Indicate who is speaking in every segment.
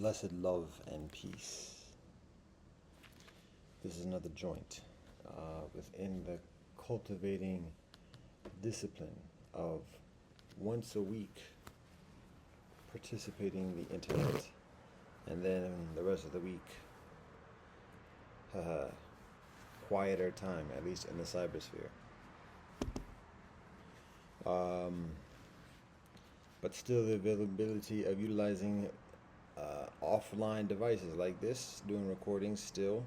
Speaker 1: Blessed love and peace. This is another joint within the cultivating discipline of once a week participating the internet, and then the rest of the week quieter time, at least in the cybersphere. But still the availability of utilizing offline devices like this, doing recordings still,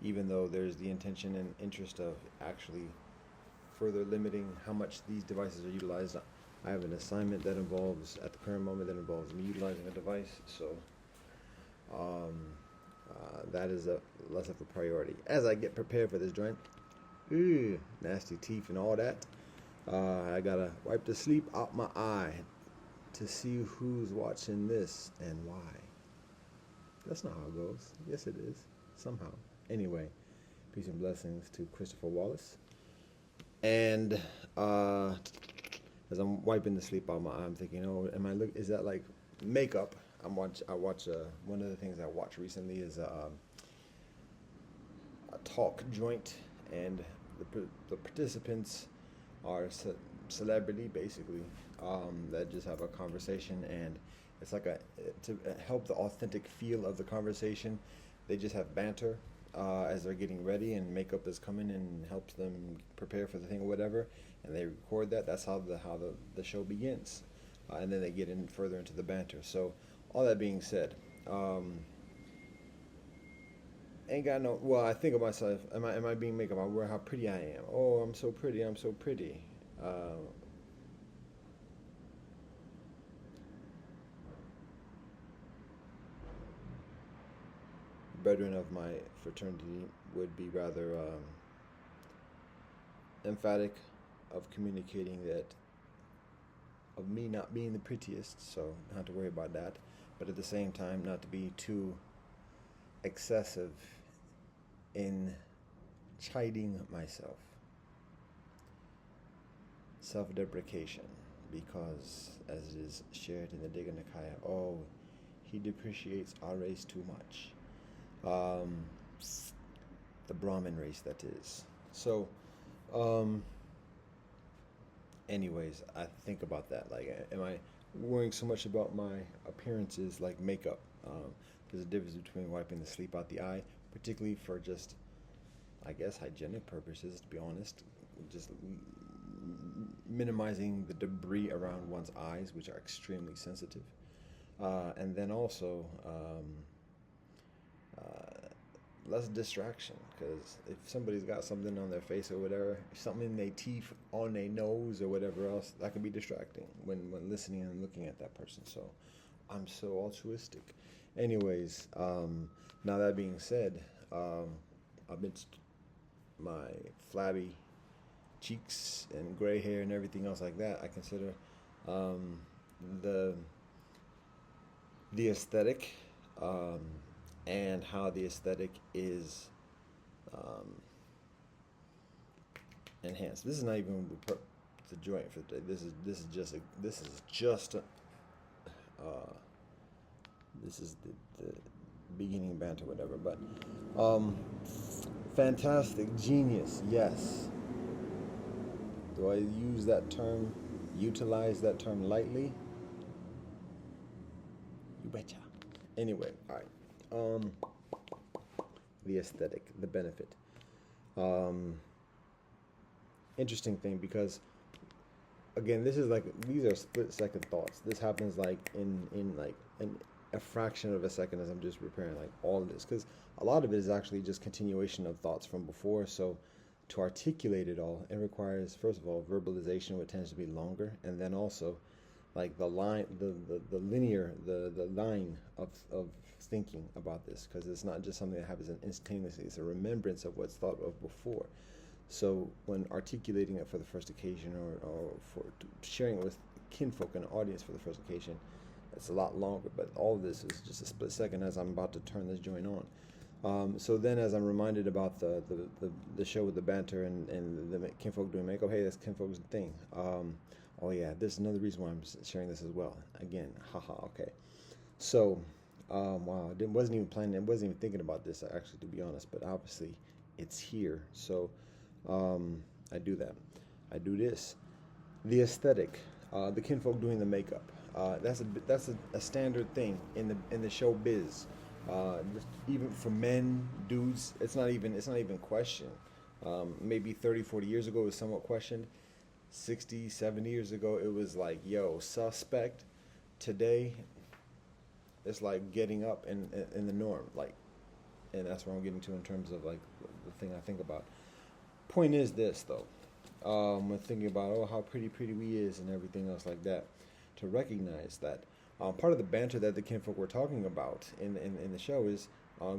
Speaker 1: even though there's the intention and interest of actually further limiting how much these devices are utilized. I have an assignment that involves, at the current moment, that involves me utilizing a device, so that is less of a priority. As I get prepared for this joint, nasty teeth and all that, I gotta wipe the sleep out my eye to see who's watching this and why. That's not how it goes. Yes, it is. Somehow. Anyway, peace and blessings to Christopher Wallace. And as I'm wiping the sleep out my eye, I'm thinking, oh, is that like makeup? I watch one of the things I watched recently is a talk joint, and the participants are celebrity basically, that just have a conversation, and it's like to help the authentic feel of the conversation, they just have banter as they're getting ready, and makeup is coming and helps them prepare for the thing or whatever, and they record that. That's how the show begins, and then they get in further into the banter. So all that being said, ain't got no. Well, I think of myself. Am I being makeup? I wear how pretty I am. Oh, I'm so pretty. I'm so pretty. Brethren of my fraternity would be rather emphatic of communicating that of me not being the prettiest, so not have to worry about that, but at the same time not to be too excessive in chiding myself. Self-deprecation, because as it is shared in the Digha Nikaya, oh, he depreciates our race too much. The Brahmin race, that is. So, anyways, I think about that. Like, am I worrying so much about my appearances, like makeup? There's a difference between wiping the sleep out the eye, particularly for just, I guess, hygienic purposes, to be honest. Just minimizing the debris around one's eyes, which are extremely sensitive. And then also, less distraction, because if somebody's got something on their face or whatever, something in their teeth, on their nose or whatever else, that can be distracting when listening and looking at that person. So I'm so altruistic. Anyways, now that being said, amidst my flabby cheeks and gray hair and everything else like that, I consider the aesthetic, and how the aesthetic is enhanced. This is not even the joint for today. This is the beginning banter, whatever. But fantastic, genius, yes. Do I utilize that term lightly? You betcha. Anyway, all right. The aesthetic, the benefit. Interesting thing, because again, these are split second thoughts. This happens like in a fraction of a second as I'm just preparing like all of this, because a lot of it is actually just continuation of thoughts from before. So to articulate it all, it requires, first of all, verbalization, which tends to be longer, and then also like the line, the line of thinking about this, because it's not just something that happens instantaneously. It's a remembrance of what's thought of before. So when articulating it for the first occasion, or for sharing it with kinfolk and audience for the first occasion, it's a lot longer. But all of this is just a split second as I'm about to turn this joint on. So then, as I'm reminded about the show with the banter and the kinfolk doing makeup, hey, that's kinfolk's thing. Oh yeah, this is another reason why I'm sharing this as well. Again, haha, okay. So Wow, I didn't, wasn't even planning. I wasn't even thinking about this actually, to be honest. But obviously, it's here. So, um, I do that. I do this. The aesthetic, the kinfolk doing the makeup. That's a standard thing in the show biz. Just even for men, dudes, it's not even questioned. Maybe 30, 40 years ago it was somewhat questioned. 60, 70 years ago it was like, yo, suspect. Today it's like getting up in the norm. Like, and that's what I'm getting to in terms of like the thing I think about. Point is this though, when thinking about how pretty we is and everything else like that, to recognize that part of the banter that the kinfolk were talking about in the show is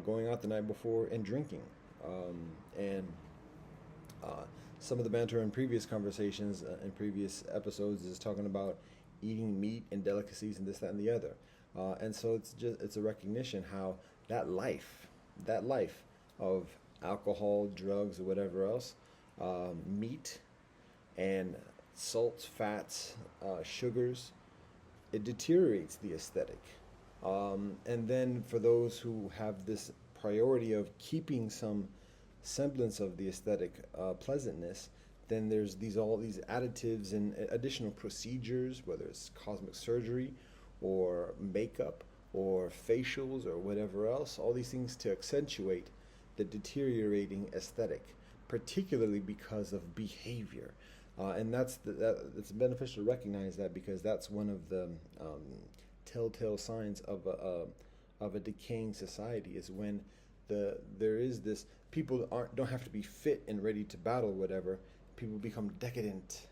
Speaker 1: going out the night before and drinking, and uh, some of the banter in previous conversations in previous episodes is talking about eating meat and delicacies and this that and the other, and so it's a recognition how that life that life of alcohol, drugs, or whatever else, meat and salts, fats, sugars, it deteriorates the aesthetic. And then for those who have this priority of keeping some semblance of the aesthetic pleasantness, then there's all these additives and additional procedures, whether it's cosmetic surgery or makeup or facials or whatever else, all these things to accentuate the deteriorating aesthetic, particularly because of behavior. And it's beneficial to recognize that, because that's one of the um, telltale signs of a decaying society, is when there is this, people aren't don't have to be fit and ready to battle whatever, people become decadent.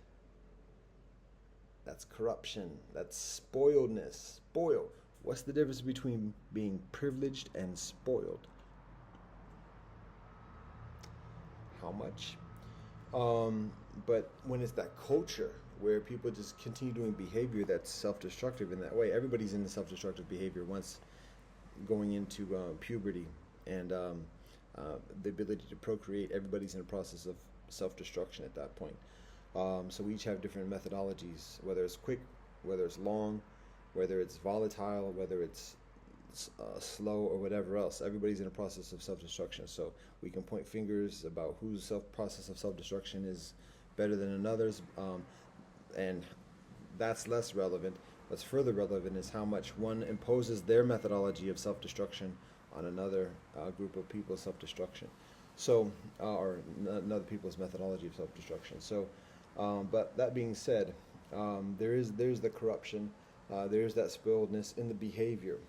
Speaker 1: That's corruption, that's spoiledness. What's the difference between being privileged and spoiled? How much? But when it's that culture where people just continue doing behavior that's self-destructive in that way, everybody's in the self-destructive behavior once going into puberty and the ability to procreate. Everybody's in a process of self-destruction at that point. So we each have different methodologies, whether it's quick, whether it's long, whether it's volatile, whether it's slow, or whatever else. Everybody's in a process of self-destruction. So we can point fingers about whose process of self-destruction is better than another's, and that's less relevant. What's further relevant is how much one imposes their methodology of self-destruction on another group of people's self-destruction. So, or another people's methodology of self-destruction. So, but that being said, there's the corruption, there's that spoiledness in the behavior.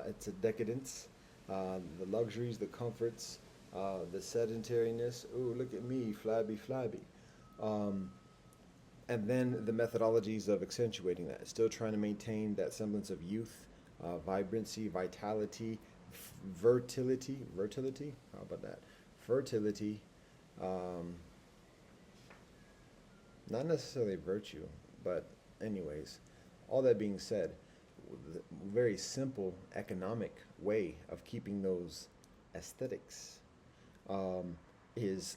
Speaker 1: It's a decadence, the luxuries, the comforts, the sedentariness. Ooh, look at me, flabby, flabby. Um, and then the methodologies of accentuating that, still trying to maintain that semblance of youth, vibrancy, vitality, fertility. How about that? Fertility, um, not necessarily virtue, but anyways, all that being said, the very simple economic way of keeping those aesthetics is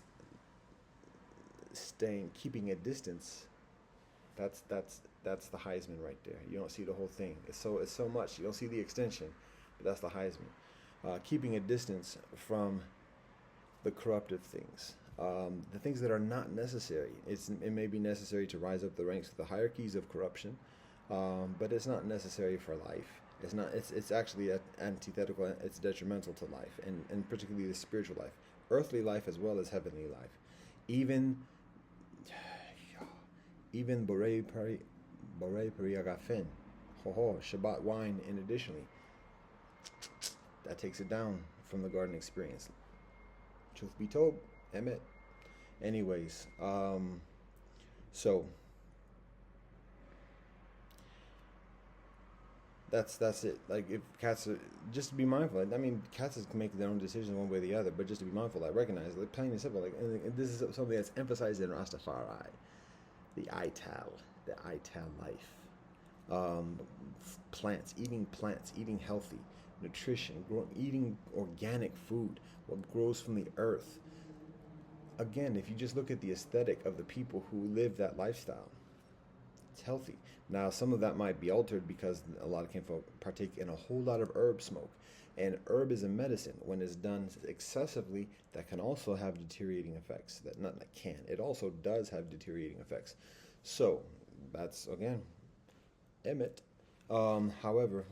Speaker 1: keeping a distance. That's the Heisman right there. You don't see the whole thing. It's so much. You don't see the extension, but that's the Heisman. Keeping a distance from the corruptive things, the things that are not necessary. It may be necessary to rise up the ranks of the hierarchies of corruption, but it's not necessary for life. It's not. It's actually antithetical. It's detrimental to life, and particularly the spiritual life, earthly life as well as heavenly life. Even even Borei Periagafen, ho Shabbat wine, and additionally, that takes it down from the garden experience. Truth be told, Emmett. Anyways, so that's it. Like, if cats are, just to be mindful. I mean, cats can make their own decisions one way or the other, but just to be mindful, like, recognize, like, plain and simple. Like, and this is something that's emphasized in Rastafari, the ITAL, the ITAL life. Um, plants, eating healthy, nutrition, eating organic food, what grows from the earth. Again, if you just look at the aesthetic of the people who live that lifestyle, It's healthy. Now, some of that might be altered because a lot of kinfolk partake in a whole lot of herb smoke. And herb is a medicine. When it's done excessively, that can also have deteriorating effects. Not that can. It also does have deteriorating effects. So that's again, Emmett. However,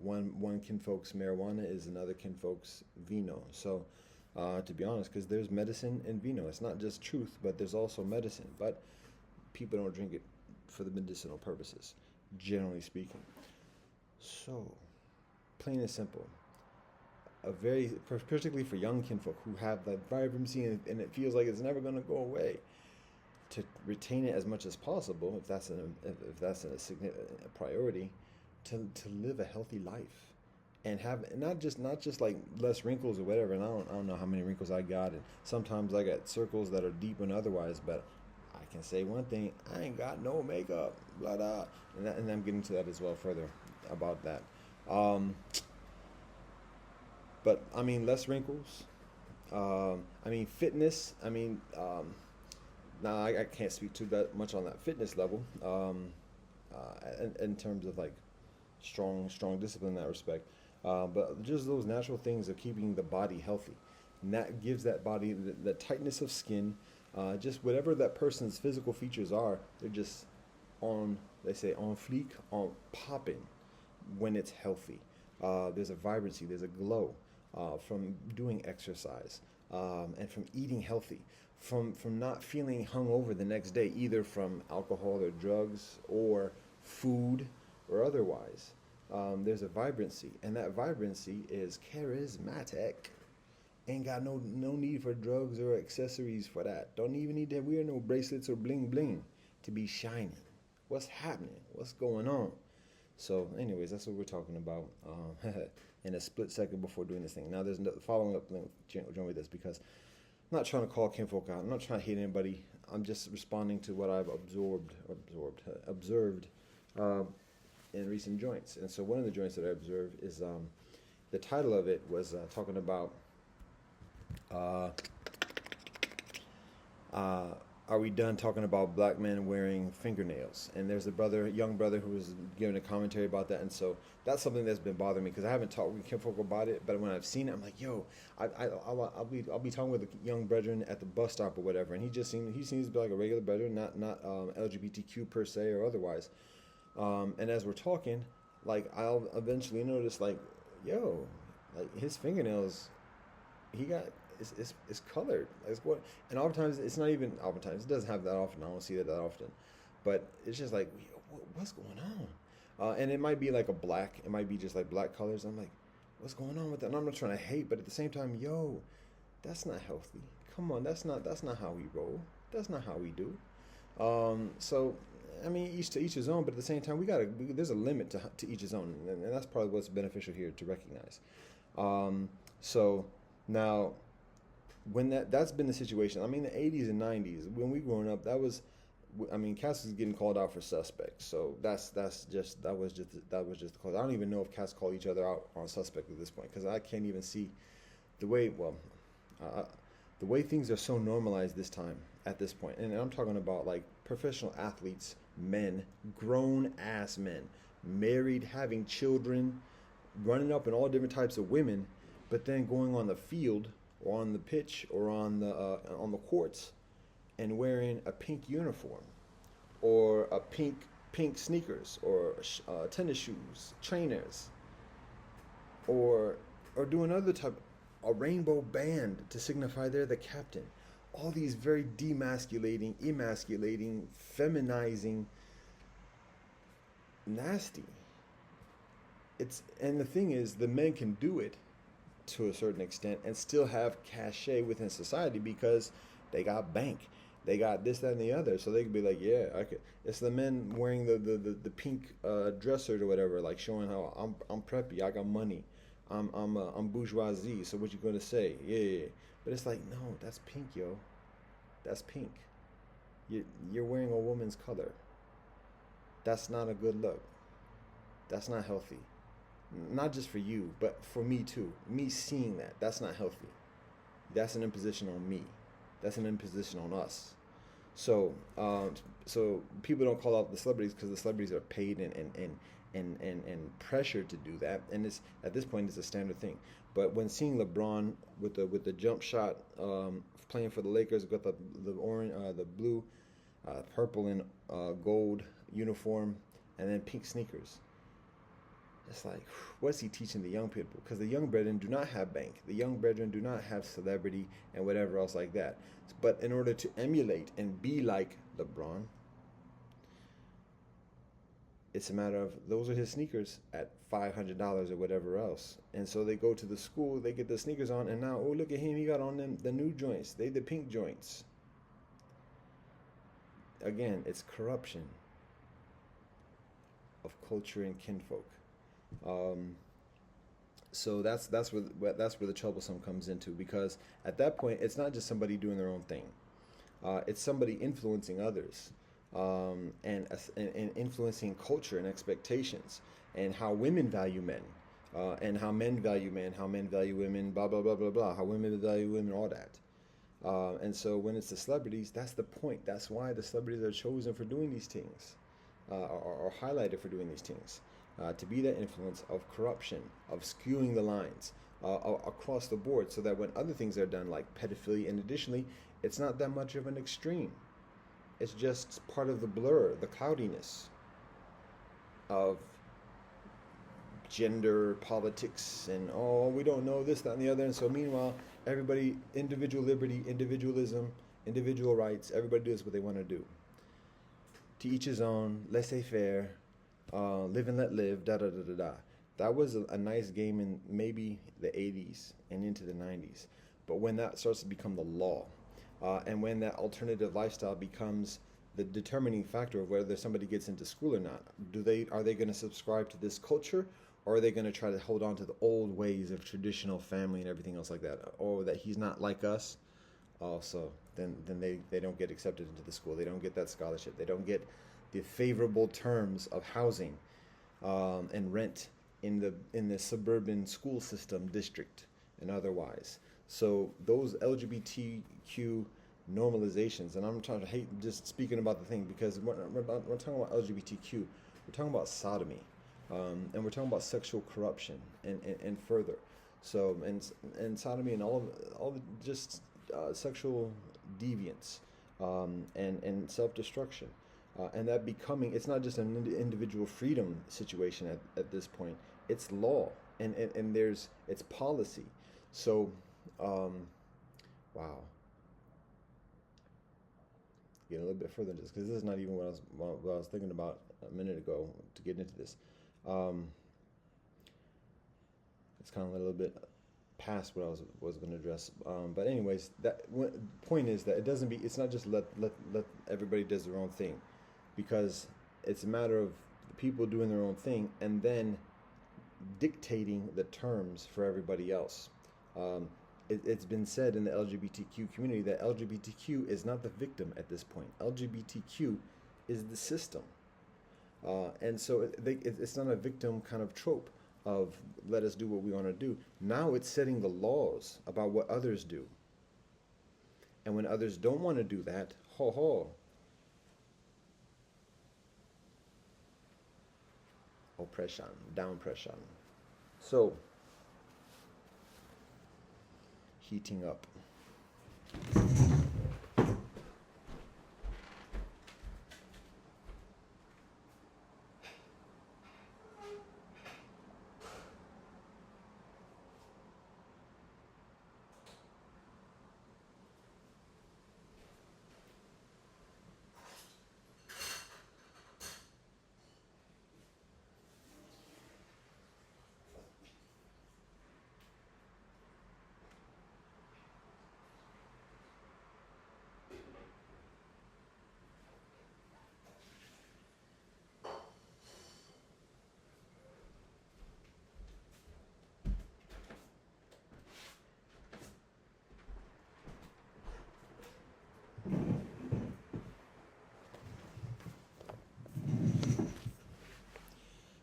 Speaker 1: one kinfolk's marijuana is another kinfolk's vino. So, to be honest, because there's medicine in vino. It's not just truth, but there's also medicine. But people don't drink it for the medicinal purposes, generally speaking. So, plain and simple. Particularly for young kinfolk who have that vibrancy and it feels like it's never going to go away, to retain it as much as possible, if that's a priority, to live a healthy life, and have not just like less wrinkles or whatever. And I don't know how many wrinkles I got, and sometimes I got circles that are deep and otherwise. But I can say one thing: I ain't got no makeup, blah blah. And I'm getting to that as well further about that. But I mean, less wrinkles. I mean, fitness. I mean. Now, I can't speak too that much on that fitness level, in terms of like strong discipline in that respect. But just those natural things of keeping the body healthy, and that gives that body the tightness of skin, just whatever that person's physical features are, they're just they say on fleek, on popping when it's healthy. There's a vibrancy, there's a glow from doing exercise, and from eating healthy. From not feeling hungover the next day, either from alcohol or drugs or food or otherwise. There's a vibrancy, and that vibrancy is charismatic. Ain't got no need for drugs or accessories for that. Don't even need to wear no bracelets or bling bling to be shining. What's happening? What's going on? So, anyways, that's what we're talking about in a split second before doing this thing. Now, there's no following up. Join with this because I'm not trying to call kinfolk out. I'm not trying to hate anybody. I'm just responding to what I've observed in recent joints. And so one of the joints that I observed is the title of it was talking about are we done talking about black men wearing fingernails? And there's a young brother who was giving a commentary about that. And so that's something that's been bothering me because I haven't talked with kinfolk about it. But when I've seen it, I'm like, yo, I'll be talking with a young brethren at the bus stop or whatever. And he seems to be like a regular brethren, not LGBTQ per se or otherwise. And as we're talking, like I'll eventually notice like, yo, like his fingernails, it's colored. It's what, and oftentimes it's not even oftentimes. It doesn't have that often. I don't see that often, but it's just like, what's going on? And it might be like a black. It might be just like black colors. I'm like, what's going on with that? And I'm not trying to hate, but at the same time, yo, that's not healthy. Come on, that's not how we roll. That's not how we do. So I mean, each to each his own. But at the same time, there's a limit to each his own, and that's probably what's beneficial here to recognize. So now, when that's been the situation. I mean, the 80s and 90s, when we growing up, Cass is getting called out for suspects. So that was just the cause. I don't even know if Cass call each other out on suspect at this point because I can't even see the way things are so normalized at this point. And I'm talking about like professional athletes, men, grown ass men, married, having children, running up in all different types of women, but then going on the field or on the pitch or on the courts and wearing a pink uniform or a pink sneakers or tennis shoes, trainers, or doing other type, a rainbow band to signify they're the captain. All these very demasculating, emasculating, feminizing, nasty. And the thing is, the men can do it to a certain extent and still have cachet within society because they got bank, they got this, that, and the other. So they could be like, yeah, I could. It's the men wearing the pink dress shirt or whatever, like showing how I'm preppy, I got money, I'm bourgeoisie. So what you gonna say? Yeah. But it's like, no, that's pink, yo. That's pink. You're wearing a woman's color. That's not a good look. That's not healthy. Not just for you, but for me too. Me seeing that's not healthy. That's an imposition on me. That's an imposition on us. So, so people don't call out the celebrities because the celebrities are paid and pressured to do that, and it's at this point it's a standard thing. But when seeing LeBron with the jump shot, playing for the Lakers with the orange, the blue, purple and gold uniform, and then pink sneakers, it's like, what's he teaching the young people? Because the young brethren do not have bank. The young brethren do not have celebrity and whatever else like that. But in order to emulate and be like LeBron, it's a matter of those are his sneakers at $500 or whatever else. And so they go to the school, they get the sneakers on, and now, oh, look at him, he got on them the new joints. They the pink joints. Again, it's corruption of culture and kinfolk. Um, so that's where the troublesome comes into, because at that point it's not just somebody doing their own thing, it's somebody influencing others, and influencing culture and expectations, and how women value men, and how men value men, how men value women, blah blah blah blah blah, how women value women, all that. And so when it's the celebrities, that's the point. That's why the celebrities are chosen for doing these things, or highlighted for doing these things, to be that influence of corruption, of skewing the lines across the board, so that when other things are done, like pedophilia, and additionally, it's not that much of an extreme. It's just part of the blur, the cloudiness of gender politics, and oh, we don't know this, that, and the other. And so meanwhile, everybody, individual liberty, individualism, individual rights, everybody does what they want to do. To each his own, laissez-faire, live and let live, da da da da da. That was a nice game in maybe the 80s and into the 90s. But when that starts to become the law, and when that alternative lifestyle becomes the determining factor of whether somebody gets into school or not, are they going to subscribe to this culture, or are they going to try to hold on to the old ways of traditional family and everything else like that? Or that he's not like us, also, then they don't get accepted into the school. They don't get that scholarship. They don't get the favorable terms of housing, and rent in the suburban school system district and otherwise. So those LGBTQ normalizations, and I'm trying to hate just speaking about the thing, because we're talking about LGBTQ, we're talking about sodomy, and we're talking about sexual corruption and further. So and sodomy and all the just sexual deviance, and self-destruction. And that becoming, it's not just an individual freedom situation at this point, it's law, and it's policy. So, wow, getting a little bit further into this, because this is not even what I was thinking about a minute ago to get into this. It's kind of a little bit past what I was going to address. But anyways, point is that it's not just let everybody does their own thing, because it's a matter of people doing their own thing and then dictating the terms for everybody else. It's been said in the LGBTQ community that LGBTQ is not the victim at this point. LGBTQ is the system. And so it's not a victim kind of trope of let us do what we want to do. Now it's setting the laws about what others do. And when others don't want to do that, oppression, downpression. So, heating up.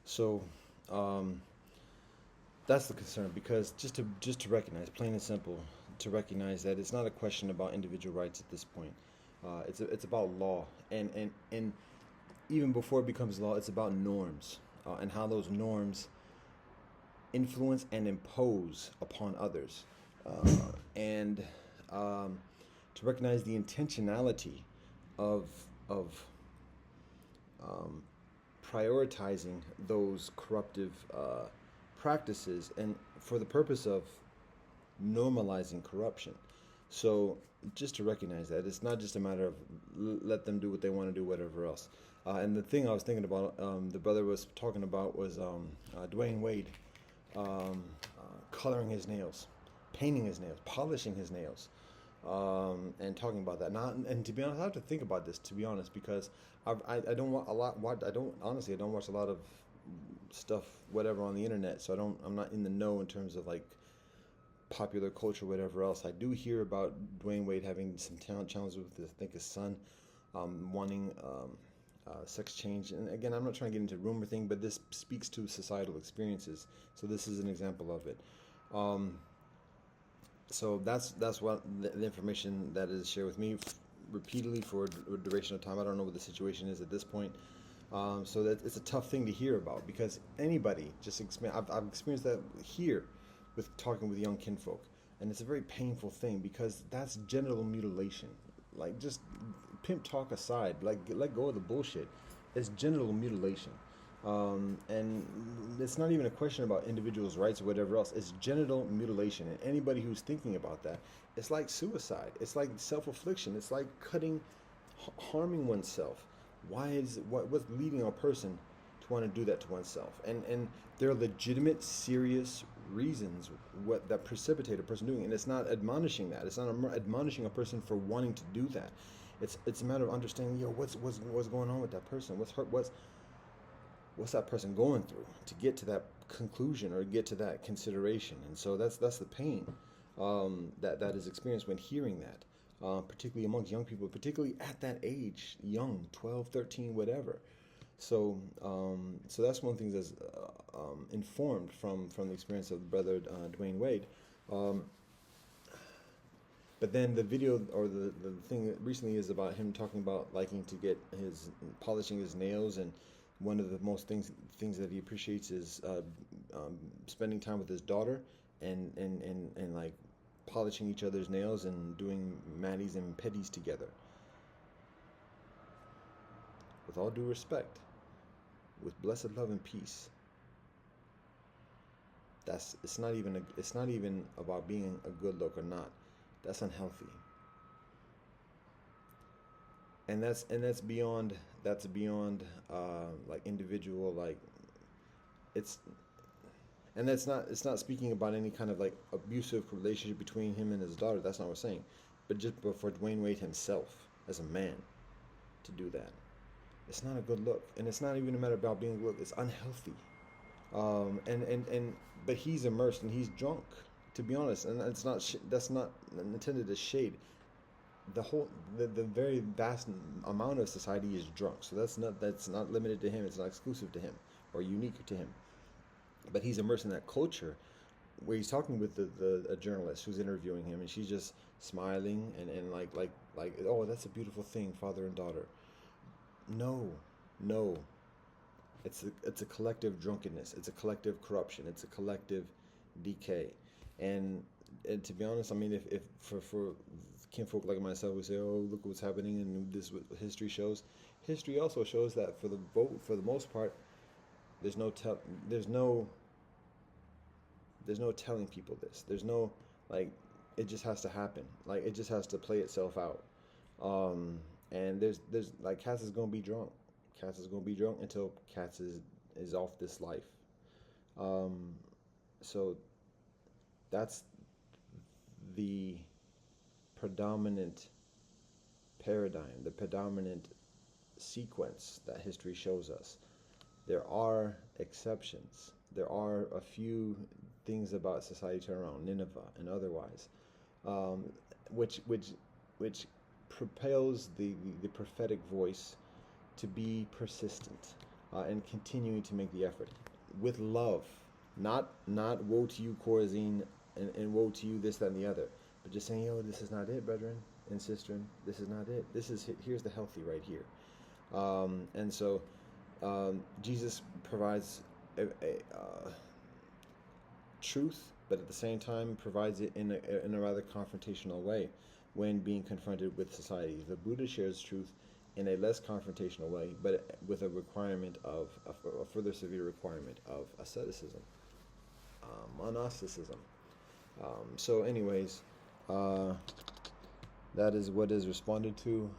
Speaker 1: So, that's the concern, because just to recognize, plain and simple, to recognize that it's not a question about individual rights at this point. It's about law, and even before it becomes law, it's about norms, and how those norms influence and impose upon others, and to recognize the intentionality of of um, prioritizing those corruptive practices, and for the purpose of normalizing corruption. So just to recognize that it's not just a matter of let them do what they want to do, whatever else. And the thing I was thinking about, the brother was talking about, was Dwayne Wade, coloring his nails, painting his nails, polishing his nails, and talking about that. Not, and to be honest, I have to think about this, to be honest, because I don't want a lot. I don't, honestly, I don't watch a lot of stuff, whatever, on the internet, so I'm not in the know in terms of like popular culture, whatever else. I do hear about Dwayne Wade having some talent challenges with, I think, his son, wanting sex change. And again, I'm not trying to get into rumor thing, but this speaks to societal experiences. So this is an example of it. So that's what the information that is shared with me repeatedly for a duration of time. I don't know what the situation is at this point. So that it's a tough thing to hear about, because anybody just I've experienced that here with talking with young kinfolk, and it's a very painful thing, because that's genital mutilation. Like, just pimp talk aside, like, let go of the bullshit. It's genital mutilation, and it's not even a question about individuals' rights or whatever else. It's genital mutilation, and anybody who's thinking about that, it's like suicide. It's like self-affliction. It's like harming oneself. What's leading a person to want to do that to oneself? And there are legitimate, serious reasons that precipitate a person doing it. And it's not admonishing that. It's not admonishing a person for wanting to do that. It's a matter of understanding, what's going on with that person. What's that person going through to get to that conclusion or get to that consideration. And so that's the pain that is experienced when hearing that. Particularly amongst young people, particularly at that age, young, 12, 13, whatever. So that's one thing that's informed from the experience of brother Dwayne Wade. But then the video, or the thing recently, is about him talking about liking to get polishing his nails, and one of the most things that he appreciates is spending time with his daughter, and like polishing each other's nails and doing manis and pedis together. With all due respect, with blessed love and peace, it's not even about being a good look or not. That's unhealthy. And that's beyond like individual, like, it's not speaking about any kind of like abusive relationship between him and his daughter. That's not what we're saying. But for Dwayne Wade himself as a man to do that, it's not a good look, and it's not even a matter about being a good look. It's unhealthy. But he's immersed and he's drunk, to be honest, and that's not intended as shade. The very vast amount of society is drunk, so that's not limited to him. It's not exclusive to him or unique to him. But he's immersed in that culture, where he's talking with a journalist who's interviewing him, and she's just smiling and like, oh, that's a beautiful thing, father and daughter. No, it's a collective drunkenness. It's a collective corruption. It's a collective decay. And to be honest, I mean, if for kinfolk like myself who say, oh, look what's happening, and this is what history shows. History also shows that for the most part, there's no telling people this. There's no, like, it just has to happen. Like, it just has to play itself out. And there's like, Cass is gonna be drunk. Cass is gonna be drunk until Cass is off this life. So that's the predominant paradigm, the predominant sequence that history shows us. There are exceptions. There are a few things about society around Nineveh and otherwise, which propels the prophetic voice to be persistent, and continuing to make the effort with love, not woe to you, Chorazin, and woe to you, this, that, and the other, but just saying, yo, this is not it, brethren. and cistern. This is not it. Here's the healthy right here. And so Jesus provides a truth, but at the same time provides it in a rather confrontational way when being confronted with society. The Buddha shares truth in a less confrontational way, but with a requirement of a further severe requirement of asceticism, monasticism. So, anyways, that is what is responded to.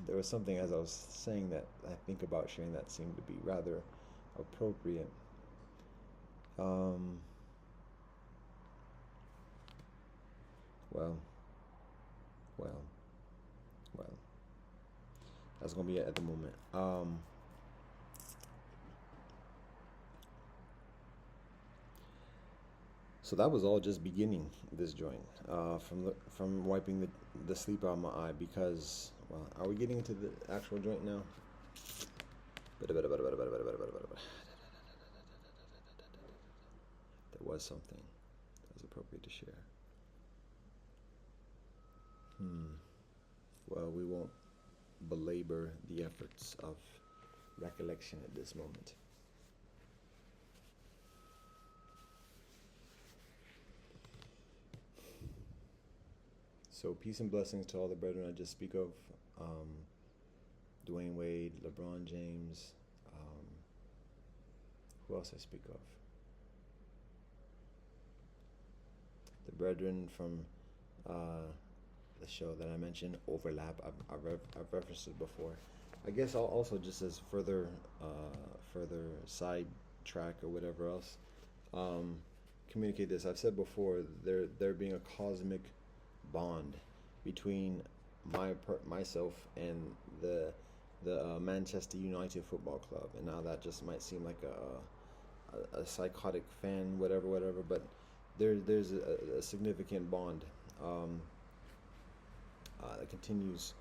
Speaker 1: There was something as I was saying that I think about sharing that seemed to be rather appropriate. Um, well, well, well. That's gonna be it at the moment. So that was all just beginning this joint. From wiping the sleep out of my eye because well, are we getting into the actual joint now? There was something that was appropriate to share. Well, we won't belabor the efforts of recollection at this moment. So peace and blessings to all the brethren I just speak of. Dwayne Wade, LeBron James, who else I speak of? The brethren from the show that I mentioned, Overlap. I've referenced it before. I guess I'll also just as further side track or whatever else, communicate this. I've said before there being a cosmic bond between myself and the Manchester United Football Club, and now that just might seem like a psychotic fan, whatever, but there's a significant bond that continues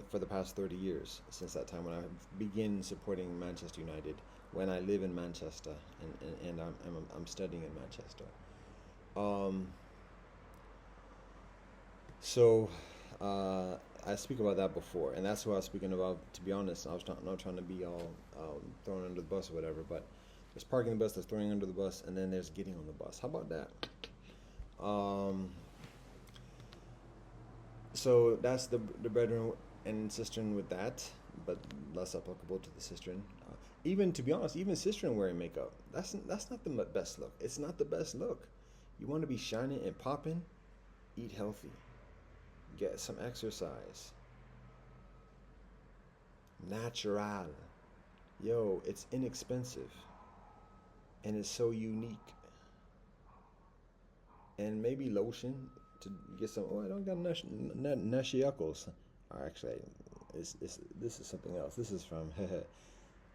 Speaker 1: for the past 30 years since that time when I began supporting Manchester United. When I live in Manchester and I'm studying in Manchester. So I speak about that before, and that's what I was speaking about. To be honest, I was not trying to be all thrown under the bus or whatever, but there's parking the bus, there's throwing under the bus, and then there's getting on the bus. How about that? So that's the brethren and cistern with that, but less applicable to the cistern. Even to be honest, even cistern wearing makeup, that's not the best look. It's not the best look. You want to be shining and popping, eat healthy, get some exercise, natural. Yo, it's inexpensive, and it's so unique. And maybe lotion to get some. Oh, I don't got nashiakos. Or actually, this is something else. This is from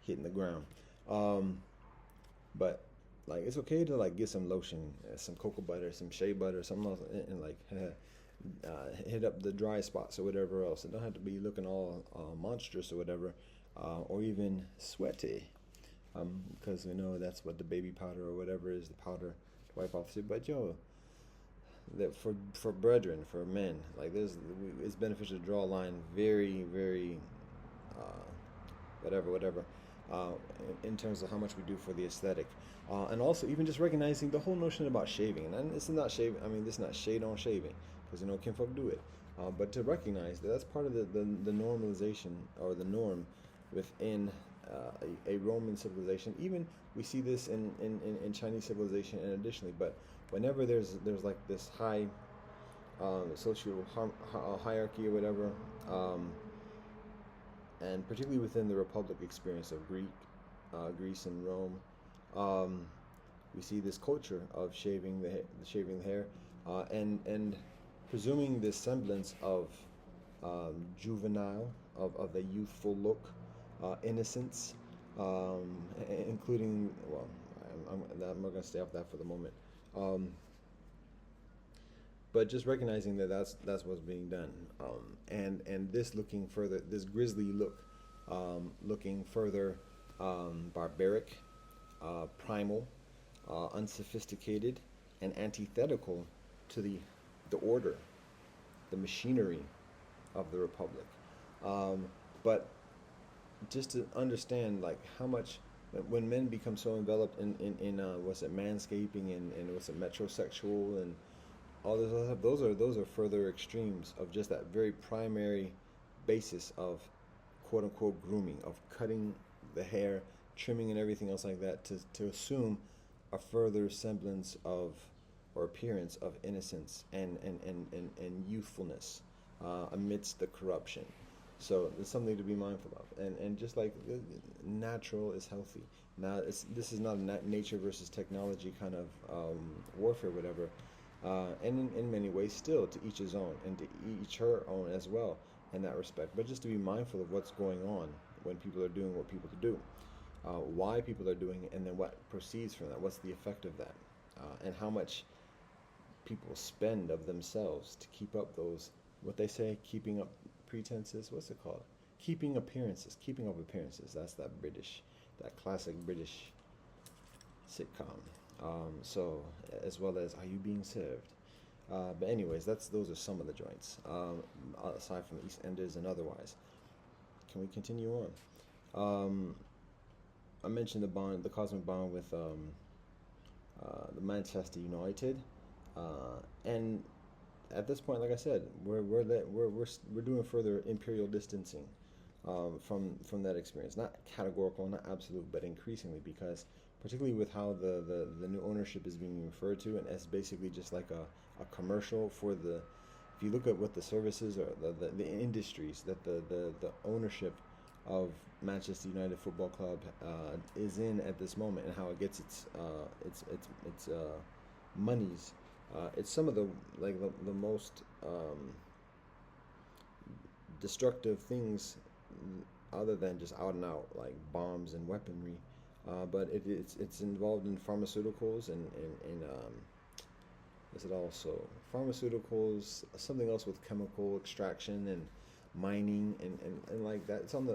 Speaker 1: hitting the ground. But like it's okay to like get some lotion, some cocoa butter, some shea butter, something else, and like hit up the dry spots or whatever else. It don't have to be looking all monstrous or whatever, or even sweaty, because we know that's what the baby powder or whatever is, the powder to wipe off. But yo, that for brethren, for men, like it's beneficial to draw a line very, very whatever in terms of how much we do for the aesthetic, and also even just recognizing the whole notion about shaving. And this is not shaving, I mean, this is not shade on shaving, because kinfolk do it, but to recognize that that's part of the normalization or the norm within a Roman civilization. Even we see this in Chinese civilization, and additionally, but whenever there's like this high social hierarchy or whatever, and particularly within the Republic experience of Greece and Rome, we see this culture of shaving the hair, and presuming this semblance of juvenile, of a youthful look, innocence, including, well, I'm not going to stay off that for the moment. But just recognizing that that's what's being done, and this looking further, this grisly look, looking further barbaric, primal, unsophisticated, and antithetical to the order the machinery of the republic. Um, but just to understand like how much when men become so enveloped in what's it manscaping and what's it metrosexual and all this other stuff, those are further extremes of just that very primary basis of quote unquote grooming, of cutting the hair, trimming and everything else like that to assume a further semblance of or appearance of innocence and youthfulness amidst the corruption. So it's something to be mindful of, and just like natural is healthy. Now, this is not a nature versus technology kind of warfare, whatever. And in many ways, still to each his own, and to each her own as well in that respect. But just to be mindful of what's going on when people are doing what people do, why people are doing it, and then what proceeds from that. What's the effect of that, and how much people spend of themselves to keep up those what they say keeping up pretenses. What's it called? Keeping appearances. Keeping up appearances. That's that classic British sitcom. So as well as Are You Being Served? But anyways, those are some of the joints. Aside from EastEnders and otherwise, can we continue on? I mentioned the cosmic bond with the Manchester United, and at this point, like I said, we're doing further imperial distancing from that experience. Not categorical, not absolute, but increasingly, because particularly with how the new ownership is being referred to, and as basically just like a commercial for the. If you look at what the services or the industries that the ownership of Manchester United Football Club is in at this moment, and how it gets its monies. It's some of the most destructive things, other than just out and out like bombs and weaponry. But it's involved in pharmaceuticals and is it also pharmaceuticals, something else with chemical extraction and mining and like that. It's on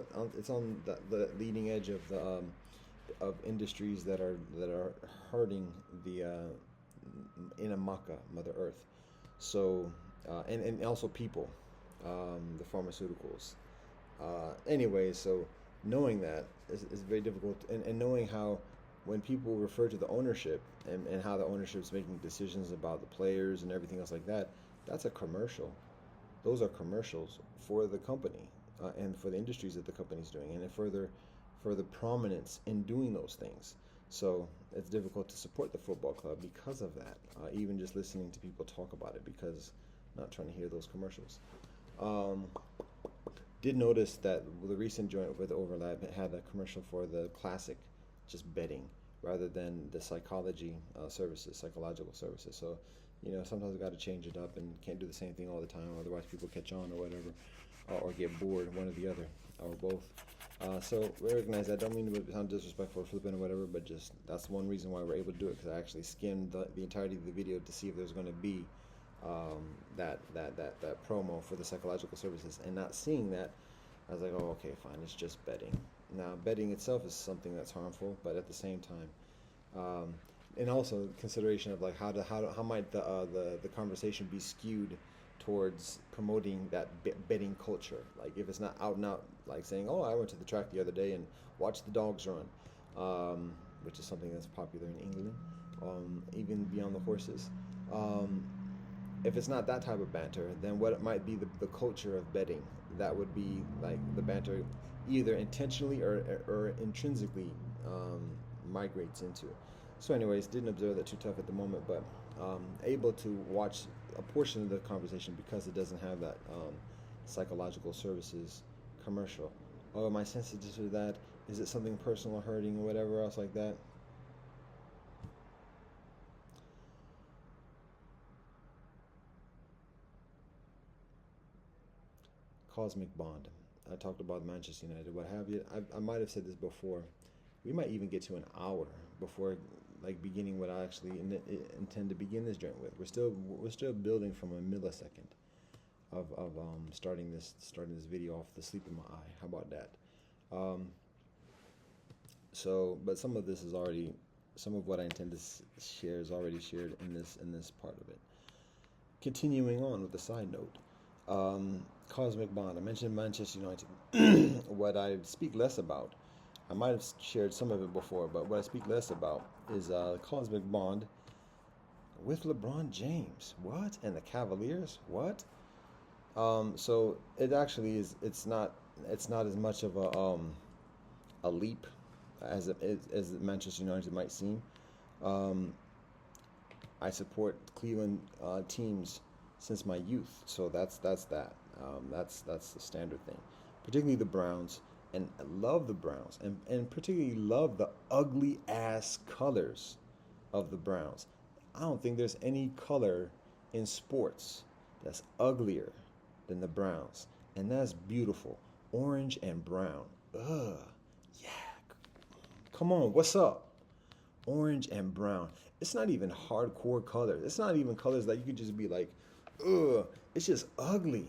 Speaker 1: the leading edge of the of industries that are hurting the Inamaka, Mother Earth. So and also people, the pharmaceuticals. Anyway, so knowing that is very difficult, and knowing how when people refer to the ownership and how the ownership is making decisions about the players and everything else like that, that's a commercial. Those are commercials for the company and for the industries that the company's doing, and further prominence in doing those things. So it's difficult to support the football club because of that. Even just listening to people talk about it, because I'm not trying to hear those commercials. Um, did notice that the recent joint with Overlap had a commercial for the classic, just betting, rather than the psychological services. So, sometimes I got to change it up and can't do the same thing all the time. Otherwise, people catch on or whatever, or get bored, one or the other, or both. So recognize that. I don't mean to sound disrespectful or flippant or whatever, but just that's one reason why we're able to do it, because I actually skimmed the entirety of the video to see if there's going to be that promo for the psychological services, and not seeing that, I was like, oh, okay, fine, it's just betting. Now, betting itself is something that's harmful, but at the same time, and also consideration of like how might the conversation be skewed towards promoting that betting culture. Like if it's not out and out, like saying, oh, I went to the track the other day and watched the dogs run, which is something that's popular in England, even beyond the horses. Um, if it's not that type of banter, then what it might be the culture of betting, that would be like the banter either intentionally or intrinsically migrates into. So anyways, didn't observe that too tough at the moment, but able to watch a portion of the conversation because it doesn't have that psychological services commercial. Oh, am I sensitive to that? Is it something personal or hurting or whatever else like that? Cosmic bond. I talked about Manchester United, what have you. I might have said this before. We might even get to an hour before like beginning what I actually intend to begin this joint with. We're still building from a millisecond of starting this video off the sleep in my eye. How about that? Um, but some of what I intend to share is already shared in this part of it. Continuing on with the side note. Cosmic Bond. I mentioned Manchester United. What I speak less about, I might have shared some of it before, but what I speak less about is Cosmic Bond with LeBron James. What? And the Cavaliers? What? So it actually is. It's not as much of a leap as Manchester United might seem. Um, I support Cleveland teams since my youth, so that's that. That's the standard thing. Particularly the Browns, and I love the Browns, and particularly love the ugly ass colors of the Browns. I don't think there's any color in sports that's uglier than the Browns, and that's beautiful. Orange and brown. Ugh, yeah. Come on, what's up? Orange and brown. It's not even hardcore colors. It's not even colors that you could just be like, ugh. It's just ugly.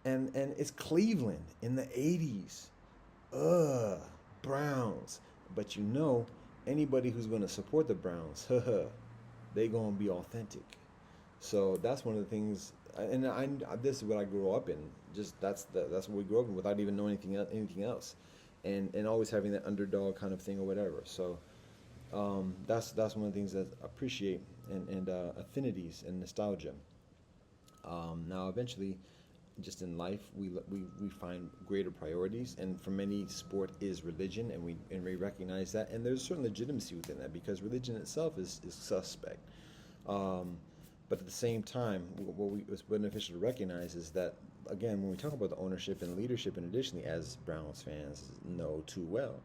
Speaker 1: And it's Cleveland in the 80s. Ugh, Browns. But you know, anybody who's going to support the Browns, they going to be authentic. So that's one of the things, and this is what I grew up in. Just that's what we grew up in without even knowing anything else, and always having that underdog kind of thing or whatever. So that's one of the things that I appreciate, and affinities and nostalgia. Now, eventually, just in life, we find greater priorities, and for many, sport is religion, and we recognize that, and there's a certain legitimacy within that because religion itself is suspect. Um, but at the same time, what's beneficial to recognize is that, again, when we talk about the ownership and leadership, and additionally, as Browns fans know too well,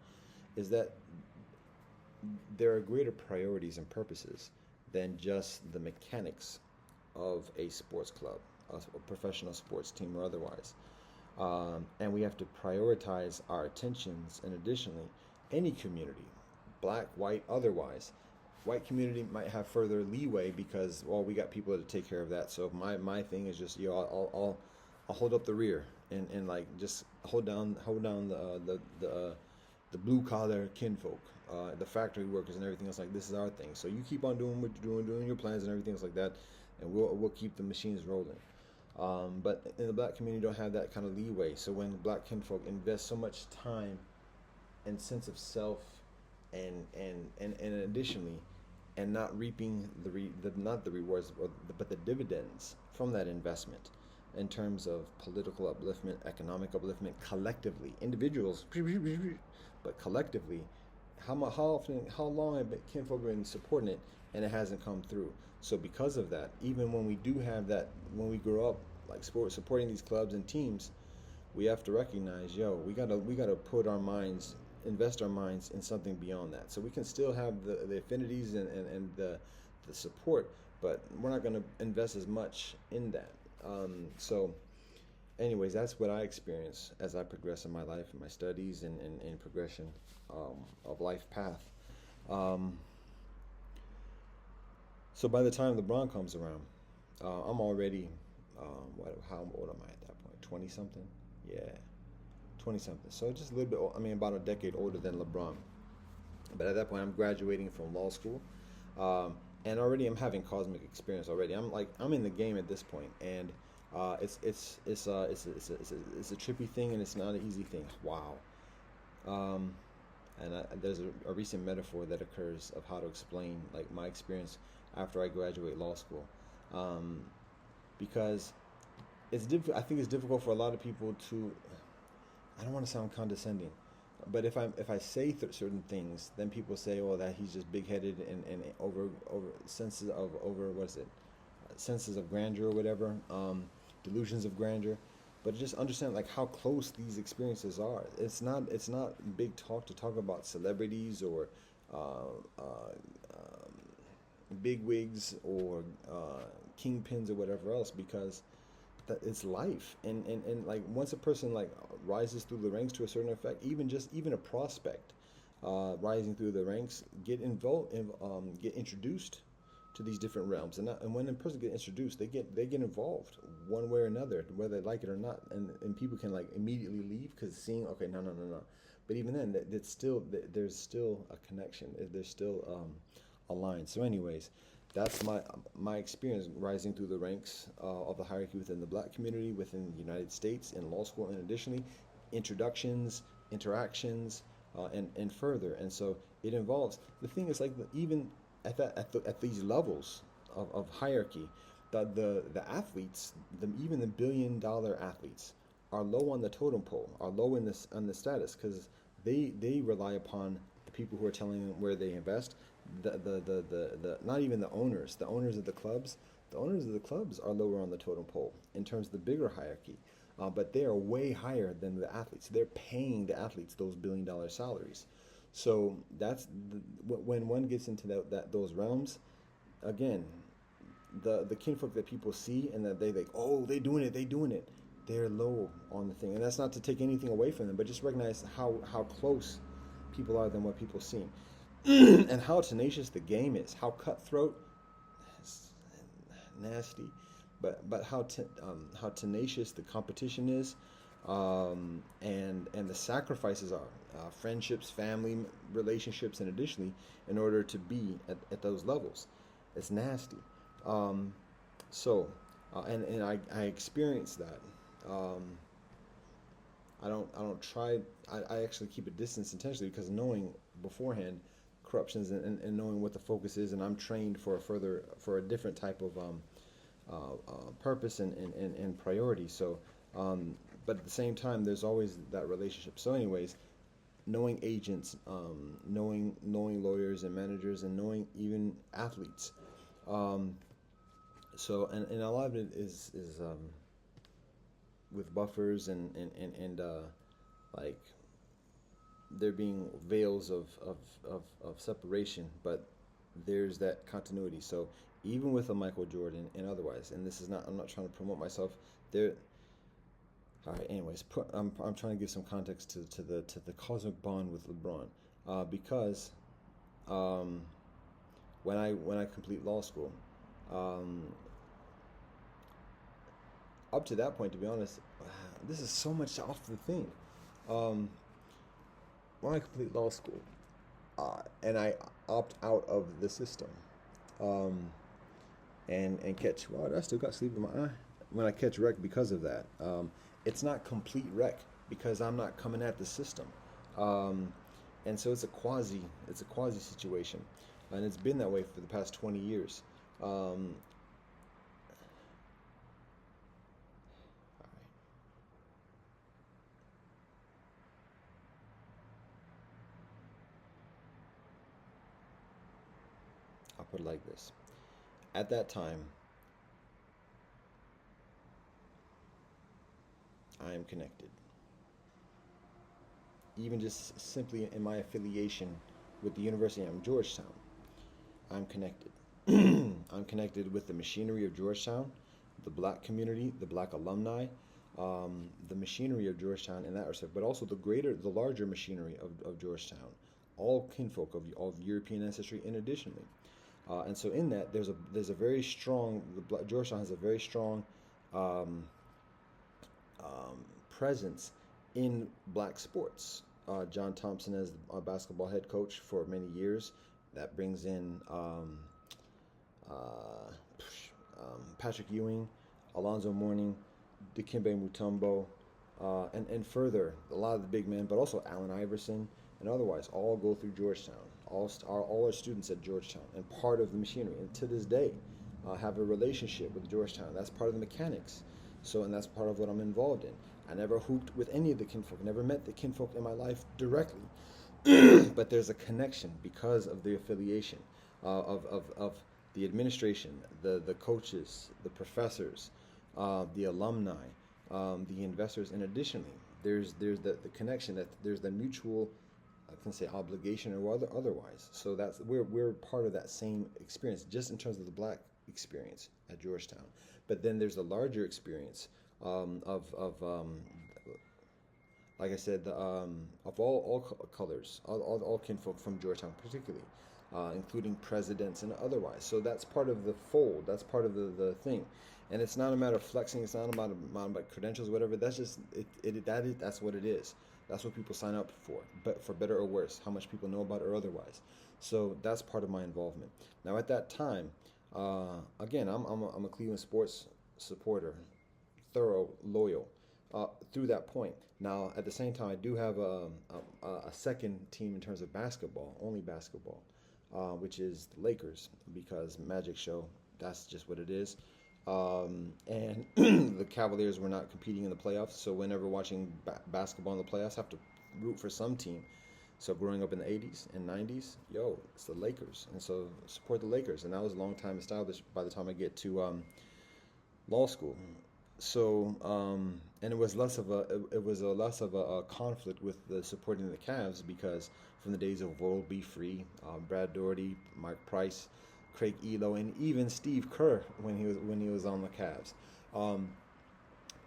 Speaker 1: is that there are greater priorities and purposes than just the mechanics of a sports club, a professional sports team or otherwise. And we have to prioritize our attentions, and additionally, any community, black, white, otherwise. White community might have further leeway because, well, we got people to take care of that. So my thing is just, I'll hold up the rear, and like just hold down the blue collar kinfolk, the factory workers and everything else. Like, this is our thing. So you keep on doing what you're doing your plans and everything else like that, and we'll keep the machines rolling. But in the black community, don't have that kind of leeway. So when black kinfolk invest so much time and sense of self, and additionally, and not reaping not the rewards, but the dividends from that investment, in terms of political upliftment, economic upliftment, collectively, individuals, but collectively, how often, how long have kinfolk been supporting it, and it hasn't come through. So because of that, even when we do have that, when we grow up like supporting these clubs and teams, we have to recognize, we gotta put our minds, invest our minds in something beyond that. So we can still have the affinities, and the support, but we're not going to invest as much in that. So anyways, that's what I experience as I progress in my life and my studies, and progression of life path. Um, so by the time LeBron comes around, I'm already, how old am I at that point? 20 something? Yeah, 20 something. So just a little bit, I mean, about a decade older than LeBron. But at that point, I'm graduating from law school. And already I'm having cosmic experience already. I'm in the game at this point, and it's a trippy thing, and it's not an easy thing. Wow. Um, and there's a recent metaphor that occurs of how to explain like my experience after I graduate law school, um, because I think it's difficult for a lot of people to. I don't want to sound condescending, but if I say certain things, then people say, "Oh, that he's just big headed, and over senses of over what is it, senses of grandeur or whatever, delusions of grandeur." But just understand like how close these experiences are. It's not big talk to talk about celebrities or uh, uh, big wigs or kingpins or whatever else, because that it's life, and like once a person like rises through the ranks to a certain effect, even a prospect rising through the ranks get introduced to these different realms, and when a person gets introduced, they get involved one way or another, whether they like it or not, and people can like immediately leave because seeing, okay, no, no, no, no, but even then there's still a connection, there's still a line. So anyways, That's my experience rising through the ranks of the hierarchy within the black community, within the United States, in law school, and additionally, introductions, interactions, and further. And so it involves the thing is like even at these levels of hierarchy, the athletes, even the billion-dollar athletes, are low on the totem pole, are low in this on the status because they rely upon the people who are telling them where they invest. The not even the owners of the clubs. The owners of the clubs are lower on the totem pole in terms of the bigger hierarchy, but they are way higher than the athletes. They're paying the athletes those billion-dollar salaries. So when one gets into those realms, again, the kinfolk that people see and that they like, oh, they doing it. They're low on the thing, and that's not to take anything away from them, but just recognize how close people are than what people see, and how tenacious the game is, how cutthroat, nasty, but how tenacious the competition is, and the sacrifices are, friendships, family relationships, and additionally, in order to be at those levels, it's nasty. Um, so, and I experienced that. Um, I don't try. I actually keep a distance intentionally because knowing beforehand corruptions and knowing what the focus is, and I'm trained for a different type of purpose and priority. So, but at the same time, there's always that relationship. So, anyways, knowing agents, knowing lawyers and managers, and knowing even athletes. Um, and a lot of it is with buffers and like there being veils of separation, but there's that continuity. So even with a Michael Jordan and otherwise, and this is not, I'm not trying to promote myself. There, all right. Anyways, I'm trying to give some context to the cosmic bond with LeBron, because um, when I complete law school, um, up to that point, to be honest, this is so much off the thing. Um, when I complete law school, and I opt out of the system, um, and catch, wow, I still got sleep in my eye. When I catch wreck because of that, it's not complete wreck because I'm not coming at the system, um, and so it's a quasi situation, and it's been that way for the past 20 years. Um, I'll put it like this: at that time, I am connected, even just simply in my affiliation with the University of Georgetown. I'm connected. I'm connected with the machinery of Georgetown, the black community, the black alumni, the machinery of Georgetown in that respect, but also the larger machinery of Georgetown, all kinfolk of European ancestry, in additionally. And so in that, there's a very strong, Georgetown has a very strong um, presence in black sports. John Thompson as a basketball head coach for many years. That brings in uh, Patrick Ewing, Alonzo Mourning, Dikembe Mutombo, and further a lot of the big men, but also Allen Iverson and otherwise, all go through Georgetown. All are students at Georgetown and part of the machinery. And to this day, have a relationship with Georgetown. That's part of the mechanics. So, and that's part of what I'm involved in. I never hooped with any of the kinfolk. Never met the kinfolk in my life directly, but there's a connection because of the affiliation of the administration, the coaches, the professors, the alumni, the investors, and additionally, there's the connection that there's the mutual, I can say, obligation or otherwise. So that's we're part of that same experience, just in terms of the black experience at Georgetown. But then there's the larger experience of like I said, of all colors, all kinfolk from Georgetown, particularly, including presidents and otherwise. So that's part of the fold. That's part of the thing, and it's not a matter of flexing. It's not about credentials, whatever. That's just that's what it is. That's what people sign up for, but for better or worse, how much people know about it or otherwise. So that's part of my involvement. Now, at that time, Again, I'm a Cleveland sports supporter, thorough, loyal, through that point. Now, at the same time, I do have a second team in terms of basketball, only basketball, which is the Lakers, because Magic Show, that's just what it is. And the Cavaliers were not competing in the playoffs, so whenever watching basketball in the playoffs, I have to root for some team. So growing up in the 80s and 90s, yo, it's the Lakers. And so support the Lakers. And that was a long time established by the time I get to law school. So, and it was less of a conflict with the supporting the Cavs because from the days of World Be Free, Brad Doherty, Mike Price, Craig Elo, and even Steve Kerr when he was on the Cavs. Um,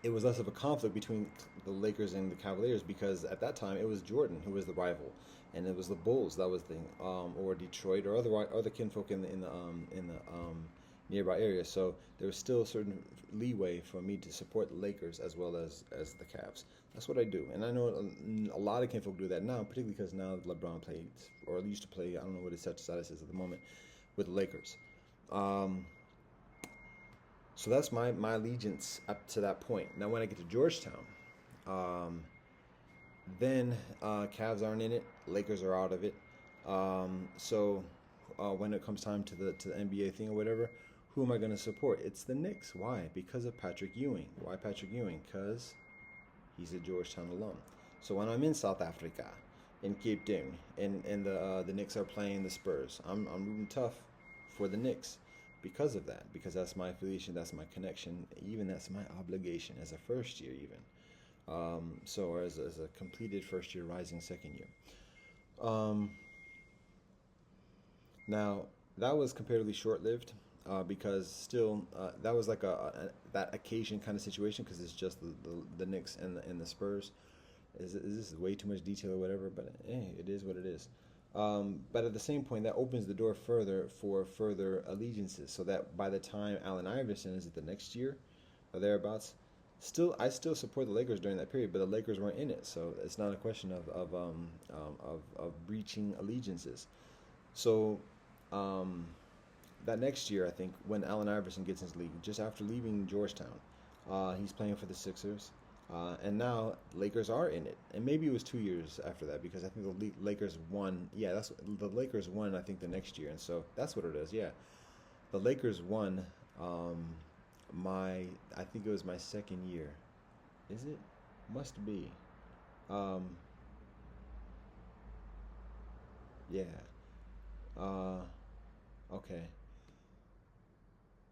Speaker 1: it was less of a conflict between the Lakers and the Cavaliers because at that time it was Jordan who was the rival, and it was the Bulls that was the or Detroit or other kinfolk in the nearby area. So there was still a certain leeway for me to support the Lakers as well as the Cavs. That's what I do, and I know a lot of kinfolk do that now, particularly because now LeBron plays or used to play. I don't know what his status is at the moment with the Lakers. Um, so that's my allegiance up to that point. Now, when I get to Georgetown, um, then Cavs aren't in it. Lakers are out of it. So when it comes time to the NBA thing or whatever, who am I going to support? It's the Knicks. Why? Because of Patrick Ewing. Why Patrick Ewing? Because he's a Georgetown alum. So when I'm in South Africa, in Cape Town, and the Knicks are playing the Spurs, I'm rooting tough for the Knicks because of that. Because that's my affiliation, that's my connection, even that's my obligation as a first year even. Or as a completed first year, rising second year. Um, Now that was comparatively short lived because still that was like that occasion kind of situation because it's just the Knicks and the Spurs. Is this way too much detail or whatever? But it is what it is. But at the same point, that opens the door further for further allegiances, so that by the time Allen Iverson is it the next year or thereabouts, I still support the Lakers during that period, but the Lakers weren't in it, so it's not a question of breaching allegiances. So um, that next year, I think, when Allen Iverson gets into the league, just after leaving Georgetown, he's playing for the Sixers. And now Lakers are in it, and maybe it was 2 years after that because I think the Lakers won. Yeah, that's the Lakers won. I think the next year, and so that's what it is. Yeah, the Lakers won. Um, I think it was my second year. Is it? Must be. Um, yeah. Uh, okay.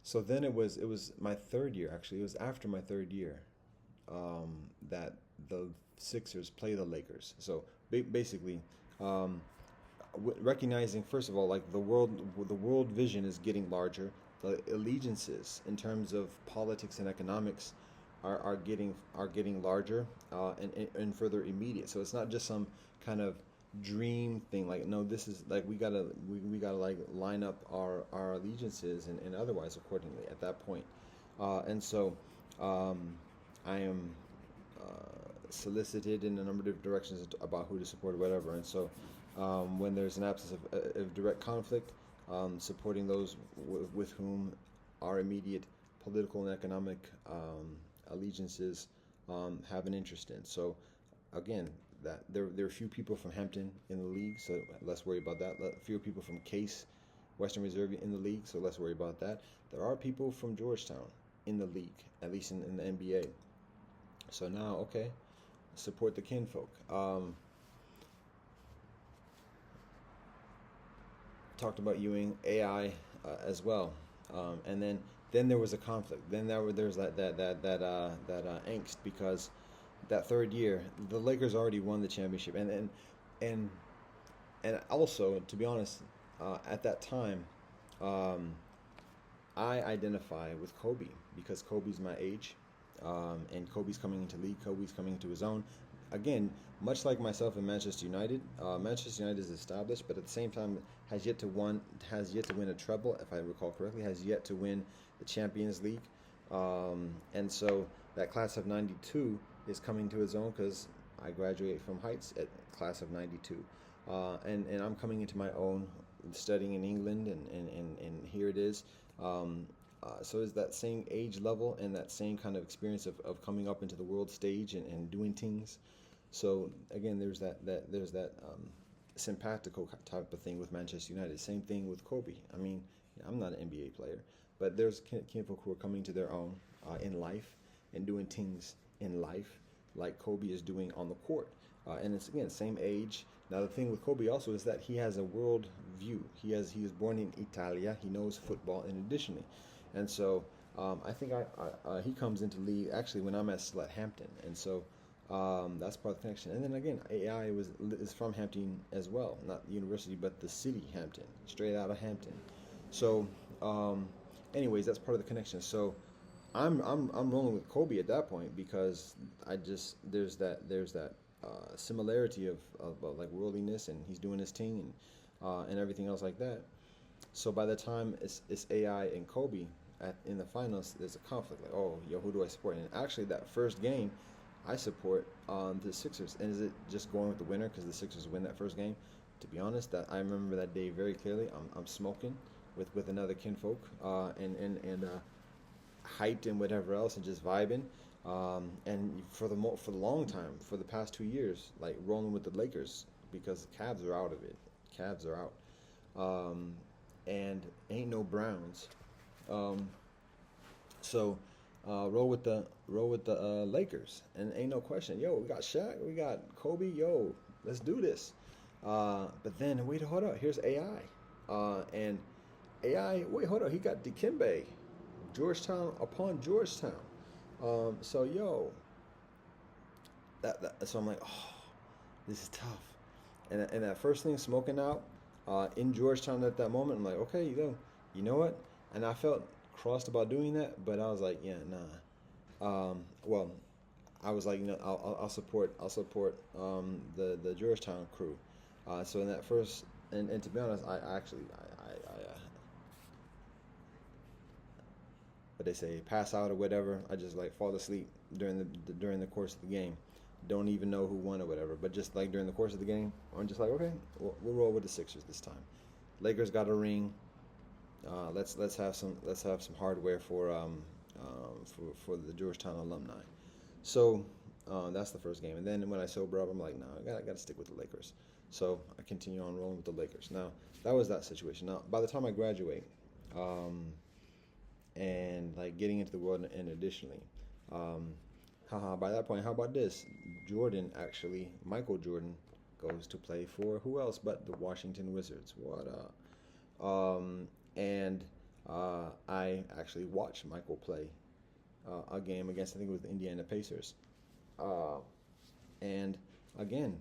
Speaker 1: So then it was my third year actually. It was after my third year that the Sixers play the Lakers. So basically, um, recognizing first of all, like the world vision is getting larger. The allegiances in terms of politics and economics are getting larger and further immediate. So it's not just some kind of dream thing. Like no, this is like we gotta like line up our allegiances and otherwise accordingly at that point. And so um, I am solicited in a number of directions about who to support or whatever. And so when there's an absence of direct conflict, supporting those with whom our immediate political and economic allegiances have an interest in. So again, that there are few people from Hampton in the league, so less worry about that. Fewer people from Case, Western Reserve in the league, so less worry about that. There are people from Georgetown in the league, at least in the NBA. So now, okay, support the kinfolk. Talked about Ewing, AI as well, and then there was a conflict. Then there was that angst because that third year the Lakers already won the championship, and and also to be honest, at that time, um, I identify with Kobe because Kobe's my age, and Kobe's coming into league. Kobe's coming into his own. Again, much like myself in Manchester United, Manchester United is established, but at the same time has yet to win a treble, if I recall correctly, has yet to win the Champions League, and so that class of '92 is coming to its own because I graduate from Heights at class of '92, and I'm coming into my own, studying in England, and here it is. Um, so it's that same age level and that same kind of experience of coming up into the world stage and doing things. So again, there's that simpatico type of thing with Manchester United. Same thing with Kobe. I mean, I'm not an NBA player, but there's kinfolk who are coming to their own in life and doing things in life like Kobe is doing on the court. And it's again same age. Now the thing with Kobe also is that he has a world view. He was born in Italia. He knows football in additionally, and so I think he comes into league actually when I'm at still at Hampton, and so that's part of the connection. And then again, AI is from Hampton as well, not the university, but the city Hampton, straight out of Hampton. So, anyways, that's part of the connection. So, I'm rolling with Kobe at that point because I just there's that similarity of like worldliness, and he's doing his thing and everything else like that. So by the time it's AI and Kobe in the finals, there's a conflict. Like, oh, yo, who do I support? And actually, that first game, I support the Sixers. And is it just going with the winner because the Sixers win that first game? To be honest, that I remember that day very clearly. I'm smoking with another kinfolk and hyped and whatever else and just vibing. And for the long time, for the past 2 years, like rolling with the Lakers because the Cavs are out of it. Cavs are out. Um, and ain't no Browns. Um, so roll with the Lakers, and ain't no question. Yo, we got Shaq, we got Kobe. Yo, let's do this. But then wait, hold up. Here's AI, and AI. Wait, hold up. He got Dikembe, Georgetown upon Georgetown. So yo, so I'm like, oh, this is tough. And that first thing smoking out in Georgetown at that moment, I'm like, okay, you know what? And I felt crossed about doing that, but I was like, yeah, nah. Well, I was like, I'll support the Georgetown crew. So in that first, and to be honest, I actually, what they say, pass out or whatever. I just like fall asleep during the course of the game. Don't even know who won or whatever, but just like during the course of the game, I'm just like, okay, we'll roll with the Sixers this time. Lakers got a ring. Let's have some hardware for the Georgetown alumni. So that's the first game, and then when I sober up, I'm like, no, I gotta stick with the Lakers. So I continue on rolling with the Lakers. Now that was that situation. Now by the time I graduate, and like getting into the world, and additionally, um, by that point, how about this? Michael Jordan goes to play for who else but the Washington Wizards. What up? And I actually watched Michael play a game against, I think it was the Indiana Pacers. Uh, and again,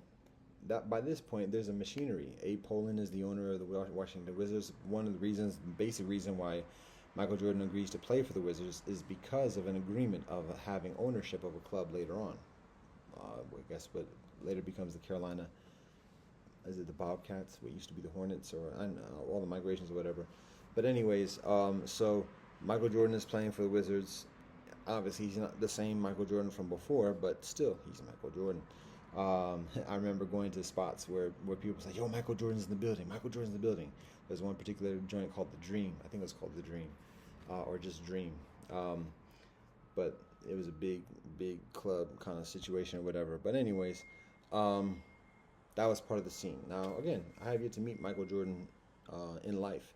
Speaker 1: that by this point, there's a machinery. Abe Pollin is the owner of the Washington Wizards. One of the reasons, basic reason why Michael Jordan agrees to play for the Wizards is because of an agreement of having ownership of a club later on. I guess what later becomes the Carolina, is it the Bobcats? What used to be the Hornets, or I don't know, all the migrations or whatever. But anyways, so Michael Jordan is playing for the Wizards. Obviously, he's not the same Michael Jordan from before, but still, he's Michael Jordan. I remember going to spots where people say, "Yo, Michael Jordan's in the building. Michael Jordan's in the building." There's one particular joint called the Dream. I think it was called the Dream, or just Dream. But it was a big club kind of situation or whatever. But anyways, that was part of the scene. Now, again, I have yet to meet Michael Jordan in life,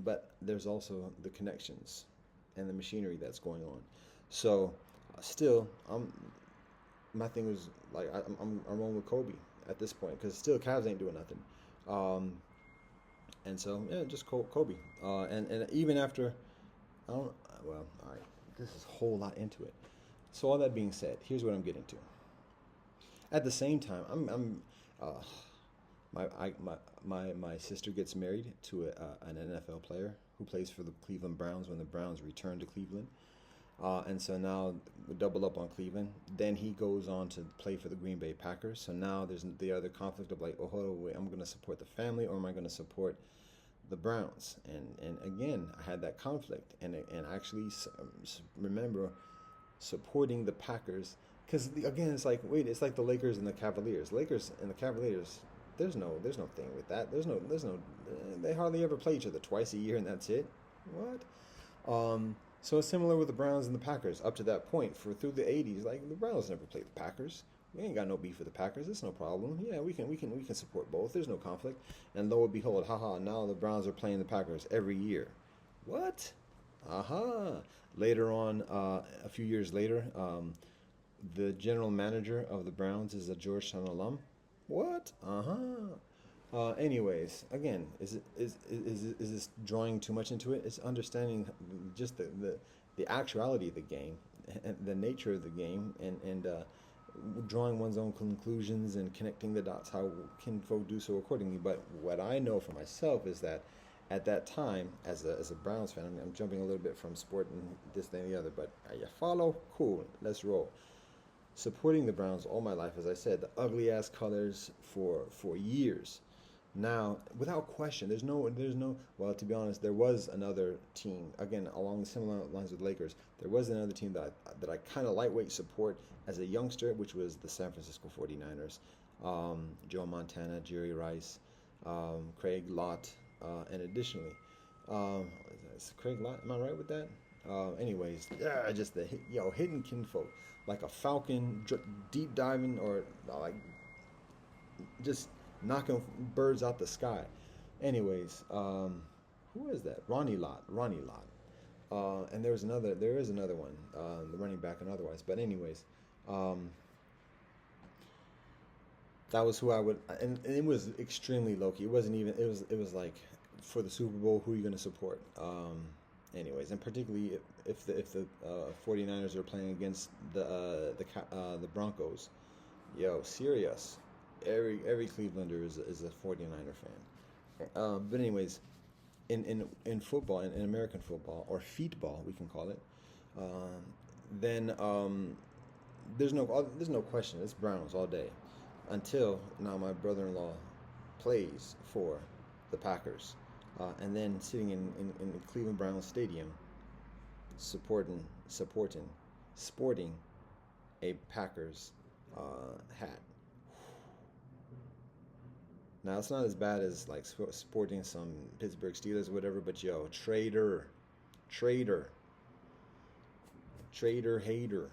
Speaker 1: but there's also the connections and the machinery that's going on. So, still, my thing was like I'm rolling with Kobe at this point because still Cavs ain't doing nothing, and so yeah, just Kobe. And even after, I don't. Well, all right, this is a whole lot into it. So all that being said, here's what I'm getting to. At the same time, uh, my sister gets married to an NFL player who plays for the Cleveland Browns when the Browns return to Cleveland. And so now we double up on Cleveland. Then he goes on to play for the Green Bay Packers. So now there's the other conflict of like, oh, hold on, wait, I'm going to support the family or am I going to support the Browns? And again, I had that conflict. And I actually remember supporting the Packers because again, it's like, wait, it's like the Lakers and the Cavaliers. Lakers and the Cavaliers. There's no thing with that. There's no. They hardly ever play each other twice a year, and that's it. What? So it's similar with the Browns and the Packers up to that point. For through the '80s, like the Browns never played the Packers. We ain't got no beef with the Packers. It's no problem. Yeah, we can support both. There's no conflict. And lo and behold, haha, now the Browns are playing the Packers every year. What? Aha. Later on, a few years later, the general manager of the Browns is a Georgetown alum. What? Anyways, again, is this drawing too much into it? It's understanding just the actuality of the game, and the nature of the game, and drawing one's own conclusions and connecting the dots. How can folk do so accordingly? But what I know for myself is that at that time, as a Browns fan, I'm jumping a little bit from sport and this thing and the other, but you follow? Cool, let's roll. Supporting the Browns all my life, as I said, the ugly ass colors for years. Now, without question, there's no. Well, to be honest, there was another team again along the similar lines with Lakers. There was another team that I kind of lightweight support as a youngster, which was the San Francisco 49ers. Joe Montana, Jerry Rice, Craig Lott, and additionally, is Craig Lott. Am I right with that? Anyways, yeah, just the hidden kinfolk, like a falcon deep diving, or like just knocking birds out the sky. Anyways, who is that? Ronnie Lott. Ronnie Lott. And there is another one, the running back and otherwise. But anyways, um, that was who I would, and it was extremely low key. It wasn't even. It was like for the Super Bowl, who are you going to support? Anyways, and particularly if the 49ers are playing against the Broncos, yo, serious. Every Clevelander is a 49er fan. But anyways, in football, in American football or feetball, we can call it, um, then there's no question. It's Browns all day. Until now, my brother-in-law plays for the Packers, and then sitting in Cleveland Browns Stadium, supporting, sporting a Packers hat. Now it's not as bad as like sporting some Pittsburgh Steelers or whatever, but yo, traitor, traitor, hater,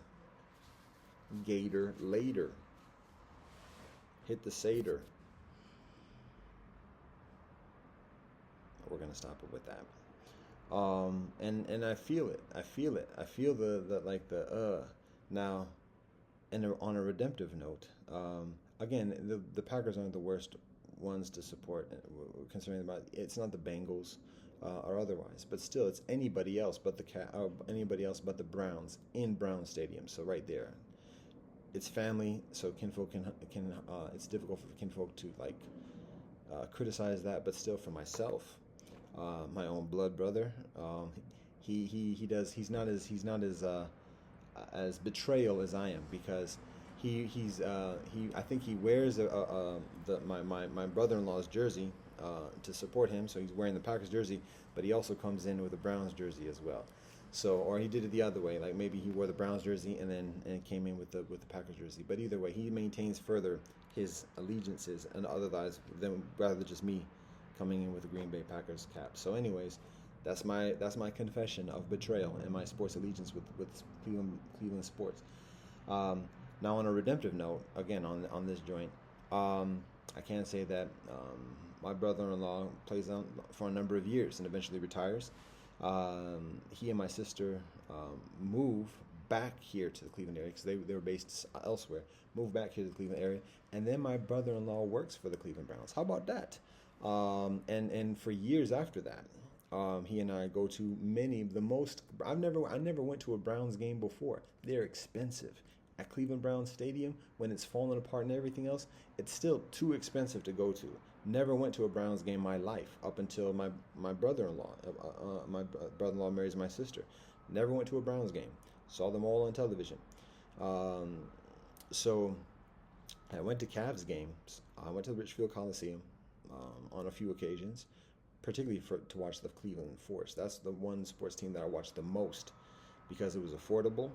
Speaker 1: gator, later, hit the satyr. We're gonna stop it with that. And I feel it. I feel it. I feel the like the now. And on a redemptive note, again, the Packers aren't the worst ones to support, considering about it's not the Bengals or otherwise, but still, it's anybody else but anybody else but the Browns in Brown Stadium. So right there, it's family. So kinfolk can it's difficult for kinfolk to like criticize that, but still for myself, my own blood brother, he does he's not as betrayal as I am, because he I think he wears my brother-in-law's jersey to support him, so he's wearing the Packers jersey, but he also comes in with the Browns jersey as well. So, or he did it the other way, like maybe he wore the Browns jersey and came in with the Packers jersey. But either way, he maintains further his allegiances and otherwise than rather than just me coming in with the Green Bay Packers cap. So, anyways, that's my confession of betrayal and my sports allegiance with Cleveland sports. Um, Now, on a redemptive note, again on this joint, I can say that my brother-in-law plays on for a number of years and eventually retires. He and my sister move back here to the Cleveland area because they were based elsewhere. Moved back here to the Cleveland area, and then my brother-in-law works for the Cleveland Browns. How about that? And for years after that, he and I go to many of the most. I never went to a Browns game before. They're expensive. At Cleveland Browns Stadium, when it's falling apart and everything else, it's still too expensive to go to. Never went to a Browns game in my life up until my brother-in-law. My brother-in-law marries my sister. Never went to a Browns game. Saw them all on television. Um, so I went to Cavs games. I went to the Richfield Coliseum on a few occasions, particularly to watch the Cleveland Force. That's the one sports team that I watched the most because it was affordable,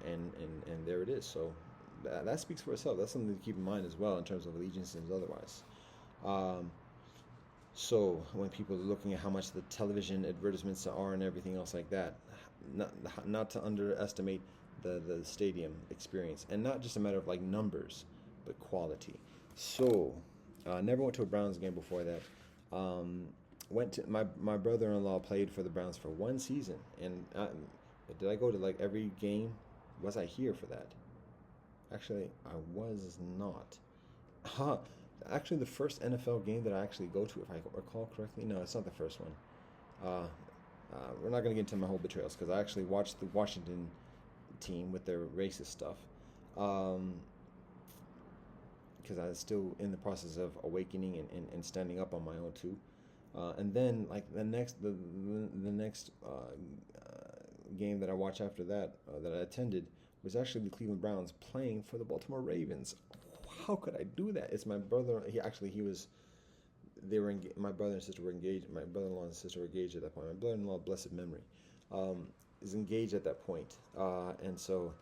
Speaker 1: and there it is. So that speaks for itself. That's something to keep in mind as well in terms of allegiance and otherwise. Um, So when people are looking at how much the television advertisements are and everything else like that, not not to underestimate the stadium experience, and not just a matter of like numbers, but quality. So never went to a Browns game before that. Um, went to my brother-in-law played for the Browns for one season, and did I go to like every game? Was I here for that? Actually, I was not. Huh. Actually, the first NFL game that I actually go to, if I recall correctly, no, it's not the first one. Uh, we're not going to get into my whole betrayals because I actually watched the Washington team with their racist stuff. Um, because I was still in the process of awakening and standing up on my own too. And then like the next game that I watched after that that I attended was actually the Cleveland Browns playing for the Baltimore Ravens. How could I do that? It's my brother. He was. They were. My brother and sister were engaged. My brother-in-law and sister were engaged at that point. My brother-in-law, blessed memory, is engaged at that point. And so,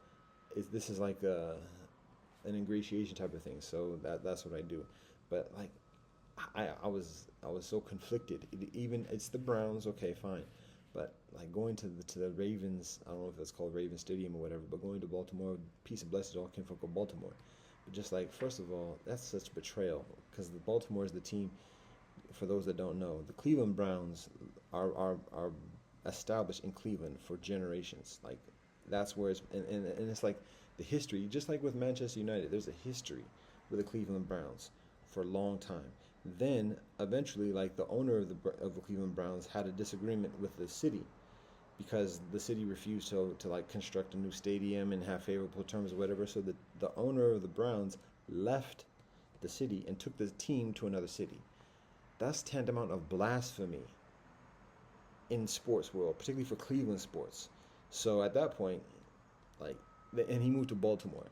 Speaker 1: this is like an ingratiation type of thing. So that's what I do. But like, I was so conflicted. Even it's the Browns, okay, fine, but like going to the Ravens, I don't know if it's called Raven Stadium or whatever, but going to Baltimore, peace and blessings to all kinfolk of Baltimore. But just like first of all, that's such betrayal because the Baltimore is the team. For those that don't know, the Cleveland Browns are established in Cleveland for generations. Like that's where and it's like the history, just like with Manchester United, there's a history with the Cleveland Browns for a long time. Then eventually, like the owner of the Cleveland Browns had a disagreement with the city because the city refused to like construct a new stadium and have favorable terms or whatever. So the owner of the Browns left the city and took the team to another city. That's tantamount of blasphemy in sports world, particularly for Cleveland sports. So at that point, like, and he moved to Baltimore,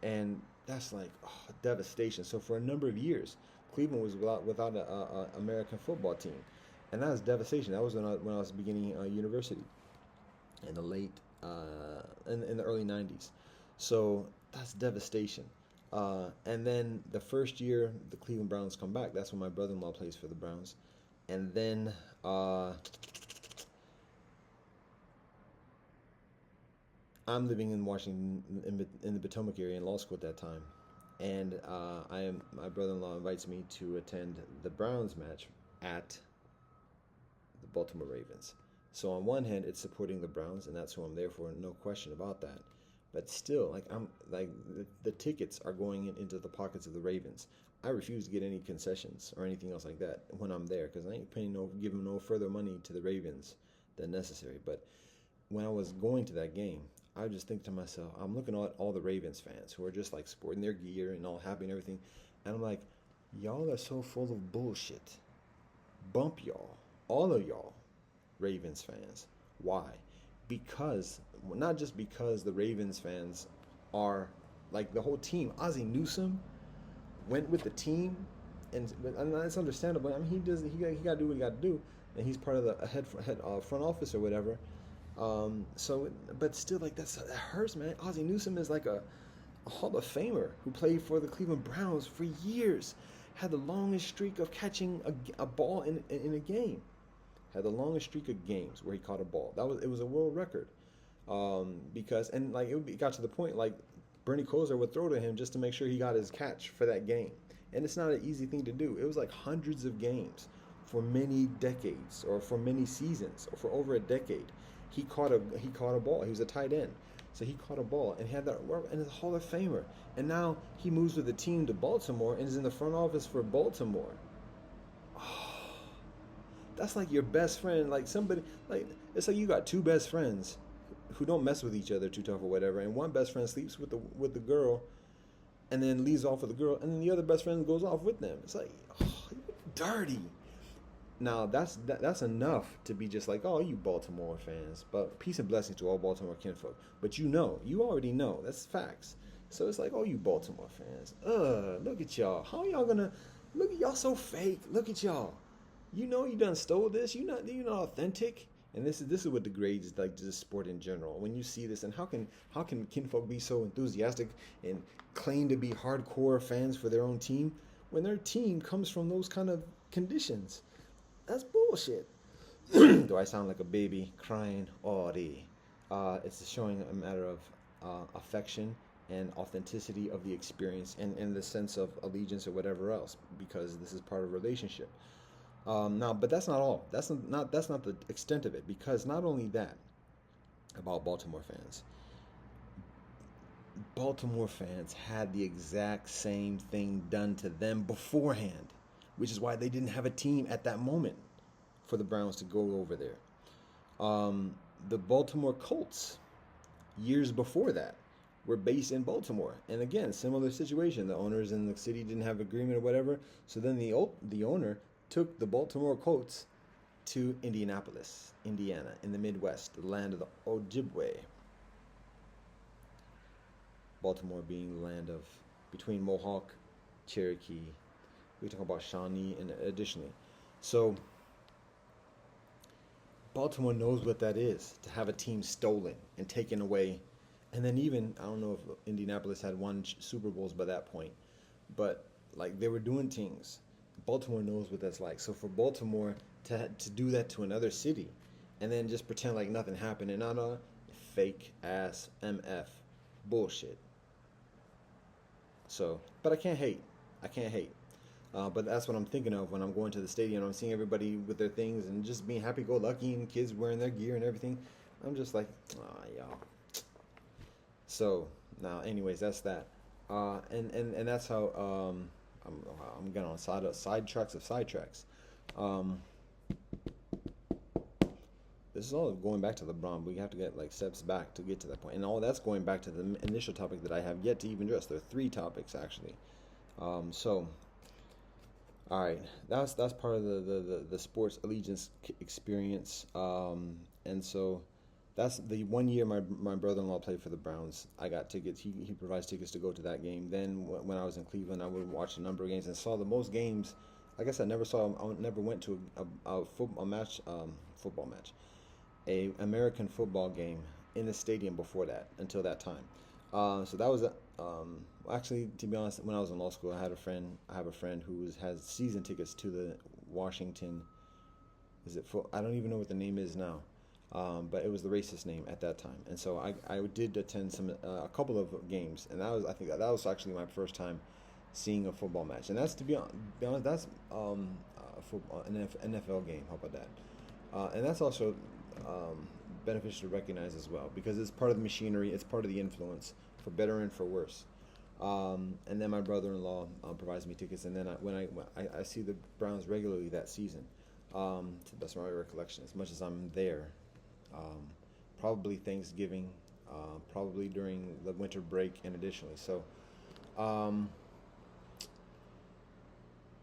Speaker 1: and that's like devastation. So for a number of years, Cleveland was without a American football team, and that was devastation. That was when I was beginning university in the late in the early '90s. So that's devastation. And then the first year the Cleveland Browns come back, that's when my brother-in-law plays for the Browns, and then I'm living in Washington in the Potomac area in law school at that time, and my brother-in-law invites me to attend the Browns match at the Baltimore Ravens. So on one hand, it's supporting the Browns, and that's who I'm there for, no question about that. But still, like I'm like the tickets are going into the pockets of the Ravens. I refuse to get any concessions or anything else like that when I'm there because I ain't giving no further money to the Ravens than necessary. But when I was going to that game, I would just think to myself, I'm looking at all the Ravens fans who are just like sporting their gear and all happy and everything, and I'm like, y'all are so full of bullshit. Bump y'all, all of y'all, Ravens fans. Why? Because not just because the Ravens fans are like the whole team. Ozzie Newsome went with the team, and that's understandable. I mean, he got to do what he got to do, and he's part of the head front office or whatever. So, but still, like that hurts, man. Ozzie Newsome is like a Hall of Famer who played for the Cleveland Browns for years, had the longest streak of catching a ball in a game. Had the longest streak of games where he caught a ball. It was a world record. Because and like it got to the point like Bernie Kosar would throw to him just to make sure he got his catch for that game. And it's not an easy thing to do. It was like hundreds of games for many decades or for many seasons or for over a decade. He caught a ball. He was a tight end. So he caught a ball and he had that and is a Hall of Famer. And now he moves with the team to Baltimore and is in the front office for Baltimore. That's like your best friend, like somebody, like it's like you got two best friends who don't mess with each other too tough or whatever, and one best friend sleeps with the girl, and then leaves off with the girl, and then the other best friend goes off with them. It's like dirty. Now that's enough to be just like, oh, you Baltimore fans, but peace and blessings to all Baltimore kinfolk. But you already know that's facts. So it's like, oh, you Baltimore fans, look at y'all. How y'all gonna look at y'all so fake? Look at y'all. You know you done stole this. You're not authentic. And this is what degrades like just sport in general. When you see this, and how can kinfolk be so enthusiastic and claim to be hardcore fans for their own team when their team comes from those kind of conditions. That's bullshit. Do I sound like a baby crying all day? It's showing a matter of affection and authenticity of the experience and in the sense of allegiance or whatever else, because this is part of a relationship. Now, but that's not all. That's not the extent of it, because not only that about Baltimore fans. Baltimore fans had the exact same thing done to them beforehand, which is why they didn't have a team at that moment for the Browns to go over there. The Baltimore Colts, years before that, were based in Baltimore, and again, similar situation. The owners in the city didn't have agreement or whatever, so then the owner took the Baltimore Colts to Indianapolis, Indiana, in the Midwest, the land of the Ojibwe. Baltimore being the land of between Mohawk, Cherokee. We talk about Shawnee, and additionally, so Baltimore knows what that is to have a team stolen and taken away. And then even, I don't know if Indianapolis had won Super Bowls by that point, but like they were doing things. Baltimore knows what that's like. So for Baltimore to do that to another city and then just pretend like nothing happened and not a fake ass MF bullshit. So, but I can't hate. I can't hate. But that's what I'm thinking of when I'm going to the stadium. I'm seeing everybody with their things and just being happy-go-lucky and kids wearing their gear and everything. I'm just like, y'all. So now, anyways, that's that. And that's how I'm getting on sidetracks of sidetracks. This is all going back to LeBron. But we have to get like steps back to get to that point, and all that's going back to the initial topic that I have yet to even address. There are three topics actually. So. All right, that's part of the sports allegiance experience, and so that's the 1 year my brother-in-law played for the Browns. I got tickets. He provides tickets to go to that game. Then when I was in Cleveland, I would watch a number of games and saw the most games. I guess I never went to a football match, a American football game in the stadium before that until that time. So that was actually, to be honest, when I was in law school, I have a friend who has season tickets to the Washington. I don't even know what the name is now, but it was the racist name at that time. And so I did attend a couple of games, and I think that was actually my first time seeing a football match. And that's to be honest, that's an NFL game. How about that? And that's also beneficial to recognize as well, because it's part of the machinery, it's part of the influence, for better and for worse. And then my brother-in-law provides me tickets, and then when I see the Browns regularly that season, that's my recollection. As much as I'm there, probably Thanksgiving, probably during the winter break, and additionally. So,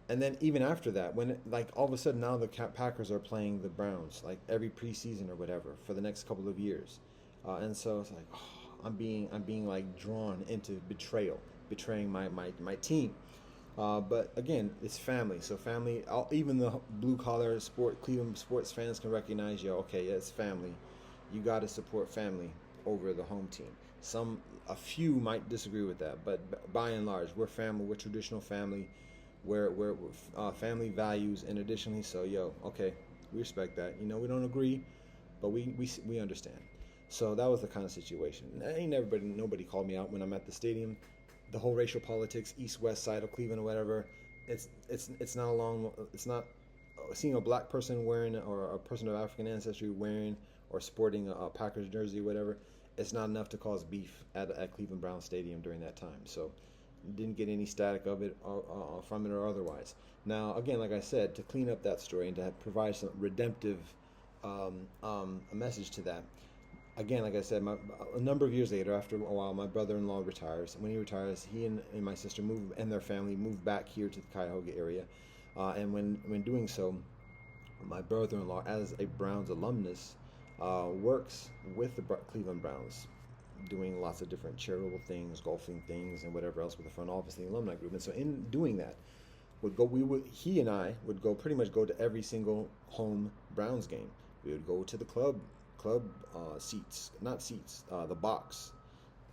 Speaker 1: and then even after that, when like all of a sudden now the Packers are playing the Browns like every preseason or whatever for the next couple of years, and so it's like, I'm being like drawn into betraying my team. But again, it's family. So family, even the blue collar Cleveland sports fans can recognize, okay, yeah, it's family. You got to support family over the home team. A few might disagree with that, but by and large, we're family. We're traditional family. We're family values, and additionally, so okay, we respect that. We don't agree, but we understand. So that was the kind of situation. Nobody called me out when I'm at the stadium. The whole racial politics, east-west side of Cleveland or whatever. It's not seeing a black person wearing, or a person of African ancestry wearing or sporting a Packers jersey or whatever. It's not enough to cause beef at Cleveland Browns Stadium during that time. So didn't get any static of it from it or otherwise. Now, again, like I said, to clean up that story and to provide some redemptive a message to that. Again, like I said, a number of years later, after a while, my brother-in-law retires. When he retires, he and my sister and their family moved back here to the Cuyahoga area. And when doing so, my brother-in-law, as a Browns alumnus, works with the Cleveland Browns, doing lots of different charitable things, golfing things, and whatever else with the front office, the alumni group. And so in doing that, he and I would pretty much go to every single home Browns game. We would go to the club seats, not seats, the box,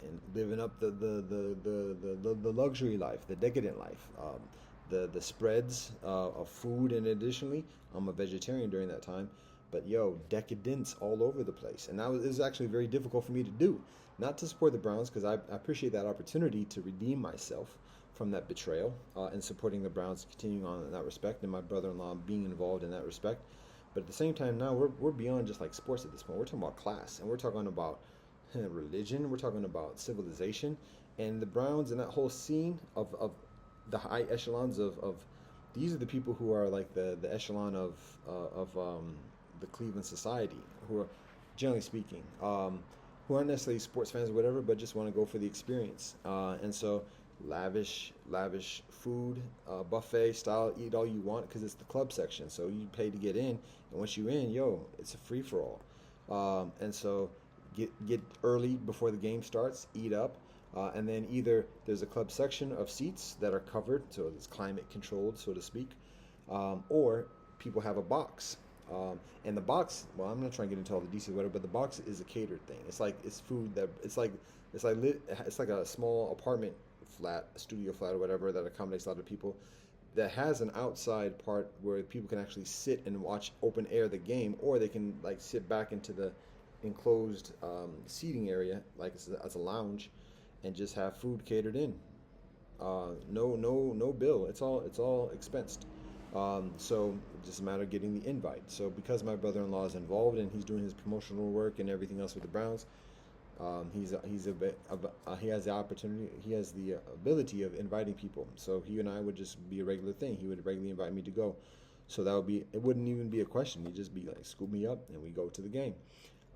Speaker 1: and living up the luxury life, the decadent life, the spreads of food, and additionally, I'm a vegetarian during that time. But yo, decadence all over the place, and that was, it was actually very difficult for me to do. Not to support the Browns because I appreciate that opportunity to redeem myself from that betrayal, and supporting the Browns, continuing on in that respect, and my brother-in-law being involved in that respect. But at the same time, now we're beyond just like sports at this point. We're talking about class, and we're talking about religion. We're talking about civilization, and the Browns and that whole scene of the high echelons of these are the people who are like the echelon of the Cleveland society, who are generally speaking, who aren't necessarily sports fans or whatever, but just want to go for the experience. And so lavish food, buffet style, eat all you want because it's the club section. So you pay to get in, and once you in, yo, it's a free for all. And so get early before the game starts, eat up, and then either there's a club section of seats that are covered, so it's climate controlled, so to speak, or people have a box. And the box, well, I'm not trying to get into all the details, whatever, but the box is a catered thing. It's like it's food that it's like a small apartment flat, a studio flat or whatever that accommodates a lot of people. That has an outside part where people can actually sit and watch open air the game, or they can like sit back into the enclosed seating area, like as a lounge, and just have food catered in. No bill. It's all expensed. So it's just a matter of getting the invite. So because my brother-in-law is involved and he's doing his promotional work and everything else with the Browns, he has the opportunity, he has the ability of inviting people. So he and I would just be a regular thing. He would regularly invite me to go. So that would be, it wouldn't even be a question. He'd just be like, scoop me up and we go to the game.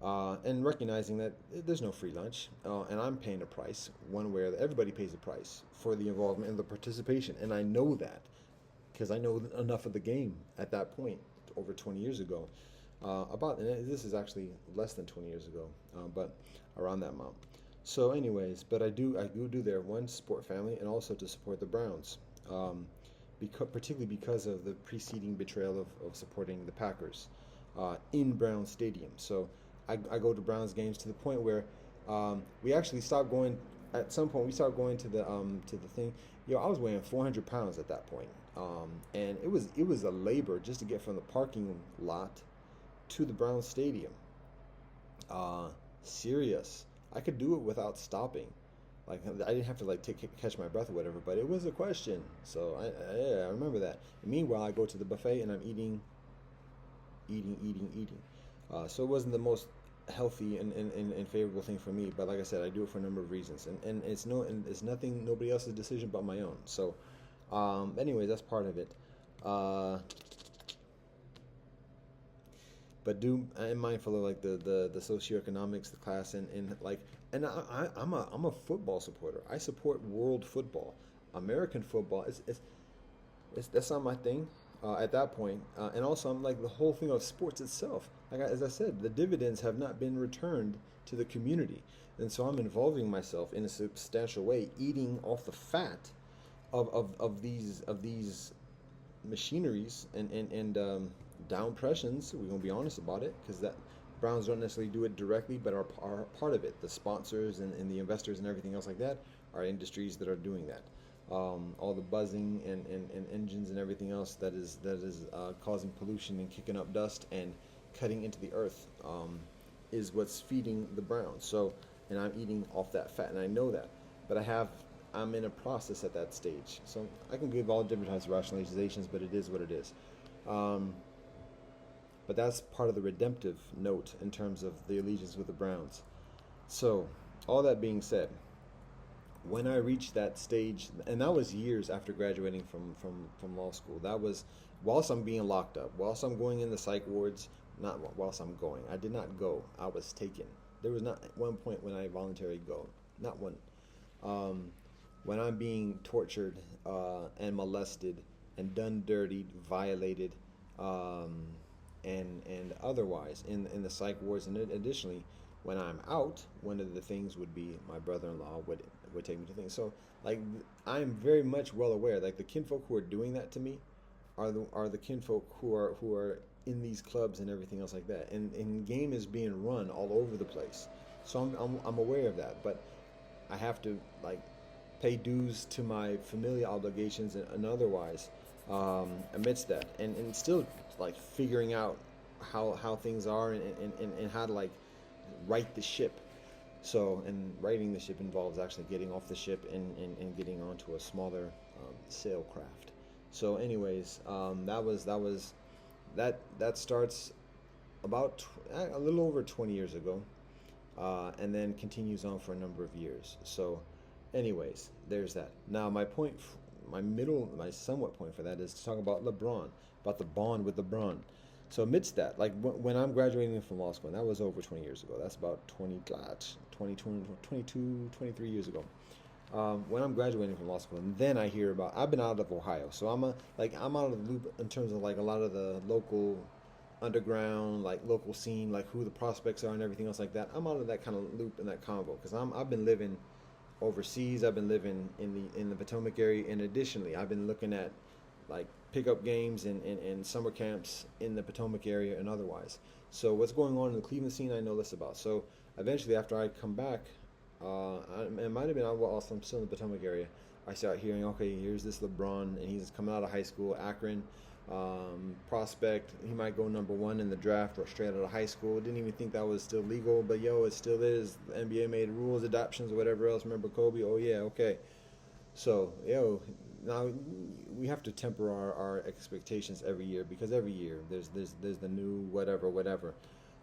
Speaker 1: And recognizing that there's no free lunch, and I'm paying a price one way or the everybody pays a price for the involvement and the participation, and I know that because I know enough of the game at that point over 20 years ago. And this is actually less than 20 years ago, but around that amount. So, anyways, but I do do there one support family and also to support the Browns, particularly because of the preceding betrayal of supporting the Packers in Brown Stadium. So I go to Browns games to the point where we actually stopped going. At some point, we started going to the thing. Yo, I was weighing 400 pounds at that point, and it was a labor just to get from the parking lot to the Browns Stadium. Serious. I could do it without stopping. Like I didn't have to like catch my breath or whatever, but it was a question. So I remember that. And meanwhile, I go to the buffet and I'm eating. So it wasn't the most healthy and favorable thing for me, but like I said, I do it for a number of reasons, and it's nothing, nobody else's decision but my own. So, anyways, that's part of it. But I'm mindful of like the socioeconomics, the class, and like, and I'm a football supporter. I support world football. American football is that's not my thing at that point. And also, I'm like the whole thing of sports itself. Like as I said, the dividends have not been returned to the community, and so I'm involving myself in a substantial way, eating off the fat of these machineries and down pressions. We're gonna be honest about it, because that Browns don't necessarily do it directly, but are part of it. The sponsors and the investors and everything else like that are industries that are doing that. All the buzzing and engines and everything else that is causing pollution and kicking up dust and cutting into the earth is what's feeding the Browns. So, and I'm eating off that fat, and I know that, but I'm in a process at that stage. So I can give all different types of rationalizations, but it is what it is. But that's part of the redemptive note in terms of the allegiance with the Browns. So, all that being said, when I reached that stage, and that was years after graduating from law school, that was whilst I'm being locked up, whilst I'm going in the psych wards, not whilst I'm going. I did not go. I was taken. There was not one point when I voluntarily go. Not one. When I'm being tortured and molested and done dirty, violated, and otherwise in the psych wards, and additionally, when I'm out, one of the things would be my brother-in-law would take me to things. So like I'm very much well aware, like the kinfolk who are doing that to me are the kinfolk who are in these clubs and everything else like that, and game is being run all over the place. So I'm aware of that, but I have to like pay dues to my familial obligations and otherwise, amidst that, and still like figuring out how things are, and how to like right the ship. So, and righting the ship involves actually getting off the ship and getting onto a smaller sail craft. So, anyways, that starts about a little over 20 years ago, and then continues on for a number of years. So, anyways, there's that. Now, my somewhat point for that is to talk about LeBron, about the bond with LeBron. So amidst that, like when I'm graduating from law school, and that was over 20 years ago. That's about 22, 23 years ago. When I'm graduating from law school, and then I hear about, I've been out of Ohio, so I'm out of the loop in terms of like a lot of the local underground, like local scene, like who the prospects are and everything else like that. I'm out of that kind of loop and that convo because I've been living overseas. I've been living in the Potomac area, and additionally, I've been looking at like pickup games and summer camps in the Potomac area and otherwise. So what's going on in the Cleveland scene, I know less about. So eventually, after I come back, it might have been while I'm still in the Potomac area, I start hearing, okay, here's this LeBron, and he's coming out of high school, Akron, prospect. He might go number one in the draft or straight out of high school. Didn't even think that was still legal, but yo, it still is. The NBA made rules, adoptions, or whatever else. Remember Kobe? Oh yeah, okay. So yo, now we have to temper our expectations every year, because every year there's the new whatever.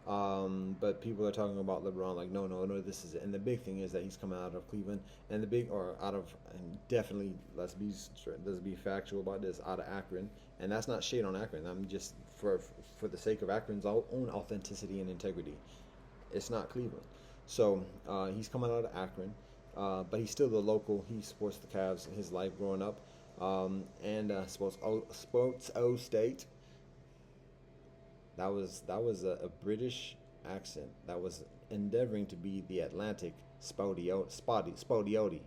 Speaker 1: But people are talking about LeBron like no, this is it. And the big thing is that he's coming out of Cleveland, and and definitely let's be factual about this, out of Akron. And that's not shade on Akron. I'm just for the sake of Akron's own authenticity and integrity. It's not Cleveland. So he's coming out of Akron, but he's still the local. He supports the Cavs his life growing up, and sports O State. That was a British accent that was endeavoring to be the Atlantic Spodioti,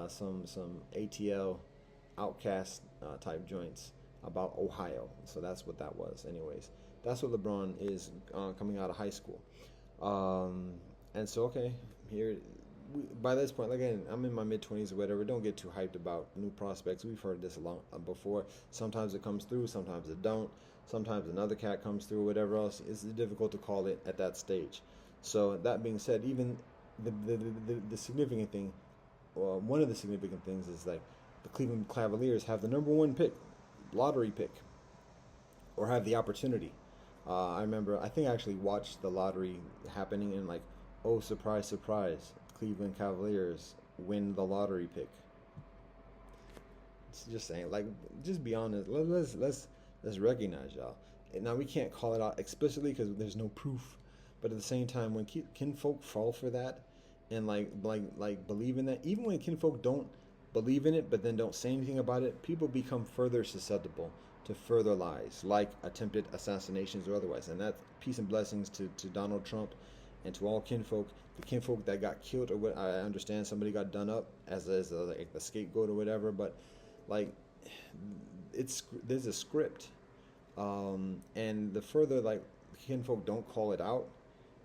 Speaker 1: some ATL outcast type joints about Ohio. So that's what that was. Anyways, that's what LeBron is coming out of high school. And so, okay, by this point, again, I'm in my mid-20s or whatever. Don't get too hyped about new prospects. We've heard this a lot before. Sometimes it comes through, sometimes it don't. Sometimes another cat comes through, whatever else. It's difficult to call it at that stage. So that being said, even the significant thing, well, one of the significant things is like the Cleveland Cavaliers have the number one pick, lottery pick, or have the opportunity. I remember, I think I actually watched the lottery happening, and like, oh, surprise, surprise, Cleveland Cavaliers win the lottery pick. It's just saying, like, just be honest. Let's recognize y'all. And now we can't call it out explicitly because there's no proof, but at the same time, when kinfolk fall for that and like believe in that, even when kinfolk don't believe in it but then don't say anything about it, people become further susceptible to further lies, like attempted assassinations or otherwise. And that's peace and blessings to Donald Trump and to all kinfolk. The kinfolk that got killed, or what, I understand somebody got done up as like the scapegoat or whatever, but like there's a script, and the further like kinfolk don't call it out,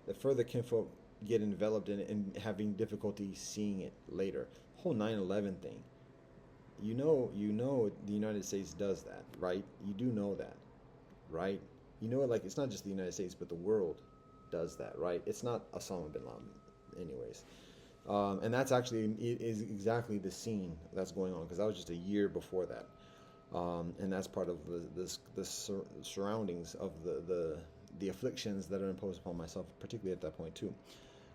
Speaker 1: the further kinfolk get enveloped in it and having difficulty seeing it later. Whole 9/11 thing. You know the United States does that, right? You do know that, right? You know, like, it's not just the United States, but the world does that, right? It's not Osama bin Laden, anyways. And that's actually is exactly the scene that's going on, because that was just a year before that, and that's part of the surroundings of the afflictions that are imposed upon myself, particularly at that point too,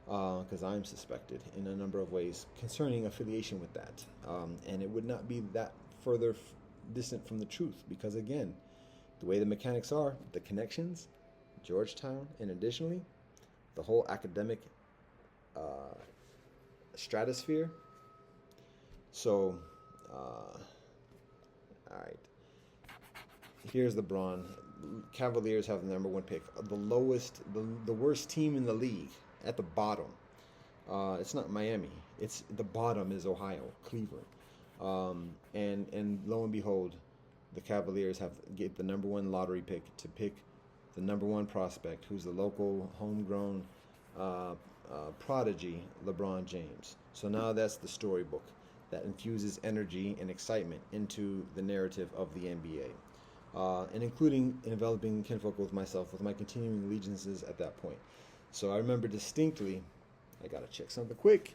Speaker 1: because I'm suspected in a number of ways concerning affiliation with that, and it would not be that further distant from the truth, because again, the way the mechanics are, the connections, Georgetown, and additionally, the whole academic stratosphere. So, all right. Here's LeBron. Cavaliers have the number one pick. The worst team in the league at the bottom. It's not Miami. It's the bottom is Ohio, Cleveland, and lo and behold, the Cavaliers get the number one lottery pick to pick the number one prospect, who's the local homegrown prodigy, LeBron James. So now that's the storybook. that infuses energy and excitement into the narrative of the NBA, and including enveloping kinfolk with myself with my continuing allegiances at that point. So I remember distinctly. I gotta check something quick.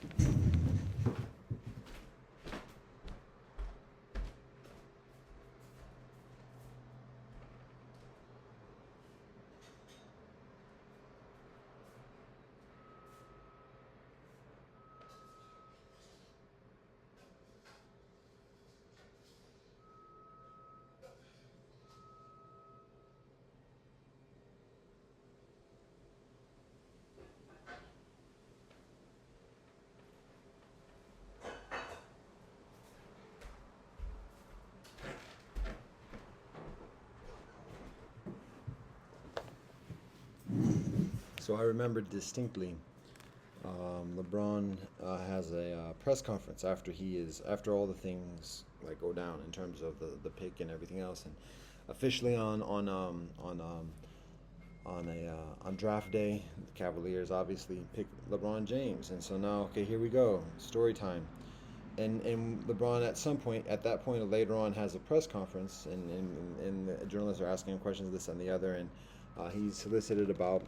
Speaker 1: So I remember distinctly. LeBron has a press conference after all the things like go down in terms of the pick and everything else, and officially on draft day, the Cavaliers obviously pick LeBron James, and so now okay, here we go, story time. And LeBron at that point later on has a press conference, and the journalists are asking him questions, this and the other, and he's solicited about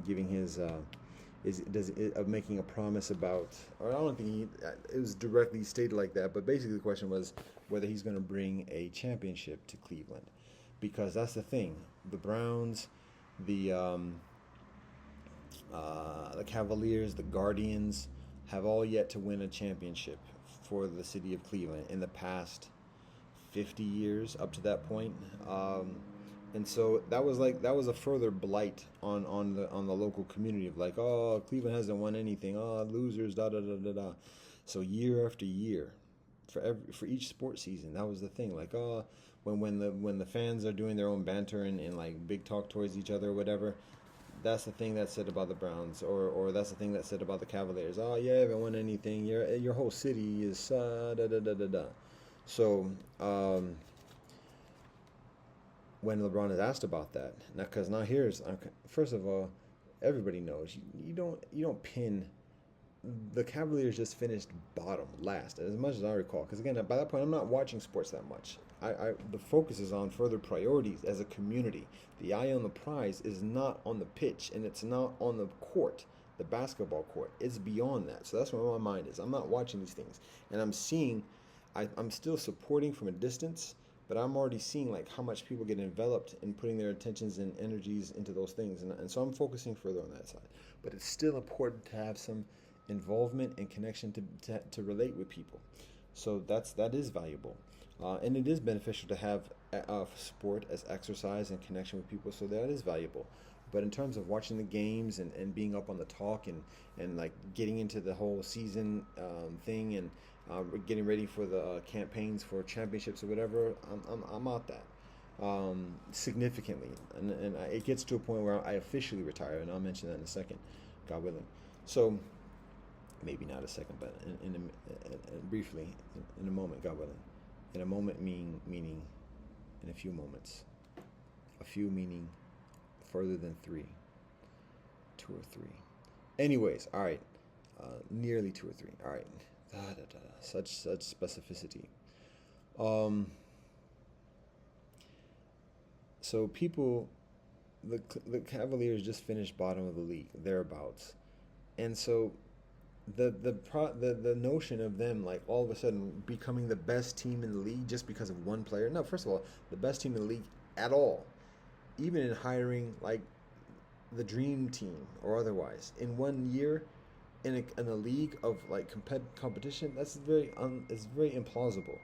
Speaker 1: giving his of making a promise about, or I don't think it was directly stated like that, but basically the question was whether he's going to bring a championship to Cleveland, because that's the thing. The Browns, the Cavaliers, the Guardians have all yet to win a championship for the city of Cleveland in the past 50 years up to that point. And so that was a further blight on the local community of like, oh, Cleveland hasn't won anything, oh, losers, da da da da da. So year after year, for each sports season, that was the thing. Like, oh, when the fans are doing their own banter and like big talk towards each other or whatever, that's the thing that's said about the Browns, or that's the thing that's said about the Cavaliers. Oh, you haven't won anything. Your whole city is da da da da da. So. When LeBron is asked about that, now because now here's first of all, everybody knows you don't pin. The Cavaliers just finished bottom last, as much as I recall. Because again, by that point, I'm not watching sports that much. The focus is on further priorities as a community. The eye on the prize is not on the pitch, and it's not on the court, the basketball court. It's beyond that. So that's where my mind is. I'm not watching these things, and I'm seeing. I'm still supporting from a distance, but I'm already seeing like how much people get enveloped in putting their attentions and energies into those things, and so I'm focusing further on that side. But it's still important to have some involvement and connection to relate with people. So that is valuable, and it is beneficial to have sport as exercise and connection with people. So that is valuable. But in terms of watching the games and being up on the talk and like getting into the whole season thing and getting ready for the campaigns for championships or whatever, I'm out that significantly, and it gets to a point where I officially retire, and I'll mention that in a second, God willing. So maybe not a second, but briefly in a moment, God willing. In a moment meaning in a few moments, a few meaning further than 3, 2 or 3. Anyways, all right, nearly 2 or 3. All right. Such specificity. So people, the Cavaliers just finished bottom of the league, thereabouts, and so the notion of them like all of a sudden becoming the best team in the league just because of one player. No, first of all, the best team in the league at all, even in hiring like the dream team or otherwise in one year. In a league of like competition, that's it's very implausible.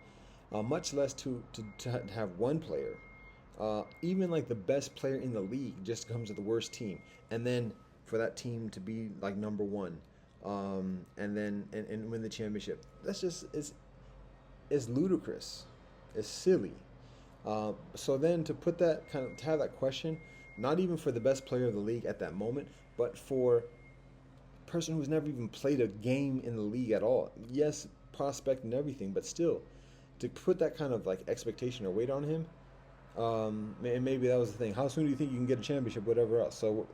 Speaker 1: Much less to have one player, even like the best player in the league, just comes to the worst team, and then for that team to be like number one, and then and win the championship. That's just it's ludicrous, it's silly. So then to put that to have that question, not even for the best player of the league at that moment, but for person who's never even played a game in the league at all. Yes, prospect and everything, but still, to put that kind of like expectation or weight on him, and maybe that was the thing. How soon do you think you can get a championship, whatever else? So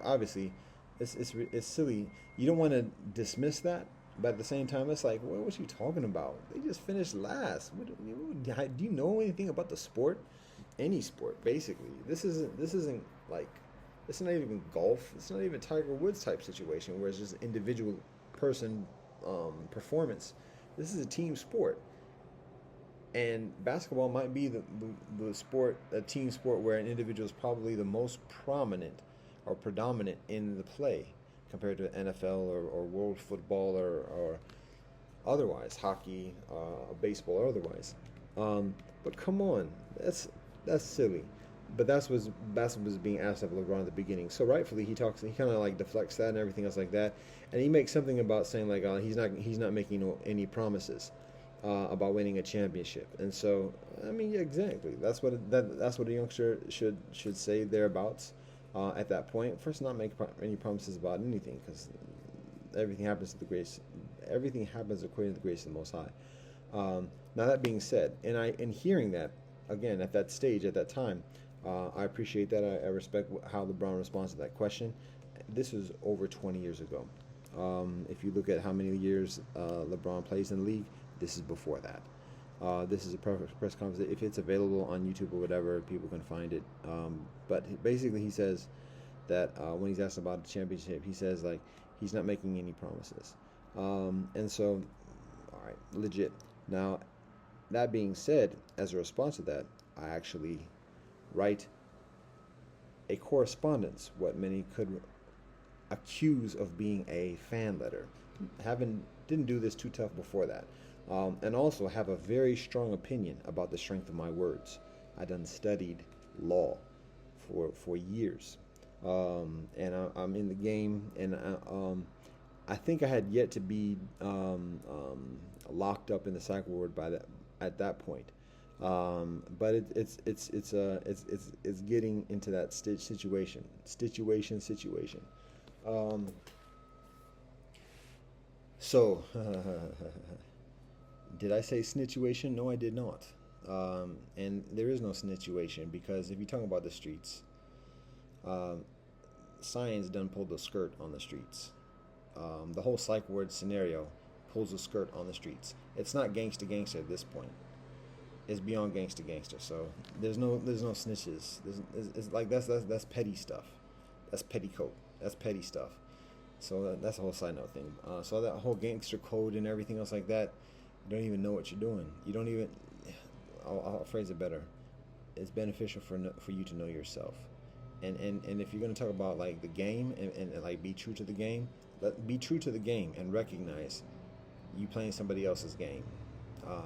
Speaker 1: obviously, it's silly. You don't want to dismiss that, But at the same time, it's like, what you talking about? They just finished last. Do you know anything about the sport? Any sport, basically. This isn't like it's not even golf. It's not even Tiger Woods type situation where it's just individual person performance. This is a team sport, and basketball might be the sport, a team sport where an individual is probably the most prominent or predominant in the play compared to NFL or world football or otherwise, hockey, baseball, or otherwise. But come on, that's silly. But that's what was being asked of LeBron at the beginning. So rightfully, he kind of like deflects that and everything else like that, and he makes something about saying like he's not making any promises about winning a championship. And so I mean, yeah, exactly. That's what a youngster should say thereabouts at that point. First, not make any promises about anything because everything happens to the grace. Everything happens according to the grace of the Most High. Now that being said, and hearing that again at that stage at that time, I appreciate that. I respect how LeBron responds to that question. This was over 20 years ago. If you look at how many years LeBron plays in the league, this is before that. This is a press conference. If it's available on YouTube or whatever, people can find it. But basically, he says that when he's asked about the championship, he says like he's not making any promises. And so, all right, legit. Now, that being said, as a response to that, I actually write a correspondence, what many could accuse of being a fan letter. Didn't do this too tough before that, and also have a very strong opinion about the strength of my words. I done studied law for years, I'm in the game, and I think I had yet to be locked up in the psych ward at that point. But it's getting into that situation. So, did I say snitchuation? No, I did not. And there is no snitchuation because if you're talking about the streets, science done pulled the skirt on the streets. The whole psych ward scenario pulls the skirt on the streets. It's not gangsta at this point. It's beyond gangster. So there's no snitches. It's like that's petty stuff. That's petticoat. That's petty stuff. So that's a whole side note thing. So that whole gangster code and everything else like that, you don't even know what you're doing. You don't even. I'll phrase it better. It's beneficial for you to know yourself. And if you're gonna talk about like the game and like be true to the game, be true to the game and recognize you playing somebody else's game.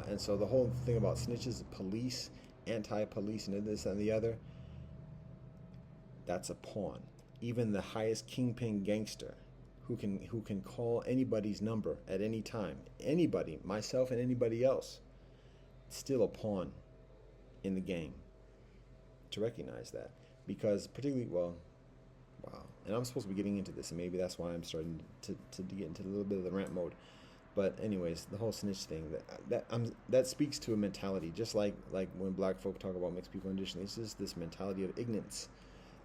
Speaker 1: And so the whole thing about snitches, police, anti-police, and this and the other, that's a pawn. Even the highest kingpin gangster, who can call anybody's number at any time, anybody, myself and anybody else, still a pawn in the game. To recognize that, because particularly, well, wow, and I'm supposed to be getting into this, and maybe that's why I'm starting to get into a little bit of the rant mode. But anyways, the whole snitch thing that speaks to a mentality, just like when black folk talk about mixed people conditioning. It's just this mentality of ignorance,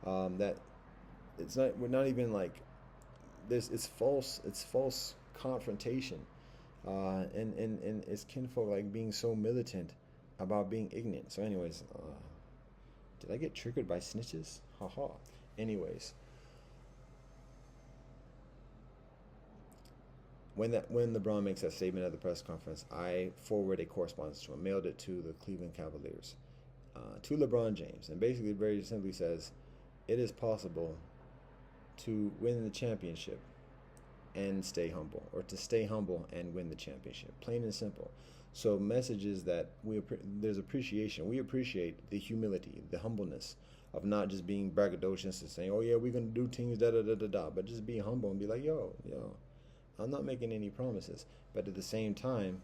Speaker 1: that we're not even like this. It's false confrontation, and it's kinfolk like being so militant about being ignorant. So anyways, did I get triggered by snitches? Haha. Anyways. When LeBron makes that statement at the press conference, I forward a correspondence to him, mailed it to the Cleveland Cavaliers, to LeBron James, and basically very simply says, it is possible to win the championship and stay humble, or to stay humble and win the championship, plain and simple. So messages that there's appreciation. We appreciate the humility, the humbleness of not just being braggadocious and saying, oh yeah, we're going to do things, da-da-da-da-da, but just be humble and be like, yo, I'm not making any promises, but at the same time,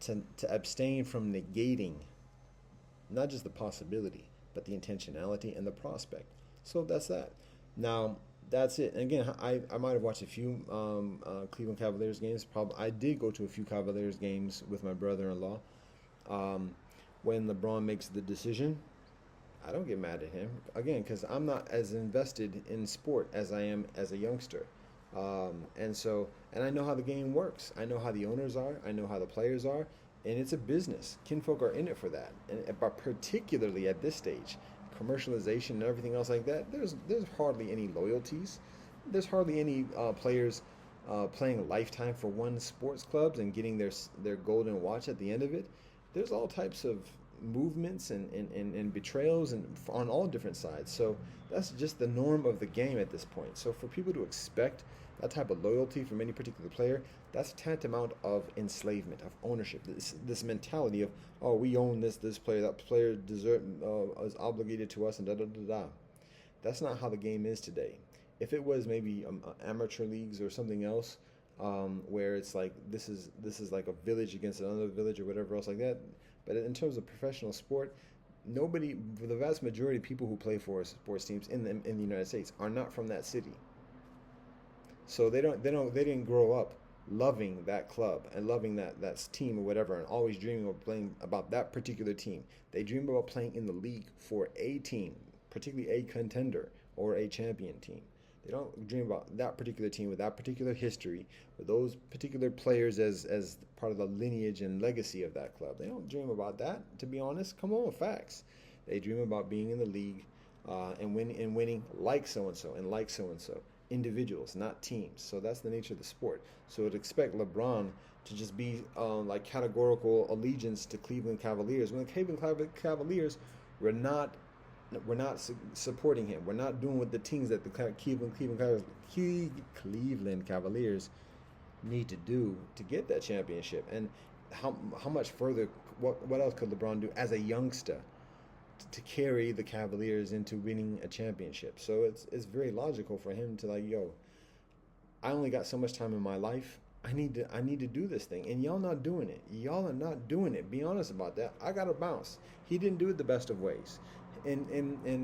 Speaker 1: to abstain from negating not just the possibility, but the intentionality and the prospect. So that's that. Now, that's it. And again, I might have watched a few Cleveland Cavaliers games. I did go to a few Cavaliers games with my brother-in-law. When LeBron makes the decision, I don't get mad at him. Again, because I'm not as invested in sport as I am as a youngster. And I know how the game works. I know how the owners are. I know how the players are, and it's a business. Kinfolk are in it for that, and but particularly at this stage, commercialization and everything else like that. There's hardly any loyalties. There's hardly any players playing lifetime for one sports clubs and getting their golden watch at the end of it. There's all types of movements and betrayals and on all different sides. So that's just the norm of the game at this point. So for people to expect that type of loyalty from any particular player, that's tantamount of enslavement, of ownership. This mentality of, oh, we own this player, that player is obligated to us, and da da da da. That's not how the game is today. If it was maybe amateur leagues or something else, where it's like this is like a village against another village or whatever else like that. But in terms of professional sport, nobody, the vast majority of people who play for sports teams in the United States are not from that city. So they didn't grow up loving that club and loving that team or whatever, and always dreaming of playing about that particular team. They dream about playing in the league for a team, particularly a contender or a champion team. They don't dream about that particular team with that particular history, with those particular players as part of the lineage and legacy of that club. They don't dream about that, to be honest. Come on, facts. They dream about being in the league and winning like so and so and like so and so. Individuals, not teams. So that's the nature of the sport. So I'd expect LeBron to just be like categorical allegiance to Cleveland Cavaliers when the Cleveland Cavaliers were not supporting him. We're not doing what the teams that the Cleveland Cavaliers need to do to get that championship. And how much further? What else could LeBron do as a youngster to carry the Cavaliers into winning a championship? So it's very logical for him to like, yo, I only got so much time in my life. I need to do this thing, and y'all not doing it. Y'all are not doing it. Be honest about that. I gotta bounce. He didn't do it the best of ways. And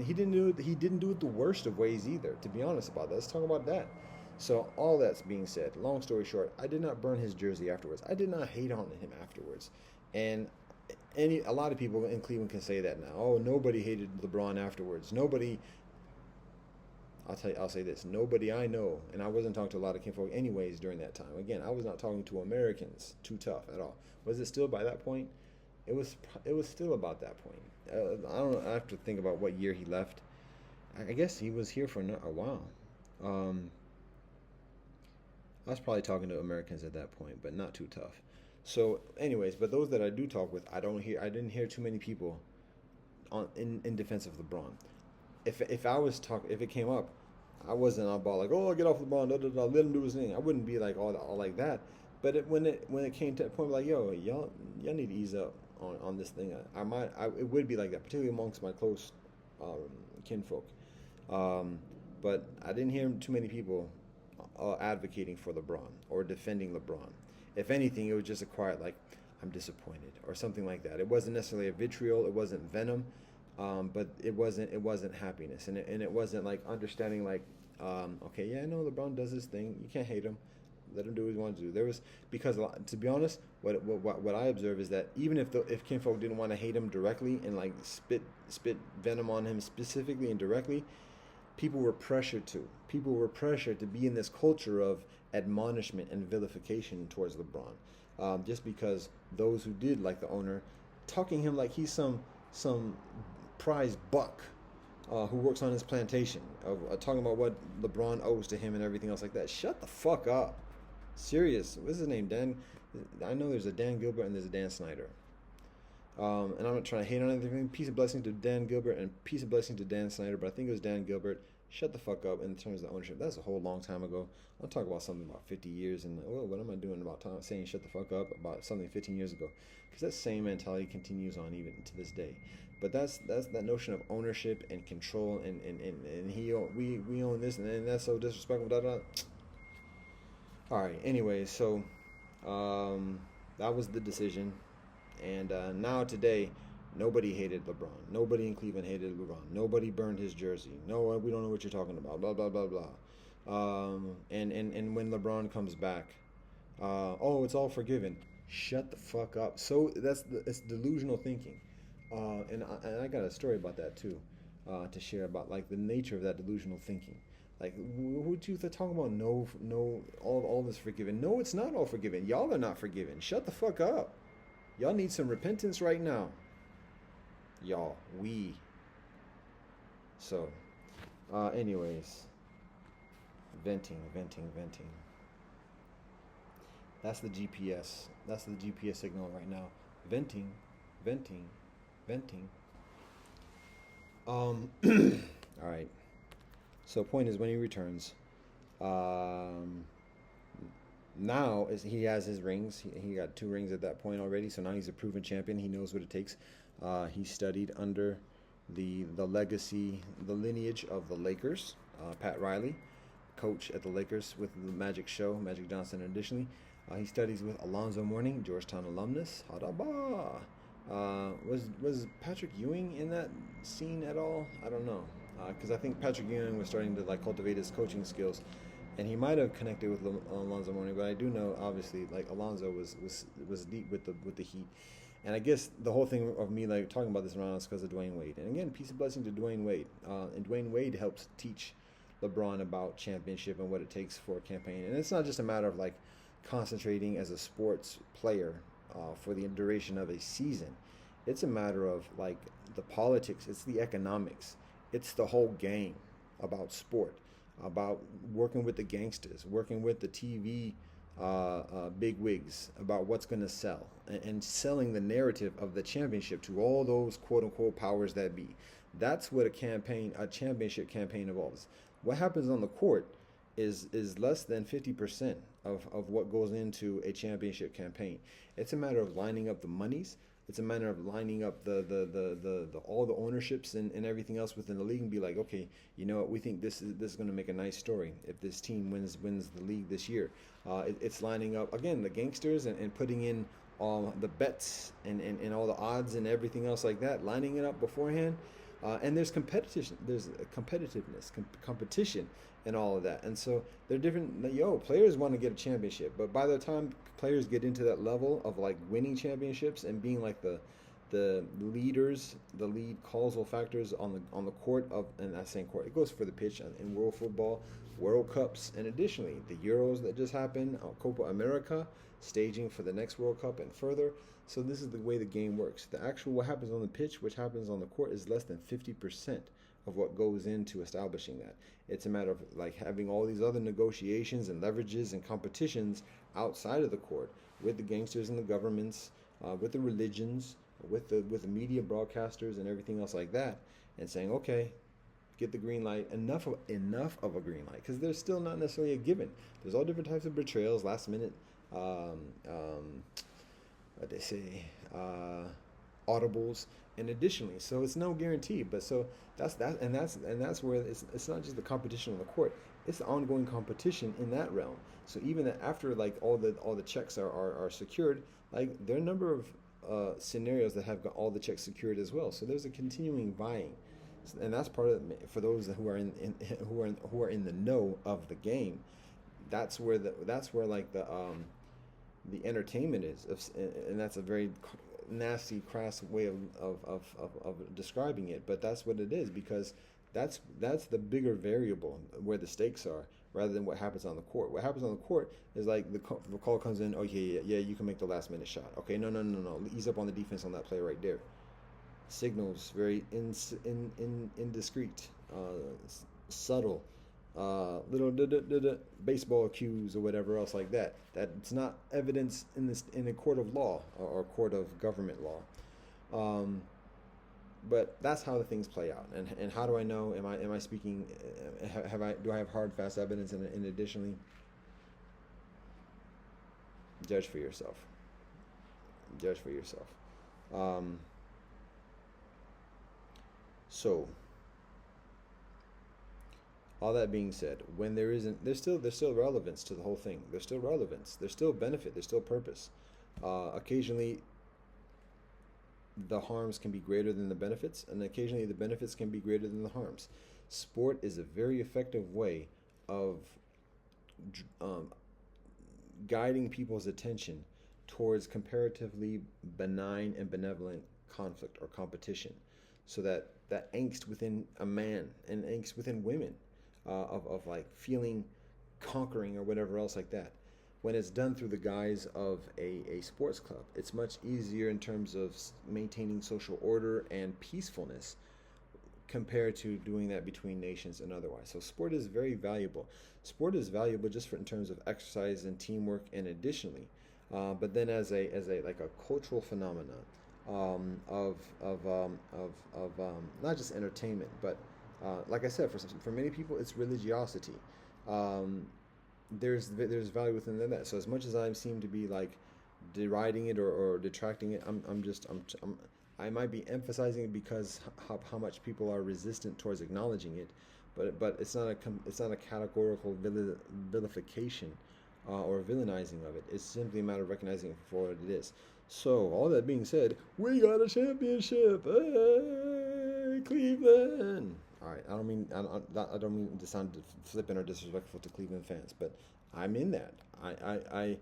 Speaker 1: he didn't do it the worst of ways either, to be honest about that. Let's talk about that. So all that's being said, long story short, I did not burn his jersey afterwards. I did not hate on him afterwards. And a lot of people in Cleveland can say that now. Oh, nobody hated LeBron afterwards. Nobody. I'll say this. Nobody I know, and I wasn't talking to a lot of kinfolk anyways during that time. Again, I was not talking to Americans too tough at all. Was it still by that point? It was still about that point. I don't know. I have to think about what year he left. I guess he was here for a while. I was probably talking to Americans at that point, but not too tough. So, anyways, but those that I do talk with, I didn't hear too many people in defense of LeBron. If it came up, I wasn't about like, oh, get off LeBron, da, da, da, let him do his thing. I wouldn't be like all like that. But when it came to that point, like, yo, y'all need to ease up on this thing. It would be like that, particularly amongst my close kinfolk. But I didn't hear too many people advocating for LeBron or defending LeBron. If anything, it was just a quiet like, I'm disappointed or something like that. It wasn't necessarily a vitriol. It wasn't venom, but it wasn't happiness, and it wasn't like understanding like, okay, yeah, I know LeBron does his thing. You can't hate him. Let him do what he wants to do. There was, because to be honest, what I observe is that even if kinfolk didn't want to hate him directly and like spit venom on him specifically and directly, people were pressured to be in this culture of admonishment and vilification towards LeBron, just because those who did like the owner talking him like he's some prize buck who works on his plantation, talking about what LeBron owes to him and everything else like that. Shut the fuck up. Serious. What's his name? Dan. I know there's a Dan Gilbert and there's a Dan Snyder. And I'm not trying to hate on anything. Peace and blessing to Dan Gilbert and peace and blessing to Dan Snyder, but I think it was Dan Gilbert. Shut the fuck up in terms of the ownership. That's a whole long time ago. I'm talking about something about 50 years, and what am I doing about saying shut the fuck up about something 15 years ago? Because that same mentality continues on even to this day. But that's that notion of ownership and control, and we own this, and that's so disrespectful. Da, da. All right. Anyway, so that was the decision, and now today, nobody hated LeBron. Nobody in Cleveland hated LeBron. Nobody burned his jersey. No, we don't know what you're talking about. Blah blah blah blah. And when LeBron comes back, oh, it's all forgiven. Shut the fuck up. So it's delusional thinking, and I got a story about that too, to share about like the nature of that delusional thinking. Like, what you talking about? No, no, all this forgiven. No, it's not all forgiven. Y'all are not forgiven. Shut the fuck up. Y'all need some repentance right now. Y'all, we. So, anyways, venting. That's the GPS. That's the GPS signal right now. Venting, venting, venting. All right. So point is when he returns, um, now is he has his rings. He got 2 rings at that point already. So now he's a proven champion. He knows what it takes. He studied under the legacy, the lineage of the Lakers. Pat Riley, coach at the Lakers with the Magic Show, Magic Johnson. Additionally, he studies with Alonzo Mourning, Georgetown alumnus. Hadaba. Was Patrick Ewing in that scene at all? I don't know, because I think Patrick Ewing was starting to like cultivate his coaching skills, and he might have connected with Alonzo Mourning. But I do know, obviously, like Alonzo was deep with the Heat, and I guess the whole thing of me like talking about this around is because of Dwayne Wade. And again, peace and blessing to Dwayne Wade. And Dwayne Wade helps teach LeBron about championship and what it takes for a campaign. And it's not just a matter of like concentrating as a sports player for the duration of a season. It's a matter of like the politics, it's the economics, it's the whole game about sport, about working with the gangsters, working with the TV big wigs about what's going to sell, and selling the narrative of the championship to all those quote unquote powers that be. That's what a championship campaign involves. What happens on the court is less than 50% of what goes into a championship campaign. It's a matter of lining up the monies. It's a matter of lining up the all the ownerships and everything else within the league and be like, okay, you know what, we think this is going to make a nice story if this team wins the league this year. It's lining up again the gangsters and putting in all the bets and all the odds and everything else like that, lining it up beforehand. And there's competition, there's competitiveness, competition, and all of that. And so they're different. Players want to get a championship, but by the time players get into that level of like winning championships and being like the leaders, the lead causal factors on the court of, and I'm saying court, it goes for the pitch in world football, World Cups, and additionally the Euros that just happened, Copa America, staging for the next World Cup and further. So this is the way the game works. The actual what happens on the pitch, which happens on the court, is less than 50% of what goes into establishing that. It's a matter of like having all these other negotiations and leverages and competitions outside of the court with the gangsters and the governments, with the religions, with the media broadcasters and everything else like that, and saying, okay, get the green light, enough of a green light, because there's still not necessarily a given. There's all different types of betrayals, last minute, what they say, audibles, and additionally, so it's no guarantee. But so that's where it's not just the competition on the court, it's the ongoing competition in that realm. So even after like all the checks are secured, like there are a number of scenarios that have got all the checks secured as well. So there's a continuing vying, and that's part of it. For those who are who are in the know of the game, that's where like the entertainment is, and that's a very nasty, crass way of describing it. But that's what it is, because that's the bigger variable where the stakes are, rather than what happens on the court. What happens on the court is like the call comes in. Oh yeah, you can make the last minute shot. Okay, no, ease up on the defense on that play right there. Signals very indiscreet, subtle, little baseball cues or whatever else like that. That's not evidence in a court of law or court of government law. But that's how the things play out. And how do I know? Am I speaking? Do I have hard, fast evidence? And additionally, judge for yourself. Judge for yourself. So, all that being said, when there's still relevance to the whole thing. There's still relevance. There's still benefit. There's still purpose. Occasionally, the harms can be greater than the benefits, and occasionally the benefits can be greater than the harms. Sport is a very effective way of guiding people's attention towards comparatively benign and benevolent conflict or competition, so that angst within a man and angst within women of like feeling conquering or whatever else like that. When it's done through the guise of a sports club, it's much easier in terms of maintaining social order and peacefulness compared to doing that between nations and otherwise. So sport is very valuable. Sport is valuable just for in terms of exercise and teamwork, and additionally, but then as a like a cultural phenomenon of not just entertainment, but like I said, for many people, it's religiosity. Um, there's value within that. So as much as I seem to be like deriding it or detracting it, I might be emphasizing it because how much people are resistant towards acknowledging it, but it's not a categorical vilification or villainizing of it. It's simply a matter of recognizing it for what it is. So all that being said, we got a championship, hey, Cleveland. All right, I don't mean to sound flippant or disrespectful to Cleveland fans, but I'm in that. I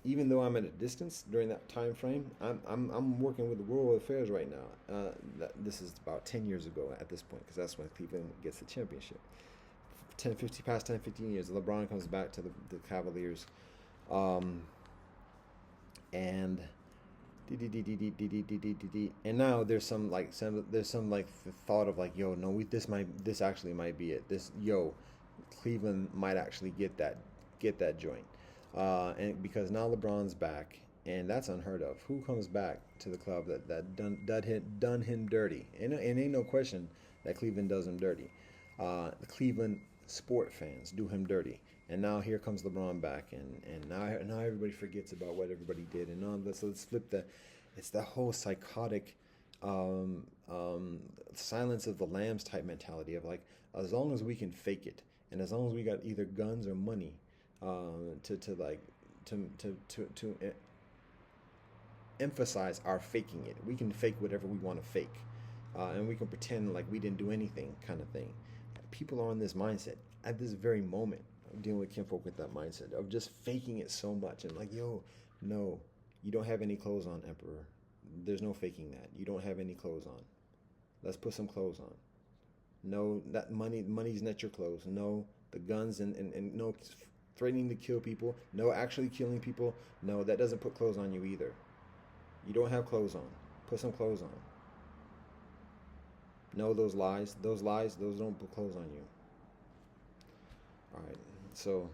Speaker 1: even though I'm at a distance during that time frame, I'm working with the world affairs right now. This is about 10 years ago at this point, because that's when Cleveland gets the championship. 15 years, LeBron comes back to the Cavaliers, um, and and now there's some like the thought of like, yo, no, this actually might be it. Cleveland might actually get that joint, and because now LeBron's back, and that's unheard of. Who comes back to the club that done him dirty? And ain't no question that Cleveland does him dirty. The Cleveland sport fans do him dirty. And now here comes LeBron back, and now everybody forgets about what everybody did, and let's flip it's the whole psychotic silence of the lambs type mentality of like, as long as we can fake it, and as long as we got either guns or money, to emphasize our faking it, we can fake whatever we want to fake, and we can pretend like we didn't do anything, kind of thing. People are on this mindset at this very moment. I'm dealing with kinfolk with that mindset of just faking it so much, and like, yo, no, you don't have any clothes on, Emperor. There's no faking that. You don't have any clothes on. Let's put some clothes on. No, that money's not your clothes. No, the guns and no threatening to kill people. No, actually killing people. No, that doesn't put clothes on you either. You don't have clothes on. Put some clothes on. No, those lies, those don't put clothes on you. All right, so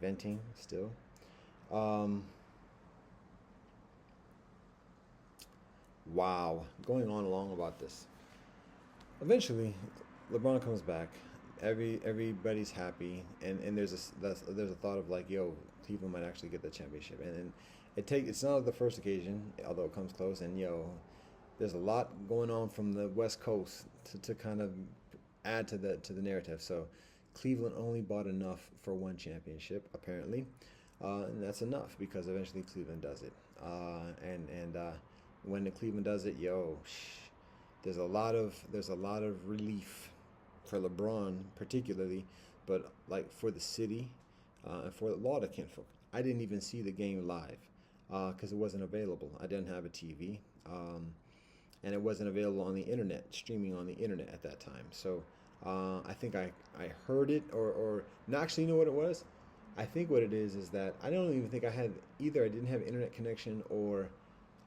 Speaker 1: venting still. Um, wow, going on long about this. Eventually, LeBron comes back. Everybody's happy, and there's a thought of like, yo, Cleveland might actually get the championship, and it's not the first occasion, although it comes close, and yo, there's a lot going on from the West Coast to kind of add to the narrative. So Cleveland only bought enough for one championship, apparently, and that's enough because eventually Cleveland does it. And when the Cleveland does it, there's a lot of relief for LeBron particularly, but like for the city and for a lot of kinfolk. I didn't even see the game live because it wasn't available. I didn't have a TV. And it wasn't available on the internet, streaming on the internet at that time. So I think I heard it, or no, actually, you know what it was? I think what it is that I don't even think I didn't have internet connection, or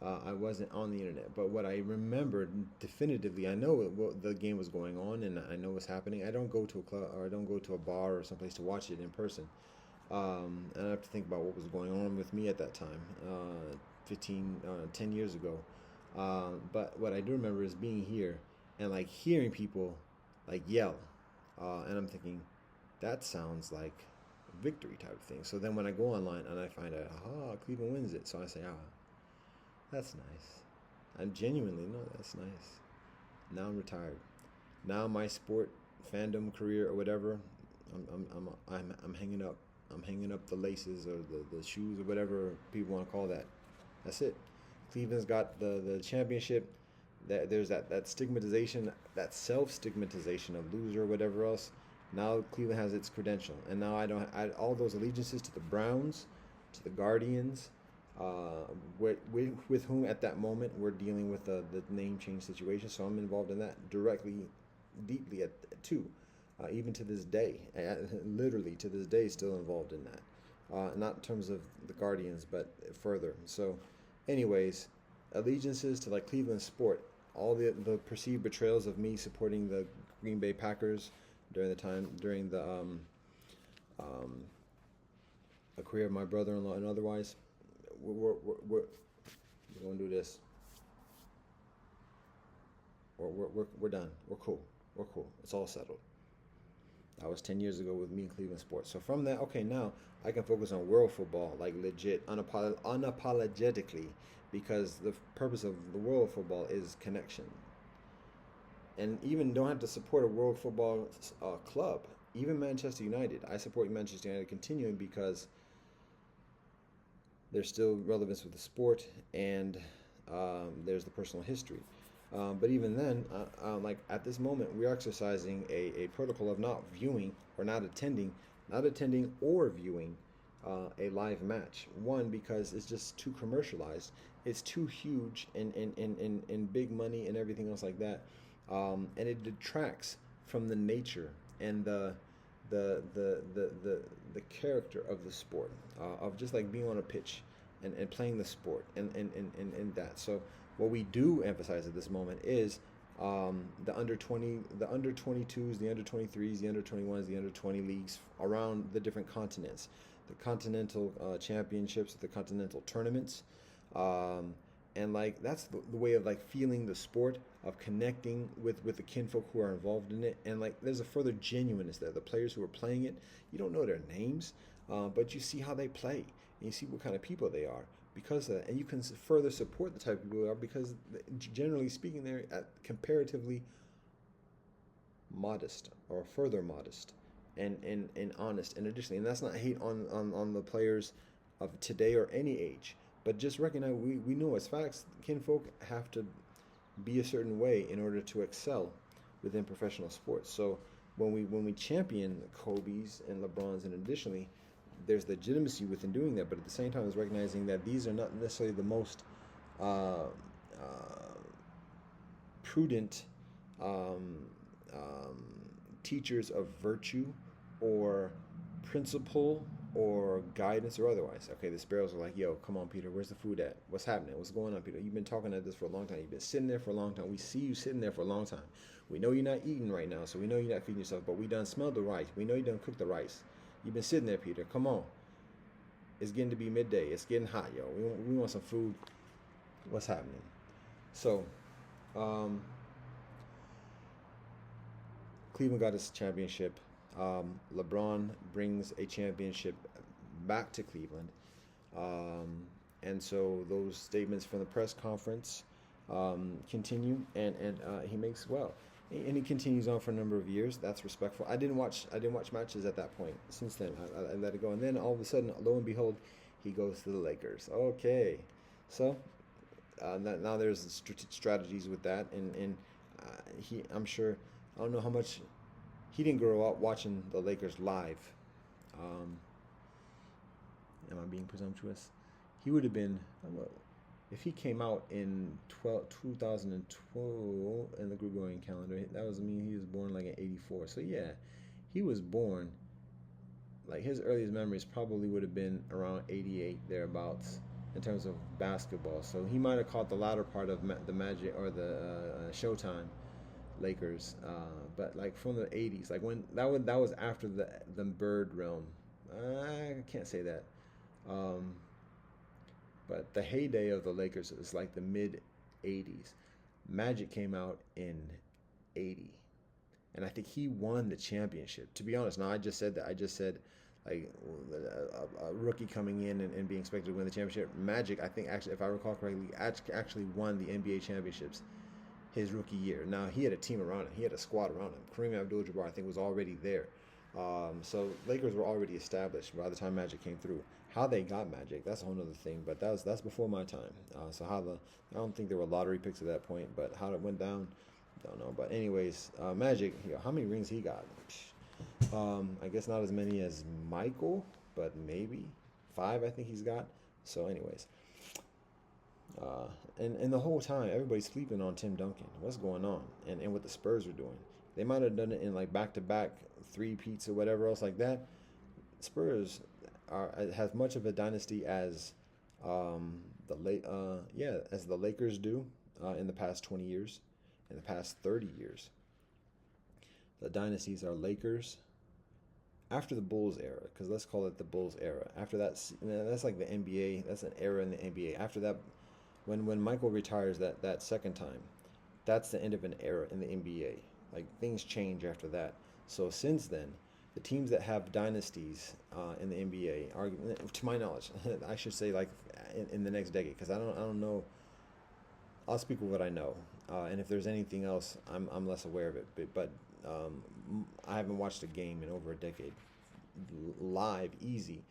Speaker 1: I wasn't on the internet. But what I remembered definitively, I know the game was going on, and I know what's happening. I don't go to a club, or I don't go to a bar or someplace to watch it in person. And I have to think about what was going on with me at that time, 10 years ago. But what I do remember is being here and like hearing people like yell, and I'm thinking that sounds like a victory type of thing. So then when I go online and I find out, Cleveland wins it, so I say, that's nice. I'm genuinely, no, that's nice. Now I'm retired. Now my sport fandom career or whatever, I'm hanging up. I'm hanging up the laces or the shoes or whatever people want to call that. That's it. Cleveland's got the championship. There's that stigmatization, that self-stigmatization of loser or whatever else. Now Cleveland has its credential, and now all those allegiances to the Browns, to the Guardians, with whom at that moment we're dealing with the name change situation. So I'm involved in that directly, deeply too. even to this day, literally to this day, still involved in that. Not in terms of the Guardians, but further. So, anyways, allegiances to like Cleveland sport, all the perceived betrayals of me supporting the Green Bay Packers during um, the career of my brother-in-law and otherwise. We're gonna do this. We're done. We're cool. We're cool. It's all settled. That was 10 years ago with me in Cleveland sports. So from that, okay, now I can focus on world football, like legit, unapologetically, because the purpose of the world football is connection. And even don't have to support a world football club. Even Manchester United, I support Manchester United continuing because there's still relevance with the sport, and there's the personal history. But even then, like at this moment, we're exercising a protocol of not viewing or not attending or viewing a live match. One, because it's just too commercialized. It's too huge and big money and everything else like that. And it detracts from the nature and the character of the sport, of just like being on a pitch and playing the sport and that. So what we do emphasize at this moment is the under 20, the under 22s, the under 23s, the under 21s, the under 20 leagues around the different continents, the continental championships, the continental tournaments, and like that's the way of like feeling the sport, of connecting with the kinfolk who are involved in it, and like there's a further genuineness there. The players who are playing it, you don't know their names, but you see how they play and you see what kind of people they are because of that, and you can further support the type of people they are because generally speaking they're comparatively modest or further modest and honest, and additionally, and that's not hate on the players of today or any age, but just recognize we know as facts kinfolk have to be a certain way in order to excel within professional sports. So when we champion Kobe's and LeBron's, and additionally there's legitimacy within doing that, but at the same time is recognizing that these are not necessarily the most uh, prudent teachers of virtue or principle or guidance or otherwise. Okay, the sparrows are like, yo, come on, Peter, where's the food at? What's happening? What's going on, Peter? You've been talking at this for a long time. You've been sitting there for a long time. We see you sitting there for a long time. We know you're not eating right now, so we know you're not feeding yourself, but we done smelled the rice. We know you done cooked the rice. You've been sitting there, Peter. Come on. It's getting to be midday. It's getting hot, yo. We want some food. What's happening? So, Cleveland got his championship. LeBron brings a championship back to Cleveland. And so those statements from the press conference continue, and he makes well. And he continues on for a number of years. That's respectful. I didn't watch matches at that point. Since then, I let it go. And then all of a sudden, lo and behold, he goes to the Lakers. Okay, so now there's strategies with that, and I'm sure, I don't know how much he didn't grow up watching the Lakers live. Am I being presumptuous? He would have been, if he came out in 2012 in the Gregorian calendar, that was, he was born like in 84. So yeah, he was born, like his earliest memories probably would have been around 88, thereabouts, in terms of basketball. So he might have caught the latter part of the Magic or the Showtime Lakers, but like from the 80s, like when that was after the Bird realm. I can't say that. But the heyday of the Lakers is like the mid 80s. Magic came out in 80. And I think he won the championship. To be honest, now I just said that. I just said like a rookie coming in and being expected to win the championship. Magic, I think, actually, if I recall correctly, actually won the NBA championships his rookie year. Now, he had a team around him. He had a squad around him. Kareem Abdul-Jabbar, I think, was already there. So Lakers were already established by the time Magic came through. How they got Magic, that's a whole other thing, but that's before my time. So I don't think there were lottery picks at that point, but how it went down, don't know. But anyways, Magic, how many rings he got? I guess not as many as Michael, but maybe 5 I think he's got. So anyways, and the whole time everybody's sleeping on Tim Duncan. What's going on? And what the Spurs are doing. They might have done it in like back to back three peats or whatever else like that. Spurs are has much of a dynasty as as the Lakers do in the past 20 years, in the past 30 years. The dynasties are Lakers after the Bulls era, because let's call it the Bulls era. After that, that's like the NBA. That's an era in the NBA. After that, when Michael retires that second time, that's the end of an era in the NBA. Like things change after that. So since then, the teams that have dynasties in the NBA are, to my knowledge, I should say like in the next decade, because I don't know. I'll speak with what I know, and if there's anything else, I'm less aware of it. But I haven't watched a game in over a decade, live, easy,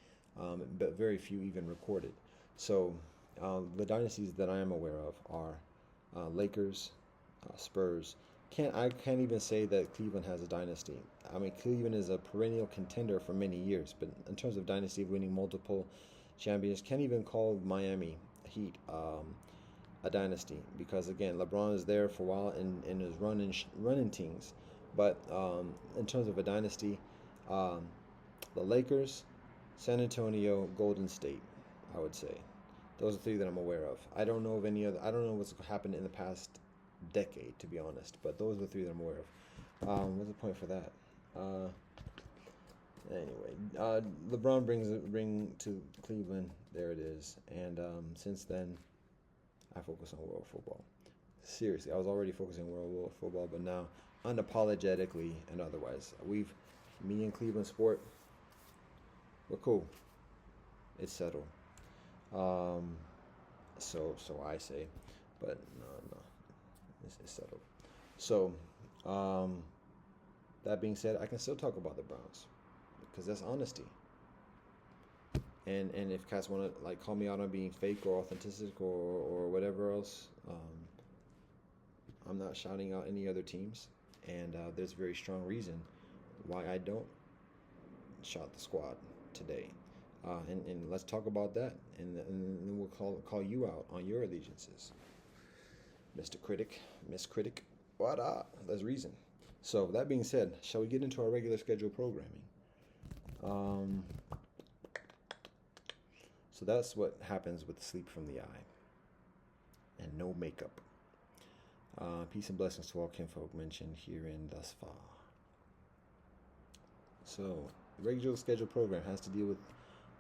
Speaker 1: but very few even recorded. So the dynasties that I am aware of are Lakers, Spurs. I can't even say that Cleveland has a dynasty. I mean, Cleveland is a perennial contender for many years, but in terms of dynasty, winning multiple champions, can't even call Miami Heat a dynasty, because again, LeBron is there for a while and is running teams. But in terms of a dynasty, um, the Lakers, San Antonio, Golden State, I would say. Those are three that I'm aware of. I don't know of any other. I don't know what's happened in the past decade, to be honest. But those are the three that I'm aware of. What's the point for that? LeBron brings a ring to Cleveland. There it is. And since then, I focus on world football. Seriously, I was already focusing on world football, but now unapologetically and otherwise, me and Cleveland sport, we're cool. It's settled. Um, so I say, but no, it's settled. So, that being said, I can still talk about the Browns because that's honesty. And if cats want to like call me out on being fake or authentic or whatever else, I'm not shouting out any other teams, and there's a very strong reason why I don't shout the squad today. And let's talk about that, and then we'll call you out on your allegiances, Mr. Critic, Miss Critic. What up? There's reason. So that being said, shall we get into our regular schedule programming? So that's what happens with sleep from the eye and no makeup. Peace and blessings to all kinfolk mentioned herein thus far. So the regular schedule program has to deal with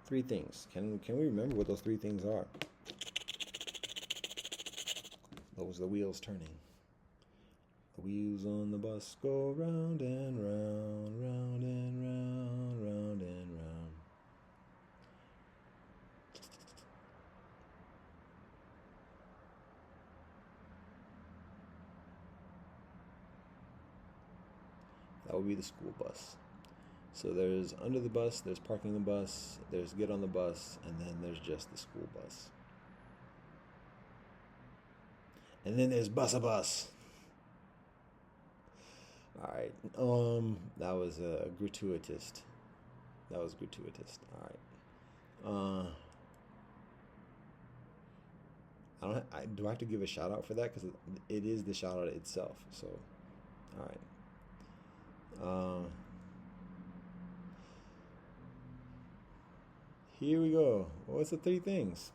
Speaker 1: three things. Can we remember what those three things are? Those are the wheels turning. The wheels on the bus go round and round, round and round, round and round. That would be the school bus. So there's under the bus, there's parking the bus, there's get on the bus, and then there's just the school bus. And then there's bus a bus. All right. That was gratuitous. That was gratuitous. All right. Do I have to give a shout out for that? Because it is the shout out itself. So, all right. Here we go. What's the three things?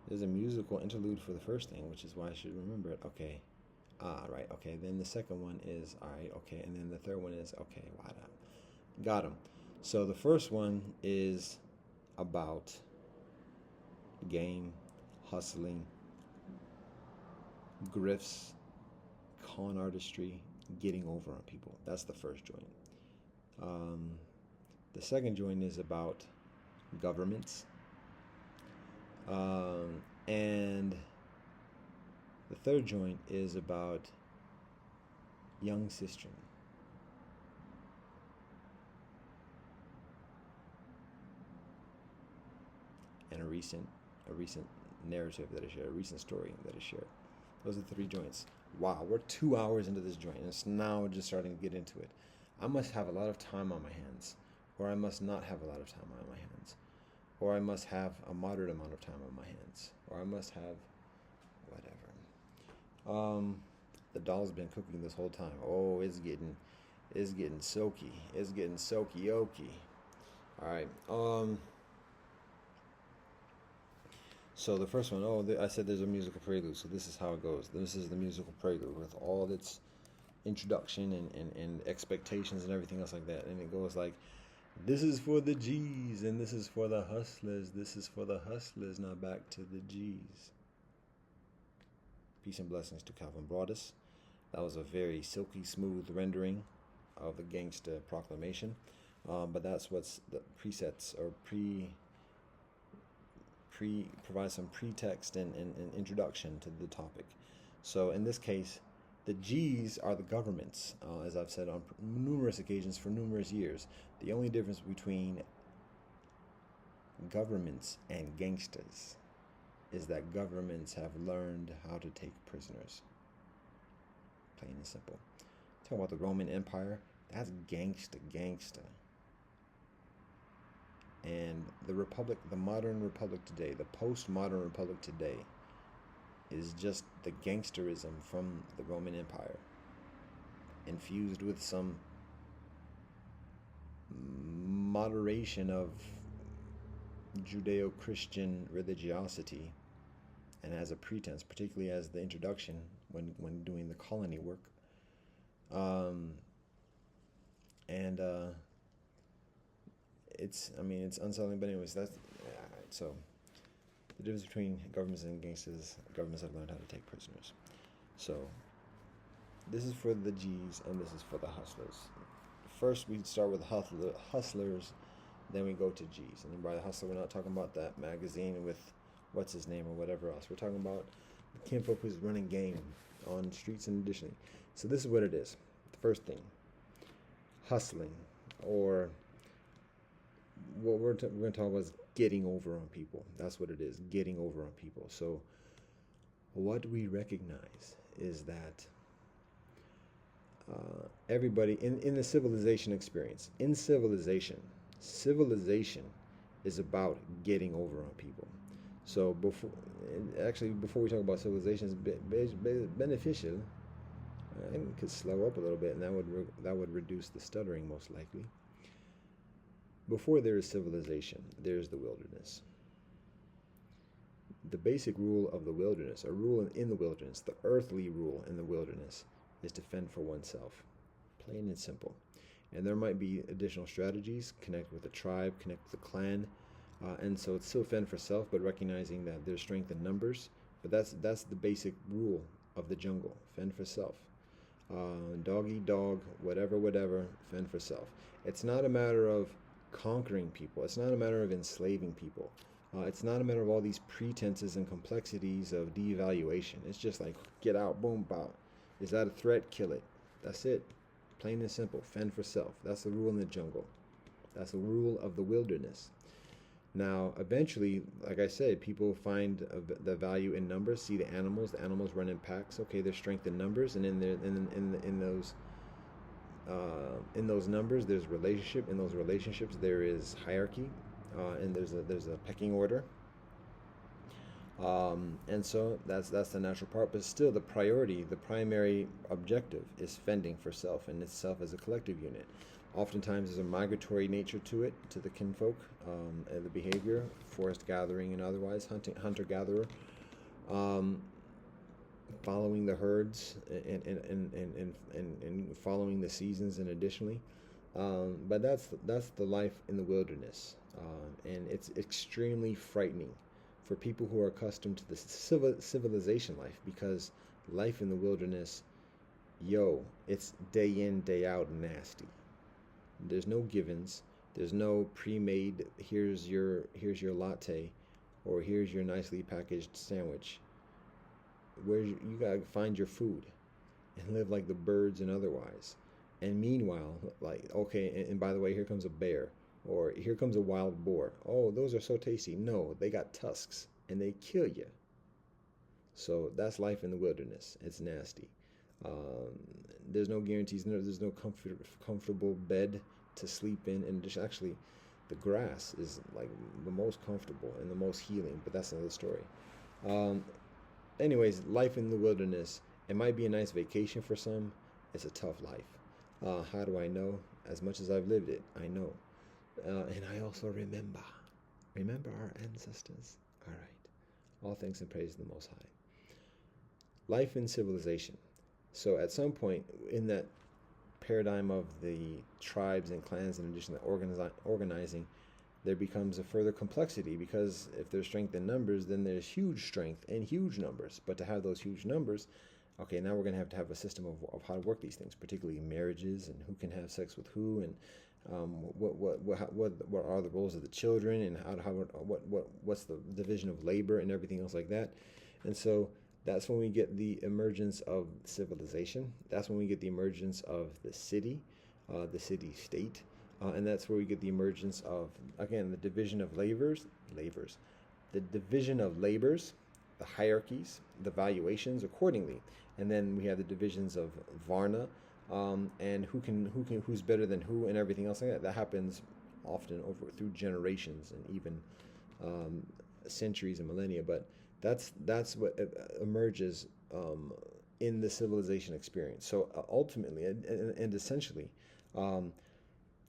Speaker 1: There's a musical interlude for the first thing, which is why I should remember it. Okay. Right. Okay. Then the second one is all right. Okay. And then the third one is okay. Got him. So the first one is about game, hustling, grifts, con artistry, getting over on people. That's the first joint. The second joint is about governments. And the third joint is about young sistren. And a recent narrative that I shared, a recent story that I shared. Those are the three joints. Wow, we're 2 hours into this joint, and it's now just starting to get into it. I must have a lot of time on my hands, or I must not have a lot of time on my hands, or I must have a moderate amount of time on my hands, or I must have whatever. The dal's been cooking this whole time. Oh, it's getting silky. It's getting silky oky. All right. So the first one, I said there's a musical prelude. So this is how it goes. This is the musical prelude with all its introduction and expectations and everything else like that. And it goes like, this is for the G's and this is for the hustlers. This is for the hustlers. Now back to the G's. Peace and blessings to Calvin Broadus. That was a very silky smooth rendering of the Gangsta Proclamation. But that's what's the presets or provide some pretext and introduction to the topic. So in this case, the G's are the governments, as I've said on numerous occasions for numerous years. The only difference between governments and gangsters is that governments have learned how to take prisoners. Plain and simple. Talking about the Roman Empire, that's gangsta. And the republic, the modern republic today, the postmodern republic today, is just the gangsterism from the Roman Empire, infused with some moderation of Judeo-Christian religiosity, and as a pretense, particularly as the introduction when doing the colony work. It's unsettling, but anyways, that's right. So the difference between governments and gangsters: governments have learned how to take prisoners. So this is for the G's and this is for the hustlers. First, we start with hustlers, then we go to G's. And by the hustler, we're not talking about that magazine with what's his name or whatever else. We're talking about the kinfolk who's running game on streets and additionally. So this is what it is. The first thing, hustling, or what we're going to talk about is getting over on people. That's what it is, getting over on people. So what we recognize is that everybody in the civilization experience, in civilization is about getting over on people. So before we talk about civilization, it's beneficial and could slow up a little bit, and that would reduce the stuttering most likely. Before there is civilization, there is the wilderness. The basic rule of the wilderness, a rule in the wilderness, the earthly rule in the wilderness, is to fend for oneself. Plain and simple. And there might be additional strategies, connect with the tribe, connect with the clan, and so it's still fend for self, but recognizing that there's strength in numbers. But that's the basic rule of the jungle, fend for self. Dog eat dog, whatever, fend for self. It's not a matter of conquering people. It's not a matter of enslaving people. It's not a matter of all these pretenses and complexities of devaluation. It's just like, get out, boom, bow. Is that a threat? Kill it. That's it. Plain and simple. Fend for self. That's the rule in the jungle. That's the rule of the wilderness. Now, eventually, like I said, people find the value in numbers. See the animals. The animals run in packs. Okay, there's strength in numbers, and in those numbers, there's relationship. In those relationships, there is hierarchy, and there's a pecking order. And so that's the natural part, but still the primary objective is fending for self, and itself as a collective unit. Oftentimes there's a migratory nature to it, to the kinfolk, and the behavior, forest gathering and otherwise, hunter-gatherer, following the herds and following the seasons and additionally. But that's the life in the wilderness, and it's extremely frightening for people who are accustomed to the civilization life, because life in the wilderness, it's day in, day out nasty. There's no givens. There's no pre-made, here's your latte, or here's your nicely packaged sandwich. You gotta find your food and live like the birds and otherwise. And meanwhile, like, okay, and by the way, here comes a bear, or here comes a wild boar. Oh, those are so tasty. No, they got tusks and they kill you. So that's life in the wilderness. It's nasty. There's no guarantees. There's no comfortable bed to sleep in, and just actually, the grass is like the most comfortable and the most healing. But that's another story. Anyways, life in the wilderness It might be a nice vacation for some. It's a tough life. How do I know? As much as I've lived it, I know. And I also remember. Remember our ancestors. All right. All thanks and praise to the Most High. Life in civilization. So at some point in that paradigm of the tribes and clans, in addition to organizing, there becomes a further complexity, because if there's strength in numbers, then there's huge strength in huge numbers. But to have those huge numbers, okay, now we're going to have a system of how to work these things, particularly marriages and who can have sex with who, and what are the roles of the children, and what's the division of labor and everything else like that. And so that's when we get the emergence of civilization. That's when we get the emergence of the city state, and that's where we get the emergence of, again, the division of the division of labors, the hierarchies, the valuations accordingly, and then we have the divisions of Varna, and who's better than who, and everything else like that. That happens often over through generations and even centuries and millennia. But that's what emerges in the civilization experience. So ultimately and essentially,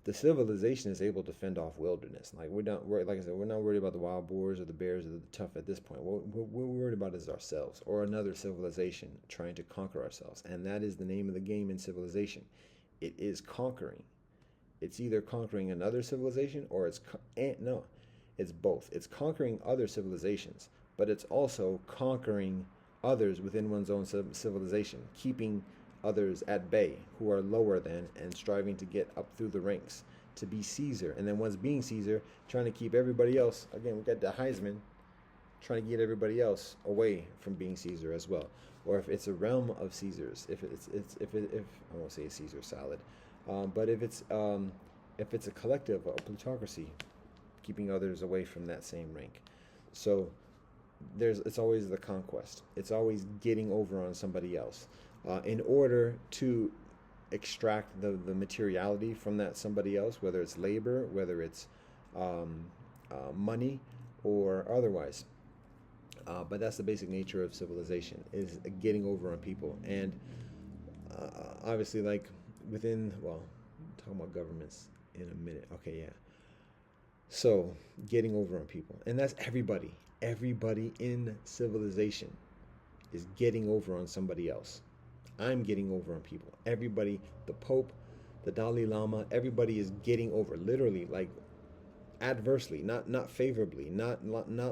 Speaker 1: the civilization is able to fend off wilderness. Like we're not worried, like I said, we're not worried about the wild boars or the bears or the tough at this point. What we're worried about is ourselves, or another civilization trying to conquer ourselves. And that is the name of the game in civilization. It is conquering. It's either conquering another civilization, or it's both. It's conquering other civilizations, but it's also conquering others within one's own civilization, keeping others at bay who are lower than, and striving to get up through the ranks to be Caesar. And then once being Caesar, trying to keep everybody else, again, we got the Heisman, trying to get everybody else away from being Caesar as well. Or if it's a realm of Caesars, if I won't say a Caesar salad, but if it's a collective, a plutocracy, keeping others away from that same rank. So it's always the conquest. It's always getting over on somebody else, in order to extract the materiality from that somebody else, whether it's labor, whether it's money, or otherwise. But that's the basic nature of civilization, is getting over on people. And obviously, like talking about governments in a minute. Okay, yeah. So getting over on people, and that's everybody. Everybody in civilization is getting over on somebody else. I'm getting over on people. Everybody, the Pope, the Dalai Lama, everybody is getting over, literally, like adversely, not favorably, not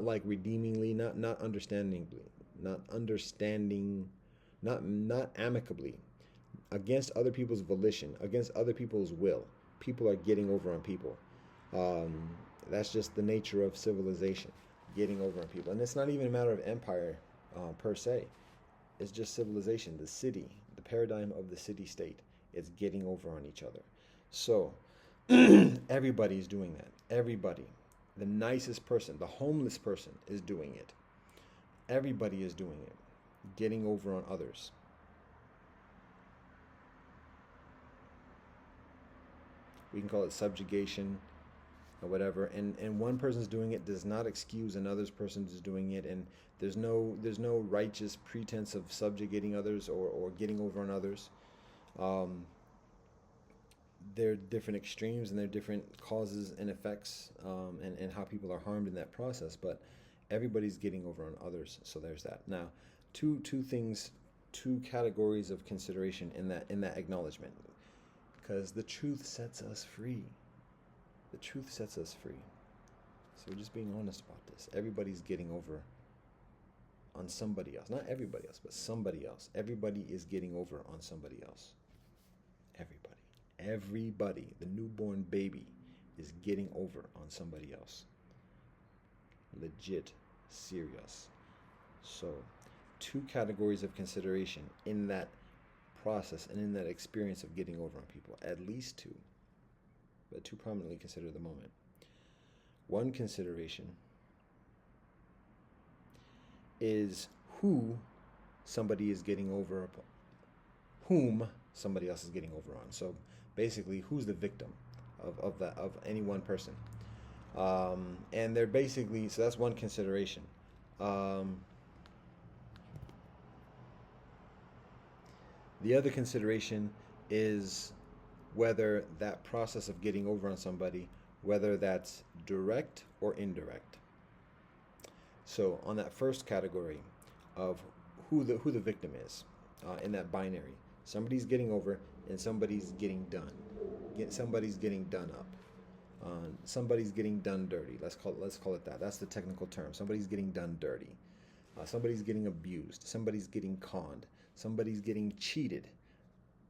Speaker 1: like redeemingly, not understandingly, not amicably, against other people's volition, against other people's will. People are getting over on people. That's just the nature of civilization, getting over on people. And it's not even a matter of empire per se. It's just civilization, the city, the paradigm of the city-state. It's getting over on each other. So everybody's doing that. Everybody. The nicest person, the homeless person is doing it. Everybody is doing it. Getting over on others. We can call it subjugation or whatever. And one person's doing it does not excuse another person's doing it. And there's no righteous pretense of subjugating others or getting over on others. There are different extremes, and there are different causes and effects, and how people are harmed in that process. But everybody's getting over on others. So there's that. Now, two categories of consideration in that acknowledgement, because the truth sets us free. The truth sets us free. So we're just being honest about this. Everybody's getting over on somebody else. Not everybody else, but somebody else. Everybody is getting over on somebody else. Everybody, the newborn baby, is getting over on somebody else. Legit, serious. So, two categories of consideration in that process and in that experience of getting over on people. At least two, but two prominently considered at the moment. One consideration is who somebody is getting over upon, whom somebody else is getting over on. So basically, who's the victim of any one person, and they're basically, so that's one consideration. The other consideration is whether that process of getting over on somebody, whether that's direct or indirect. So on that first category of who the victim is, in that binary, somebody's getting over and somebody's getting done. Somebody's getting done up. Somebody's getting done dirty. Let's call it that. That's the technical term. Somebody's getting done dirty. Somebody's getting abused. Somebody's getting conned. Somebody's getting cheated.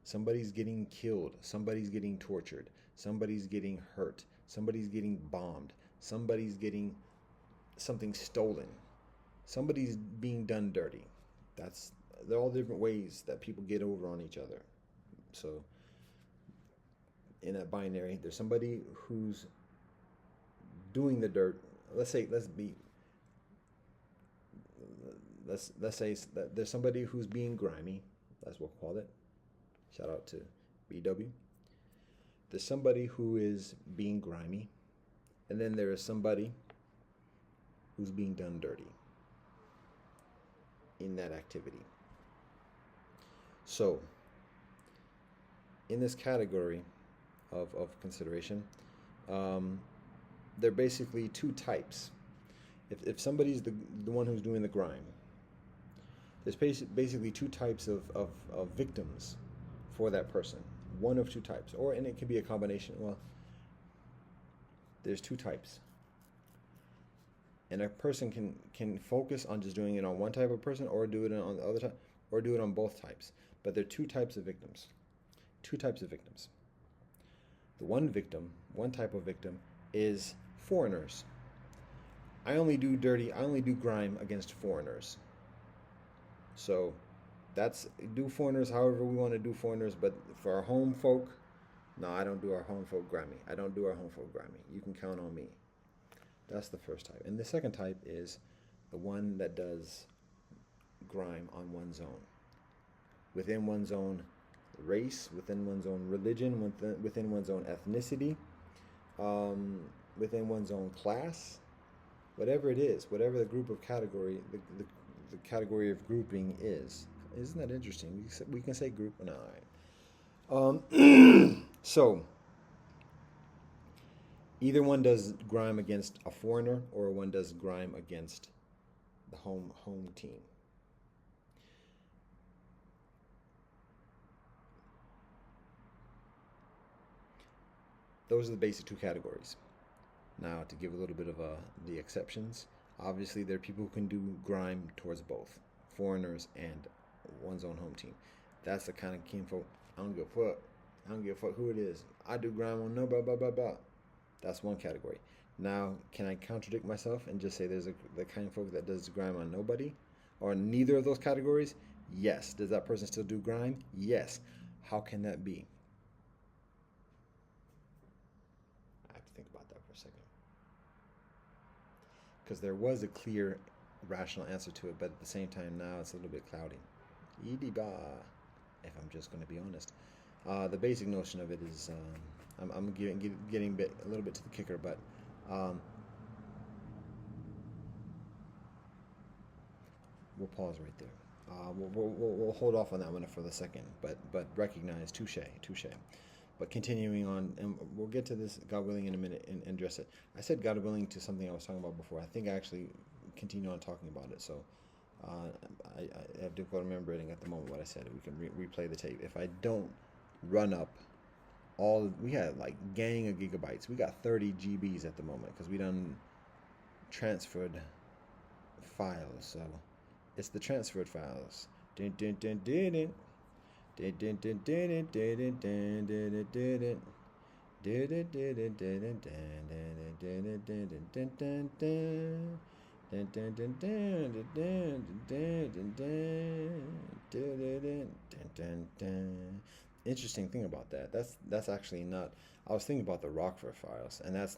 Speaker 1: Somebody's getting killed. Somebody's getting tortured. Somebody's getting hurt. Somebody's getting bombed. Somebody's getting something stolen. Somebody's being done dirty. They're all different ways that people get over on each other. So in that binary, there's somebody who's doing the dirt. Let's say that there's somebody who's being grimy. That's what we'll call it. Shout out to BW. There's somebody who is being grimy, and then there is somebody who's being done dirty in that activity. So in this category of consideration, there are basically two types. If somebody's the one who's doing the grime, there's basically two types of victims for that person. One of two types, and it can be a combination. Well, there's two types. And a person can focus on just doing it on one type of person, or do it on the other type, or do it on both types. But there are two types of victims. Two types of victims. The one type of victim is foreigners. I only do grime against foreigners. So do foreigners however we want to do foreigners, but for our home folk, no, I don't do our home folk grimy. I don't do our home folk grimy. You can count on me. That's the first type. And the second type is the one that does grime on one's own. Within one's own race, within one's own religion, within one's own ethnicity, within one's own class, whatever it is, whatever the group of category, the category of grouping is. Isn't that interesting? We can say group. No, all right. So either one does grime against a foreigner, or one does grime against the home team. Those are the basic two categories. Now, to give a little bit of the exceptions, obviously there are people who can do grime towards both foreigners and one's own home team. That's the kind of kinfolk. I don't give a fuck. I don't give a fuck who it is. I do grime on no blah blah blah blah. That's one category. Now, can I contradict myself and just say there's the kind of folk that does grime on nobody, or neither of those categories? Yes. Does that person still do grime? Yes. How can that be? I have to think about that for a second, because there was a clear, rational answer to it, but at the same time now it's a little bit cloudy. Ba, if I'm just going to be honest. The basic notion of it is, I'm getting a little bit to the kicker, but we'll pause right there. We'll hold off on that one for the second, but recognize touche. But continuing on, and we'll get to this, God willing, in a minute and address it. I said God willing to something I was talking about before. I think I actually continue on talking about it, so I have difficulty remembering at the moment what I said. We can replay the tape. If I don't run up we had like gang of gigabytes. We got 30 GBs at the moment because we done transferred files. So it's the transferred files. Dun, dun, dun, dun, dun. Dun, dun, dun, dun, dun, dun, dun, dun, dun. Interesting thing about that's actually not. I was thinking about the Rockford Files, and that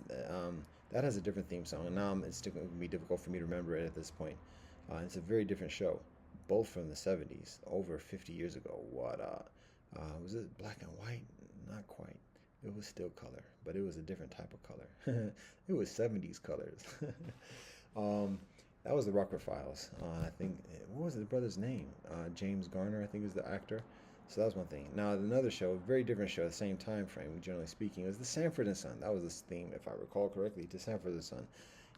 Speaker 1: has a different theme song. And now it's going to be difficult for me to remember it at this point. It's a very different show, both from the 70s, over 50 years ago. Was it black and white? Not quite. It was still color, but it was a different type of color. It was 70s colors. That was the Rockford Files. I think, what was the brother's name? James Garner, I think, was the actor. So that was one thing. Now another show, very different show, the same time frame, generally speaking, was the Sanford and Son. That was the theme, if I recall correctly, to Sanford and Son.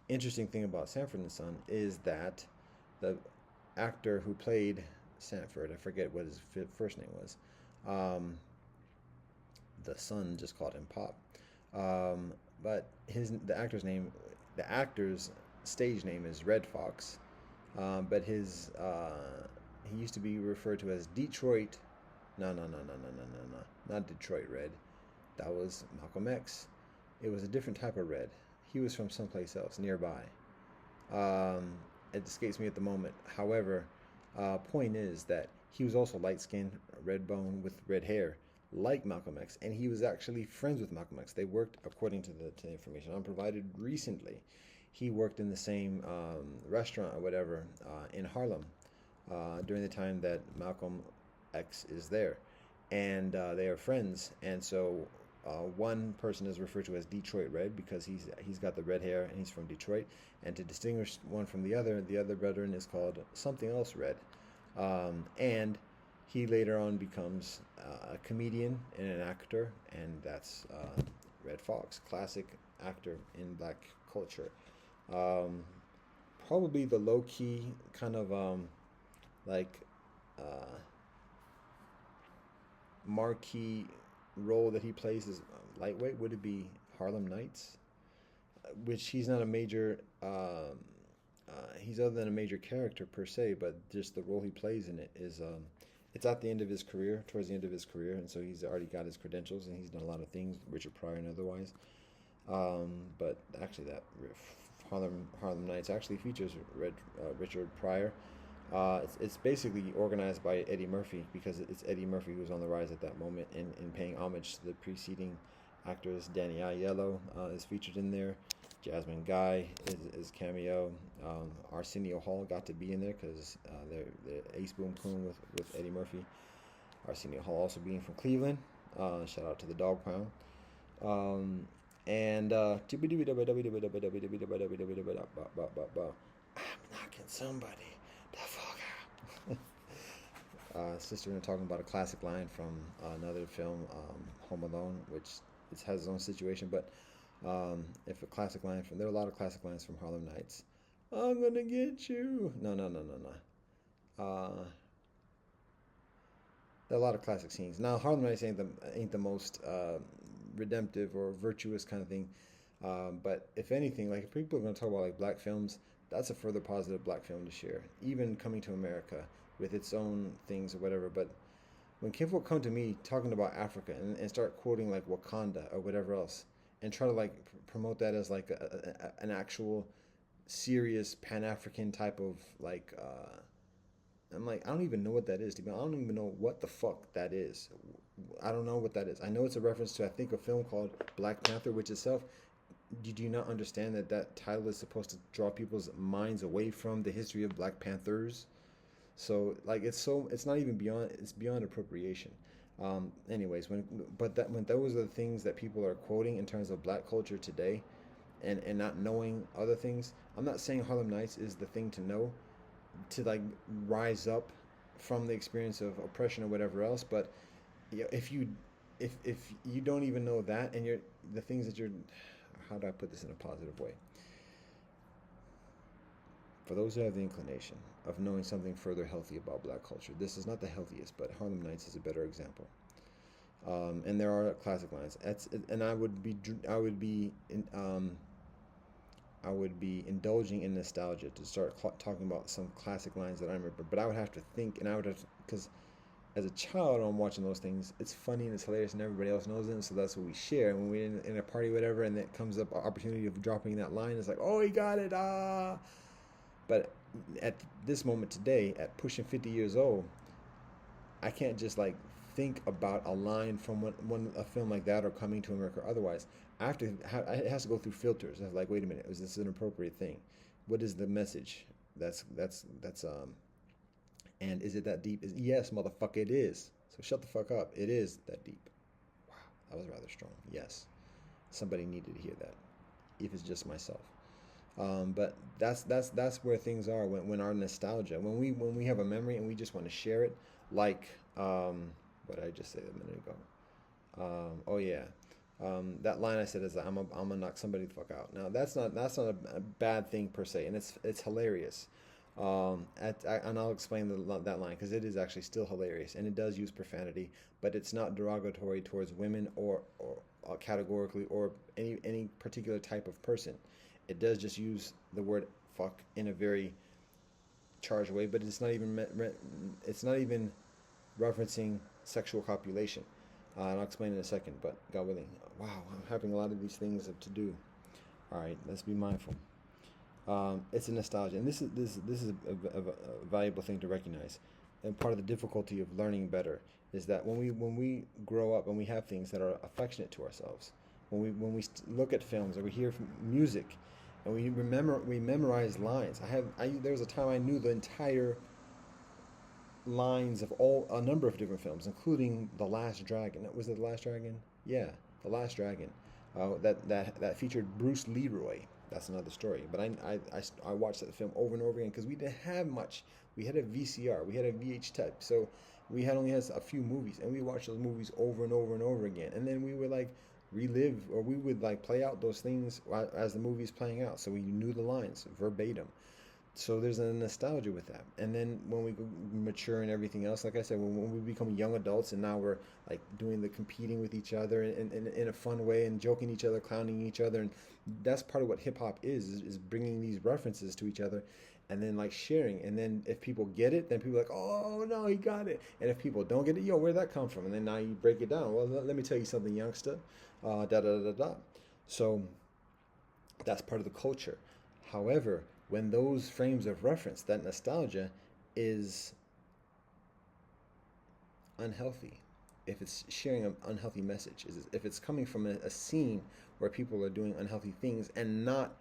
Speaker 1: Interesting thing about Sanford and Son is that the actor who played Sanford, I forget what his first name was. Um, the son just called him Pop. Um, but the actor's stage name is Red Fox. But his he used to be referred to as Detroit. No, no, no, no, no, no, no, no, not Detroit Red. That was Malcolm X. It was a different type of red. He was from someplace else nearby. Um, it escapes me at the moment. However, point is that he was also light skinned, red bone with red hair, like Malcolm X, and he was actually friends with Malcolm X. They worked, according to the information I'm provided recently, he worked in the same restaurant or whatever in Harlem during the time that Malcolm X is there, and they are friends. And so one person is referred to as Detroit Red because he's got the red hair and he's from Detroit. And to distinguish one from the other brethren is called something else Red. And he later on becomes a comedian and an actor, and that's Red Fox, classic actor in black culture. Um, Probably the low key kind of like uh, marquee role that he plays is lightweight. Would it be Harlem Nights? Which he's not a major. He's other than a major character per se, but just the role he plays in it is. It's at the end of his career, towards the end of his career, and so he's already got his credentials and he's done a lot of things, Richard Pryor and otherwise. But actually, that Harlem Nights actually features Richard Pryor. It's basically organized by Eddie Murphy because it's Eddie Murphy who was on the rise at that moment in paying homage to the preceding actors. Danny Aiello is featured in there. Jasmine Guy is cameo. Arsenio Hall got to be in there because they're Ace Boom Coon with Eddie Murphy. Arsenio Hall also being from Cleveland. Shout out to the Dog Pound. And I'm knocking somebody the fuck out. Sister and talking about a classic line from another film, Home Alone, which it has its own situation, but if a classic line from there are a lot of classic lines from Harlem Nights. I'm gonna get you. No, no, no, no, no. There are a lot of classic scenes. Now Harlem Nights ain't the most redemptive or virtuous kind of thing, but if anything, like if people are gonna talk about like black films, that's a further positive black film to share. Even Coming to America with its own things or whatever, but when people come to me talking about Africa and start quoting like Wakanda or whatever else, and try to like promote that as like an actual serious Pan African type of like, I'm like, I don't even know what that is. I don't even know what the fuck that is. I don't know what that is. I know it's a reference to I think a film called Black Panther, which itself. Do you not understand that that title is supposed to draw people's minds away from the history of Black Panthers? So like it's not even beyond it's beyond appropriation. Anyways, when those are the things that people are quoting in terms of black culture today, and not knowing other things, I'm not saying Harlem Nights is the thing to know to like rise up from the experience of oppression or whatever else. But you know, if you don't even know that, and you're the things that you're, how do I put this in a positive way? For those who have the inclination of knowing something further healthy about black culture, this is not the healthiest, but Harlem Nights is a better example. And there are classic lines. And I would be indulging in nostalgia to start talking about some classic lines that I remember. But I would have to think, and I would have because as a child, I'm watching those things. It's funny and it's hilarious, and everybody else knows it. So that's what we share. And when we're in a party, whatever, and it comes up opportunity of dropping that line, it's like, oh, he got it, ah. But at this moment today, at pushing 50 years old, I can't just like think about a line from one a film like that or Coming to America or otherwise. I have to it has to go through filters. I'm like, wait a minute, is this an appropriate thing? What is the message? That's and is it that deep? Yes, motherfucker, it is. So shut the fuck up. It is that deep. Wow, that was rather strong. Yes, somebody needed to hear that. If it's just myself. But that's where things are when our nostalgia when we have a memory and we just want to share it like What did I just say a minute ago? Oh yeah, that line I said is I'm gonna knock somebody the fuck out. Now that's not a bad thing per se, and it's hilarious. And I'll explain that line because it is actually still hilarious, and it does use profanity, but it's not derogatory towards women or categorically or any particular type of person. It does just use the word fuck in a very charged way, but it's not even referencing sexual copulation. And I'll explain in a second, but God willing. Wow, I'm having a lot of these things to do. All right, let's be mindful. It's a nostalgia, and this is a valuable thing to recognize. And part of the difficulty of learning better is that when we grow up and we have things that are affectionate to ourselves, when we look at films or we hear music, and we memorize lines. There was a time I knew the entire lines of a number of different films, including The Last Dragon. Was it The Last Dragon? Yeah, The Last Dragon. That featured Bruce Leroy. That's another story. But I watched that film over and over again because we didn't have much. We had a VCR, we had a VH tape, so we only had a few movies, and we watched those movies over and over and over again. And then we would like relive, or we would like play out those things as the movie's playing out, so we knew the lines verbatim. So there's a nostalgia with that. And then when we mature and everything else, like I said, when we become young adults and now we're like doing the competing with each other in a fun way and joking each other, clowning each other, and that's part of what hip hop is bringing these references to each other and then like sharing. And then if people get it, then people are like, oh no, he got it. And if people don't get it, yo, where'd that come from? And then now you break it down. Well, let me tell you something, youngster. Da da da da. So that's part of the culture. However, when those frames of reference, that nostalgia, is unhealthy, if it's sharing an unhealthy message, if it's coming from a scene where people are doing unhealthy things and not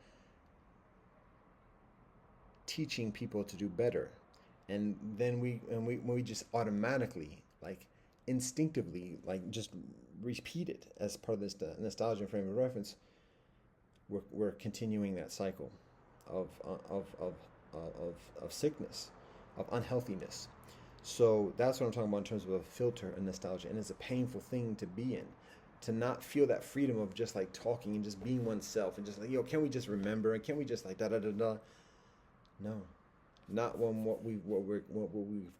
Speaker 1: teaching people to do better, and then we just automatically, like instinctively, like just repeat it as part of this nostalgia frame of reference, we're continuing that cycle of sickness, of unhealthiness. So that's what I'm talking about in terms of a filter and nostalgia, and it's a painful thing to be in, to not feel that freedom of just like talking and just being oneself and just like, yo, can we just remember and can we just like da da da da? No, not when what we've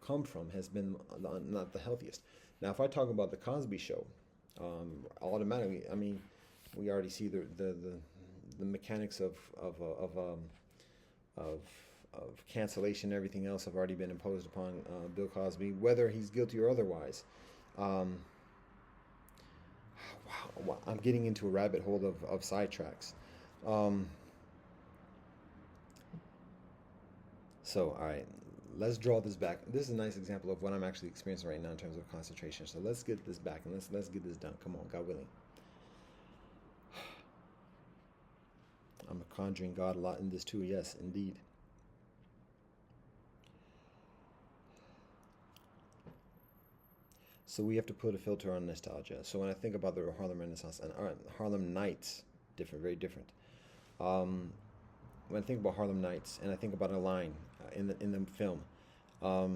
Speaker 1: come from has been not the healthiest. Now, if I talk about the Cosby Show, automatically, I mean, we already see the mechanics of cancellation and everything else have already been imposed upon Bill Cosby, whether he's guilty or otherwise. Wow, I'm getting into a rabbit hole of sidetracks. So, all right, let's draw this back. This is a nice example of what I'm actually experiencing right now in terms of concentration. So let's get this back and let's get this done. Come on, God willing. I'm conjuring God a lot in this too. Yes, indeed. So we have to put a filter on nostalgia. So when I think about the Harlem Renaissance and Harlem Nights, different, very different. When I think about Harlem Nights and I think about a line in the film, I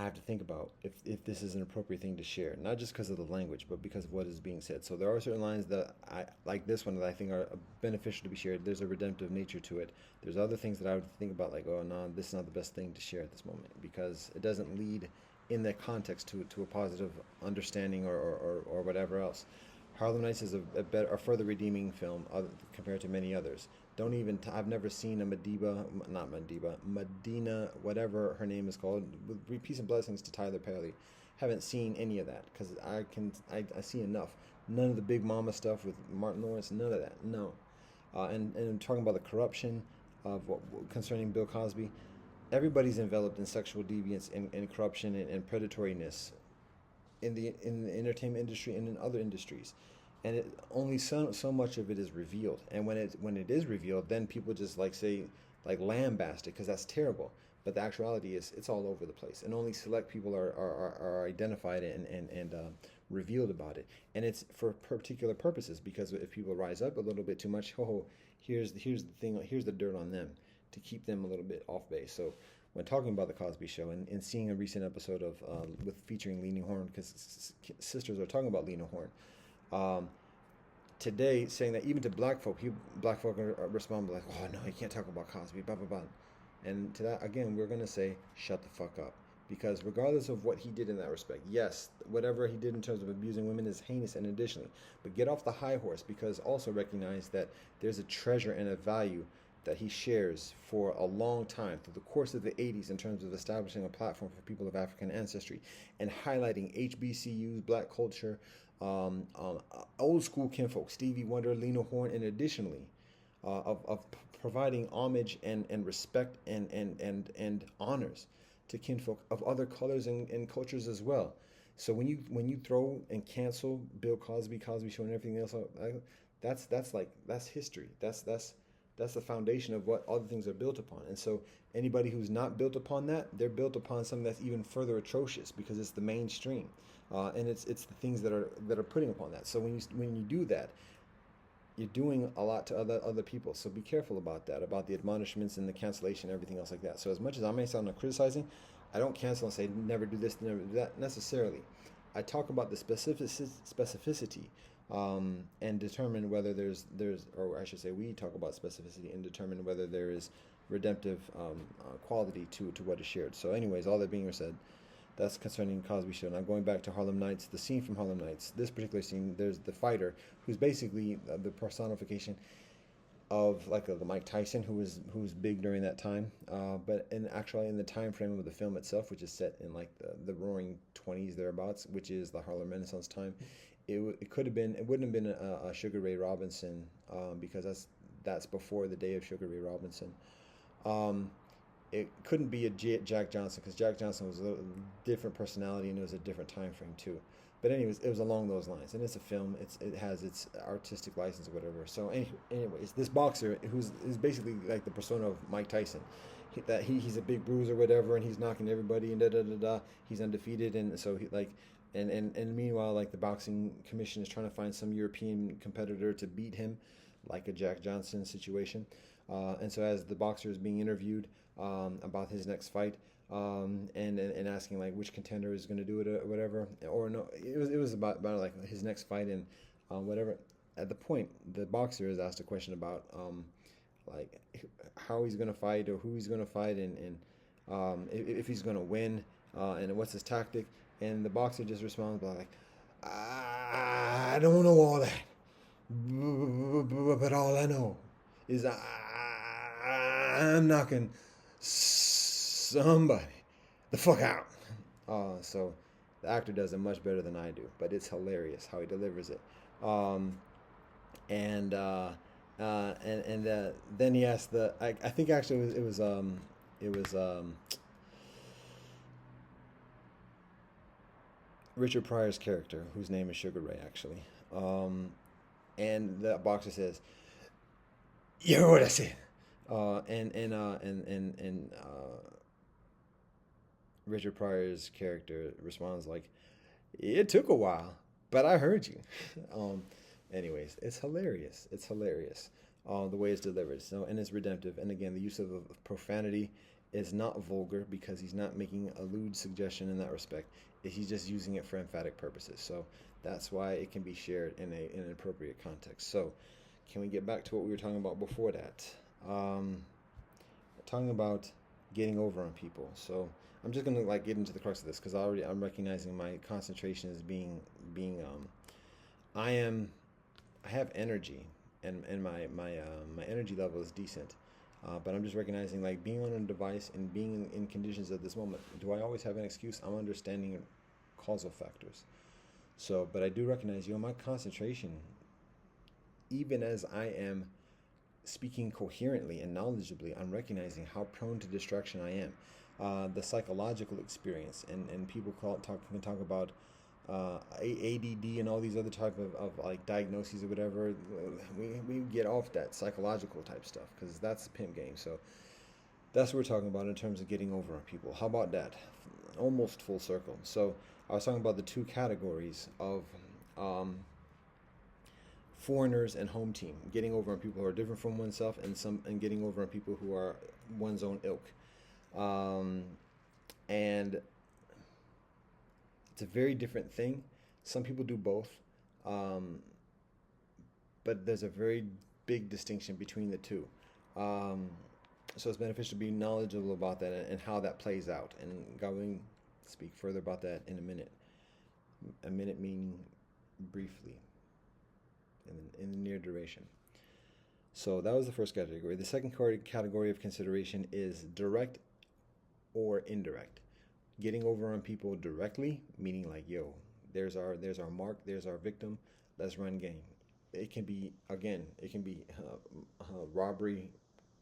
Speaker 1: have to think about if this is an appropriate thing to share, not just because of the language, but because of what is being said. So there are certain lines that I like, this one, that I think are beneficial to be shared. There's a redemptive nature to it. There's other things that I would think about, like, oh no, this is not the best thing to share at this moment because it doesn't lead in that context to a positive understanding or whatever else. Harlem Nights is a further redeeming film compared to many others. Don't even I've never seen a Medina, whatever her name is called. With peace and blessings to Tyler Perry. Haven't seen any of that because I see enough. None of the Big Mama stuff with Martin Lawrence. None of that. No. And talking about the corruption of concerning Bill Cosby. Everybody's enveloped in sexual deviance and corruption and predatoriness in the entertainment industry and in other industries, and only so much of it is revealed. And when it is revealed, then people just like say like lambast it because that's terrible. But the actuality is it's all over the place, and only select people are identified and revealed about it. And it's for particular purposes because if people rise up a little bit too much, here's the thing, here's the dirt on them to keep them a little bit off base. So when talking about the Cosby Show and seeing a recent episode of with featuring Lena Horne, because sisters are talking about Lena Horne. Today, saying that even to black folk, black folk respond like, "Oh no, you can't talk about Cosby," blah blah blah. And to that, again, we're gonna say, "Shut the fuck up," because regardless of what he did in that respect, yes, whatever he did in terms of abusing women is heinous, and additionally, but get off the high horse, because also recognize that there's a treasure and a value that he shares for a long time through the course of the 80s in terms of establishing a platform for people of African ancestry and highlighting HBCUs, black culture, old school kinfolk, Stevie Wonder, Lena Horne, and additionally of providing homage and respect and honors to kinfolk of other colors and cultures as well. So when you throw and cancel Bill Cosby, Cosby Show, and everything else, that's history. That's the foundation of what other things are built upon. And so anybody who's not built upon that, they're built upon something that's even further atrocious because it's the mainstream, and it's the things that are putting upon that. So when you do that, you're doing a lot to other people. So be careful about that, about the admonishments and the cancellation and everything else like that. So as much as I may sound like criticizing, I don't cancel and say never do this, never do that necessarily. I talk about the specificity and determine whether there's, or I should say, we talk about specificity and determine whether there is redemptive quality to what is shared. So, anyways, all that being said, that's concerning Cosby Show. Now, going back to Harlem Nights, the scene from Harlem Nights, this particular scene, there's the fighter who's basically the personification of like the Mike Tyson, who was big during that time, but actually in the time frame of the film itself, which is set in like the Roaring 20s thereabouts, which is the Harlem Renaissance time. It wouldn't have been a Sugar Ray Robinson, because that's before the day of Sugar Ray Robinson. It couldn't be a Jack Johnson, because Jack Johnson was a different personality and it was a different time frame too. But anyways, it was along those lines, and it's a film. It has its artistic license or whatever. So anyways, this boxer who's is basically like the persona of Mike Tyson. He's a big bruiser or whatever, and he's knocking everybody and da da da da. He's undefeated, and so he like. And meanwhile, like the boxing commission is trying to find some European competitor to beat him, like a Jack Johnson situation. And so as the boxer is being interviewed about his next fight, and asking like which contender is going to do it or whatever, or no, it was about like his next fight and whatever. At the point, the boxer is asked a question about like how he's going to fight or who he's going to fight, and if he's going to win, and what's his tactic. And the boxer just responds by like, I don't know all that, but all I know is I'm knocking somebody the fuck out. So the actor does it much better than I do, but it's hilarious how he delivers it. Then he asked I think actually it was Richard Pryor's character, whose name is Sugar Ray, actually. And the boxer says, "You heard what I said." And Richard Pryor's character responds like, "It took a while, but I heard you." Anyways, it's hilarious. It's hilarious the way it's delivered. So, and it's redemptive. And again, the use of profanity is not vulgar because he's not making a lewd suggestion in that respect. He's just using it for emphatic purposes. So that's why it can be shared in an appropriate context. So can we get back to what we were talking about before that? Talking about getting over on people. So I'm just gonna like get into the crux of this because I'm recognizing my concentration as being I have energy and my energy level is decent. But I'm just recognizing like being on a device and being in conditions at this moment. Do I always have an excuse? I'm understanding causal factors. So, but I do recognize, my concentration, even as I am speaking coherently and knowledgeably, I'm recognizing how prone to distraction I am. The psychological experience, and people can talk about ADD and all these other type of like diagnoses or whatever. We get off that psychological type stuff because that's the pimp game. So that's what we're talking about in terms of getting over on people. How about that? Almost full circle. So I was talking about the two categories of foreigners and home team, getting over on people who are different from oneself, and getting over on people who are one's own ilk. Um, and it's a very different thing. Some people do both, um, but there's a very big distinction between the two. Um, so it's beneficial to be knowledgeable about that and how that plays out. And God willing, speak further about that in a minute. A minute meaning briefly, in the near duration. So that was the first category. The second category of consideration is direct or indirect. Getting over on people directly, meaning like, yo, there's our mark, there's our victim, let's run game. It can be, again, it can be robbery,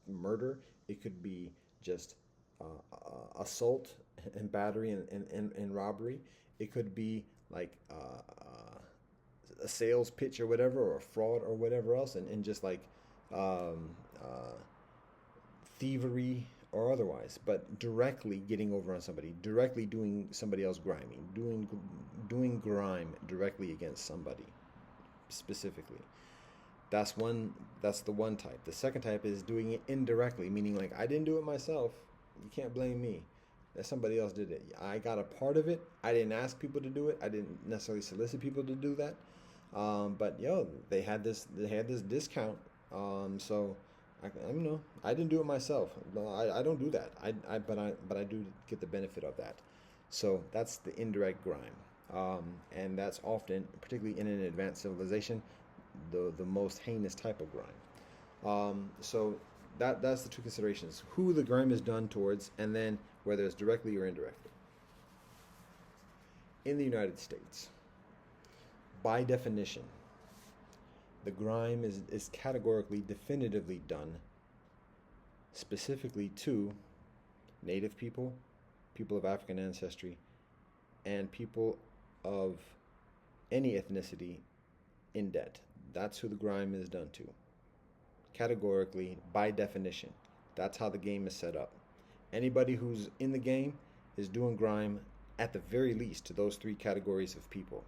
Speaker 1: murder. It could be just assault and battery and robbery. It could be like a sales pitch or whatever, or a fraud or whatever else, and just like um, uh, thievery or otherwise, but directly getting over on somebody, directly doing somebody else griming, doing grime directly against somebody specifically. That's one. That's the one type. The second type is doing it indirectly, meaning like I didn't do it myself. You can't blame me. That somebody else did it. I got a part of it. I didn't ask people to do it. I didn't necessarily solicit people to do that. But yo, they had this. They had this discount. So I don't know. I didn't do it myself. No, I don't do that. But I do get the benefit of that. So that's the indirect grime, and that's often, particularly in an advanced civilization, the most heinous type of grime. So that's the two considerations: who the grime is done towards, and then whether it's directly or indirectly. In the United States, by definition, the grime is categorically, definitively done specifically to Native people, people of African ancestry, and people of any ethnicity in debt. That's who the grime is done to. Categorically, by definition. That's how the game is set up. Anybody who's in the game is doing grime at the very least to those three categories of people.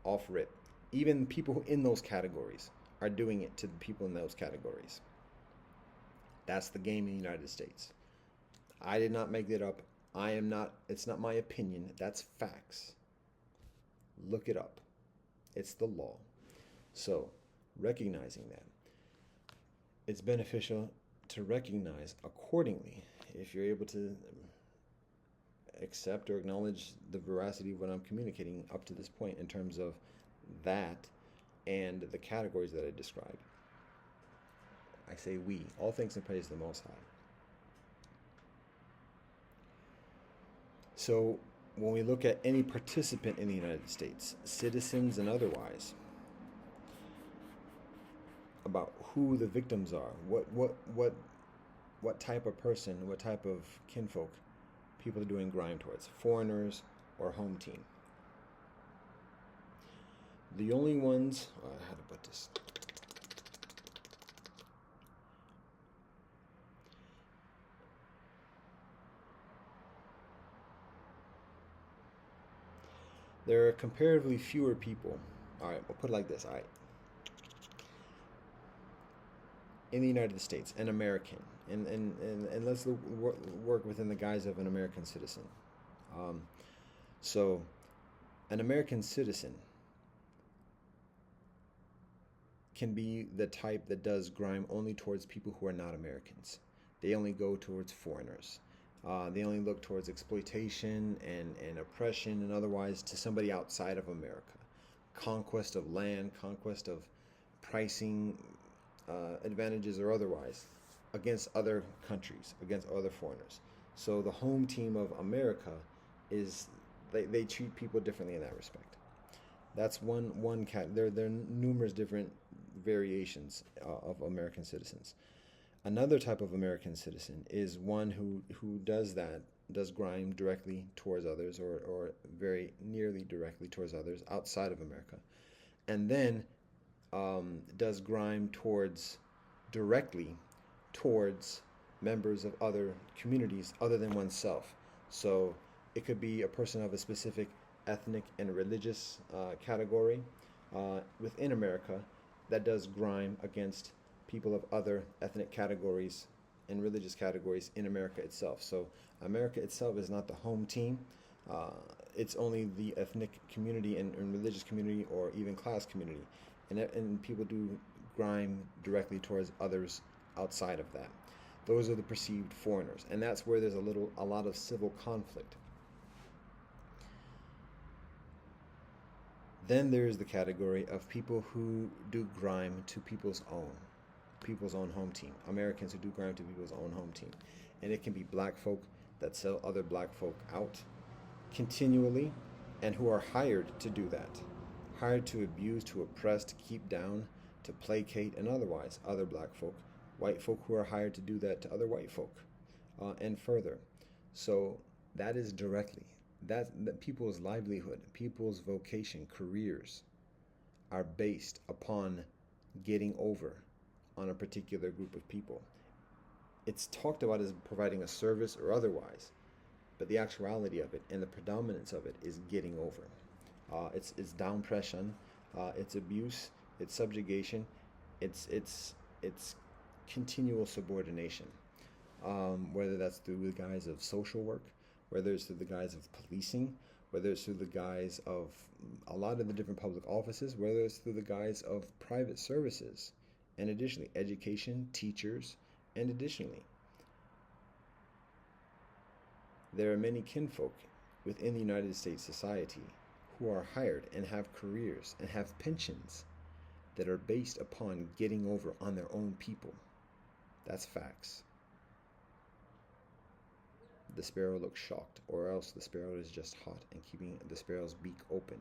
Speaker 1: Off rip. Even people in those categories are doing it to the people in those categories. That's the game in the United States. I did not make it up. It's not my opinion. That's facts. Look it up. It's the law. So, recognizing that, it's beneficial to recognize accordingly if you're able to accept or acknowledge the veracity of what I'm communicating up to this point in terms of that and the categories that I described. I say we, all things in praise of the Most High. So when we look at any participant in the United States, citizens and otherwise, about who the victims are, what type of person, what type of kinfolk people are doing grime towards, foreigners or home team. The only ones, how to put this? There are comparatively fewer people. All right, we'll put it like this. All right. In the United States, an American, and let's work within the guise of an American citizen. So, an American citizen can be the type that does grime only towards people who are not Americans. They only go towards foreigners. They only look towards exploitation and oppression and otherwise to somebody outside of America. Conquest of land, conquest of pricing advantages or otherwise against other countries, against other foreigners. So the home team of America is, they treat people differently in that respect. That's one cat. There are numerous different variations of American citizens. Another type of American citizen is one who does grime directly towards others or very nearly directly towards others outside of America, and then does grime directly towards members of other communities other than oneself. So it could be a person of a specific ethnic and religious category within America that does grime against people of other ethnic categories and religious categories in America itself. So America itself is not the home team. Uh, it's only the ethnic community and religious community or even class community. And people do grime directly towards others outside of that. Those are the perceived foreigners. And that's where there's a lot of civil conflict. Then there's the category of people who do grime to people's own home team. Americans who do grime to people's own home team. And it can be black folk that sell other black folk out continually and who are hired to do that. Hired to abuse, to oppress, to keep down, to placate, and otherwise other black folk. White folk who are hired to do that to other white folk, and further. So that is directly. That people's livelihood, people's vocation, careers are based upon getting over on a particular group of people. It's talked about as providing a service or otherwise, but the actuality of it and the predominance of it is getting over. It's downpression, it's abuse, it's subjugation, it's continual subordination. Whether that's through the guise of social work, whether it's through the guise of policing, whether it's through the guise of a lot of the different public offices, whether it's through the guise of private services, and additionally education, teachers, and additionally there are many kinfolk within the United States society who are hired and have careers and have pensions that are based upon getting over on their own people. That's facts. The sparrow looks shocked, or else the sparrow is just hot and keeping the sparrow's beak open.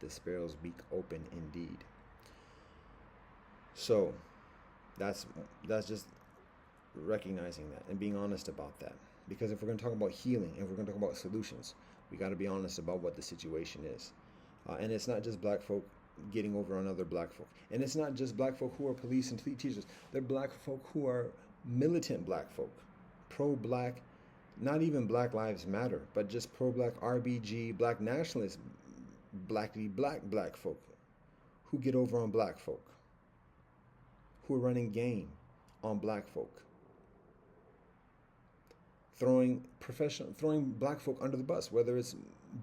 Speaker 1: The sparrow's beak open indeed. So that's just recognizing that and being honest about that. Because if we're going to talk about healing, if we're going to talk about solutions, we got to be honest about what the situation is. And it's not just black folk getting over on other black folk. And it's not just black folk who are police and teachers. They're black folk who are militant black folk. Pro-black, not even Black Lives Matter, but just pro-black RBG, black nationalist, black folk who get over on black folk, who are running game on black folk, throwing black folk under the bus, whether it's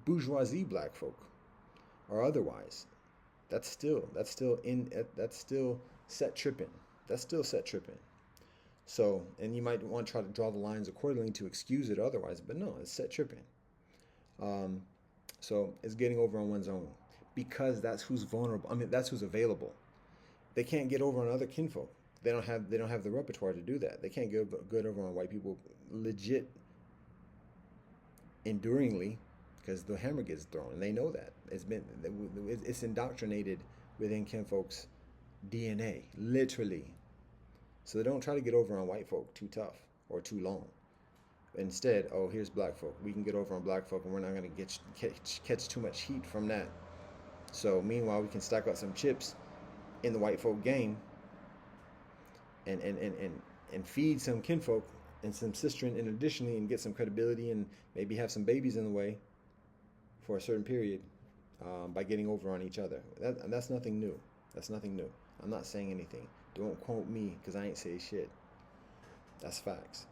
Speaker 1: bourgeoisie black folk or otherwise. That's still set tripping. That's still set tripping. So, and you might want to try to draw the lines accordingly to excuse it otherwise, but no, it's set tripping. So it's getting over on one's own because that's who's vulnerable. I mean, that's who's available. They can't get over on other kinfolk. They don't have the repertoire to do that. They can't get over on white people legit enduringly because the hammer gets thrown, and they know that. It's indoctrinated within kinfolk's DNA, literally. So they don't try to get over on white folk too tough or too long. Instead, oh, here's black folk. We can get over on black folk, and we're not going to catch too much heat from that. So meanwhile, we can stack up some chips in the white folk game and feed some kinfolk and some sisterin and additionally and get some credibility and maybe have some babies in the way for a certain period by getting over on each other. That's nothing new. That's nothing new. I'm not saying anything. Don't quote me because I ain't say shit. That's facts.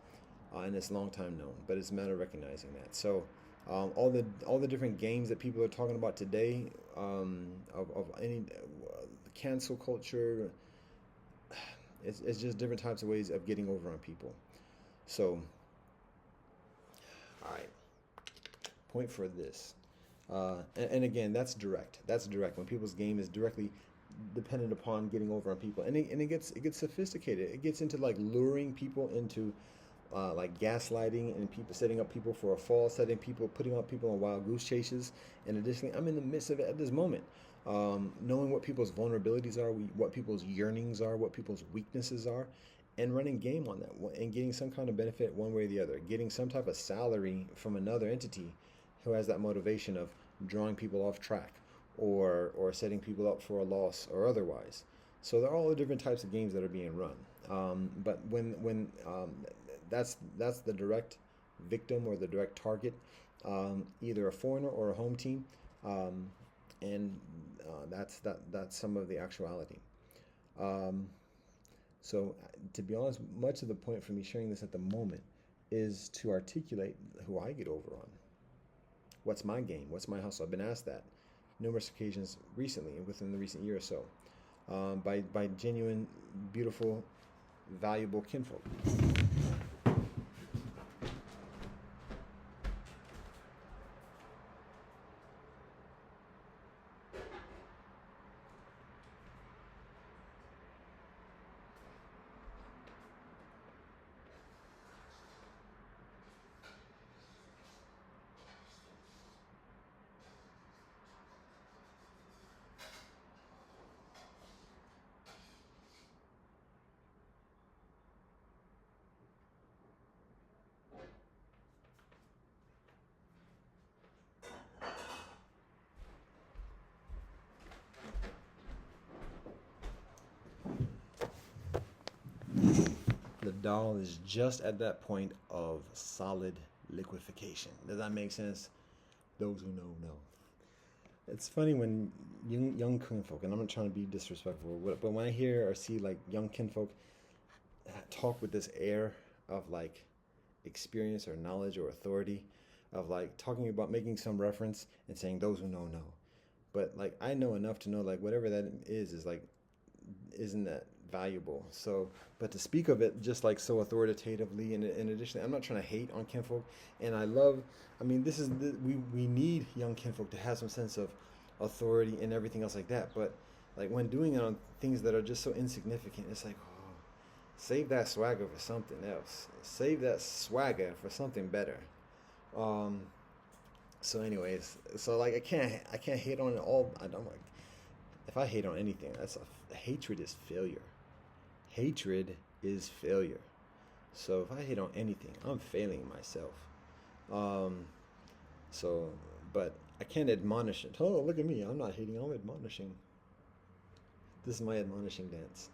Speaker 1: And it's long time known, but it's a matter of recognizing that. So all the different games that people are talking about today of any cancel culture, it's just different types of ways of getting over on people. So, all right, point for this. And again, that's direct. That's direct. When people's game is directly dependent upon getting over on people, and it gets sophisticated. It gets into like luring people into like gaslighting and people setting up people for a fall, putting up people on wild goose chases. And additionally, I'm in the midst of it at this moment. Knowing what people's vulnerabilities are, what people's yearnings are, what people's weaknesses are, and running game on that, and getting some kind of benefit one way or the other, getting some type of salary from another entity who has that motivation of drawing people off track or setting people up for a loss or otherwise. So there are all the different types of games that are being run. But when that's the direct victim or the direct target, either a foreigner or a home team, and that's some of the actuality. So, to be honest, much of the point for me sharing this at the moment is to articulate who I get over on. What's my game? What's my hustle? I've been asked that numerous occasions recently, within the recent year or so, by genuine, beautiful, valuable kinfolk. The doll is just at that point of solid liquefaction. Does that make sense? Those who know. It's funny when young kinfolk, and I'm not trying to be disrespectful, but when I hear or see like young kinfolk talk with this air of like experience or knowledge or authority, of like talking about making some reference and saying those who know. But like I know enough to know like whatever that is like isn't that valuable. So, but to speak of it just like so authoritatively, and in addition, I'm not trying to hate on kinfolk, and I love. I mean, we need young kinfolk to have some sense of authority and everything else like that. But like when doing it on things that are just so insignificant, it's like, oh, save that swagger for something else. Save that swagger for something better. Um, so, anyways, so like I can't hate on it all. I don't like if I hate on anything. Hatred is failure. Hatred is failure. So if I hate on anything, I'm failing myself. Um, so, but I can't admonish it. Oh, look at me! I'm not hating. I'm admonishing. This is my admonishing dance.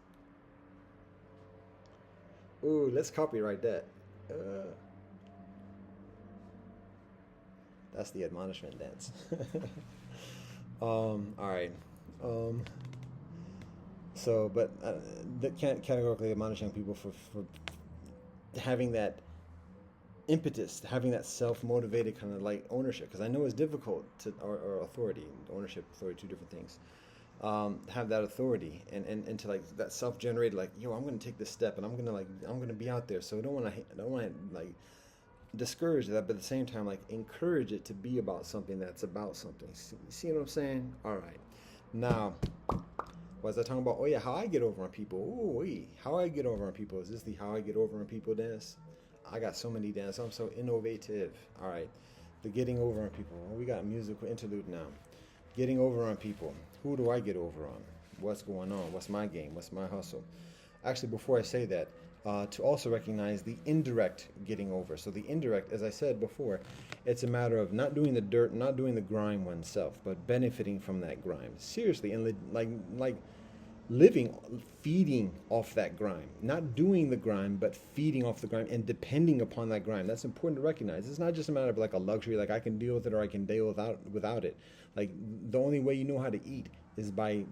Speaker 1: Ooh, let's copyright that. Uh, that's the admonishment dance. All right. Um, so, but that can't categorically admonish young people for having that impetus, having that self-motivated kind of like ownership, because I know it's difficult to, or authority, ownership, authority, two different things. Have that authority and to like that self-generated like, yo, I'm gonna take this step and I'm gonna be out there. So I don't want to like discourage that, but at the same time like encourage it to be about something that's about something. See what I'm saying? All right. Now, was I talking about? Oh yeah, how I get over on people? Ooh, how I get over on people? Is this the how I get over on people dance? I got so many dances. I'm so innovative. All right, the getting over on people. Well, we got musical interlude now. Getting over on people. Who do I get over on? What's going on? What's my game? What's my hustle? Actually, before I say that, to also recognize the indirect getting over. So the indirect, as I said before, it's a matter of not doing the dirt, not doing the grime oneself, but benefiting from that grime. Seriously, and like living, feeding off that grime, not doing the grime, but feeding off the grime and depending upon that grime. That's important to recognize. It's not just a matter of like a luxury, like I can deal with it or I can deal without it. Like the only way you know how to eat is by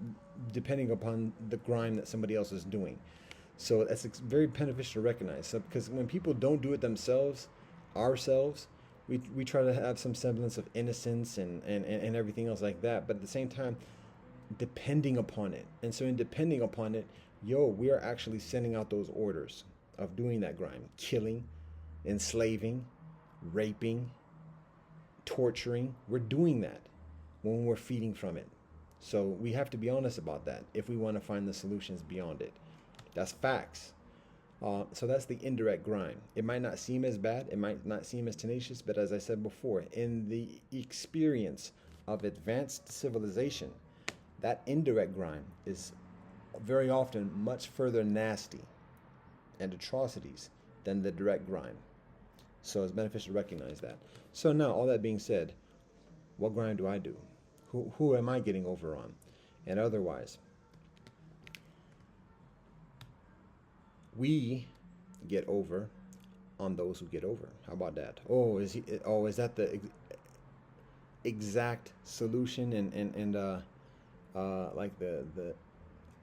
Speaker 1: depending upon the grime that somebody else is doing. So that's very beneficial to recognize. So because when people don't do it themselves, ourselves, we try to have some semblance of innocence and everything else like that. But at the same time, depending upon it. And so in depending upon it, we are actually sending out those orders of doing that grime, killing, enslaving, raping, torturing. We're doing that when we're feeding from it. So we have to be honest about that if we want to find the solutions beyond it. That's facts. So that's the indirect grime. It might not seem as bad, it might not seem as tenacious, but as I said before, in the experience of advanced civilization, that indirect grime is very often much further nasty and atrocities than the direct grime. So it's beneficial to recognize that. So now, all that being said, what grime do I do? Who am I getting over on? And otherwise, we get over on those who get over. How about that? Is that the exact solution and like the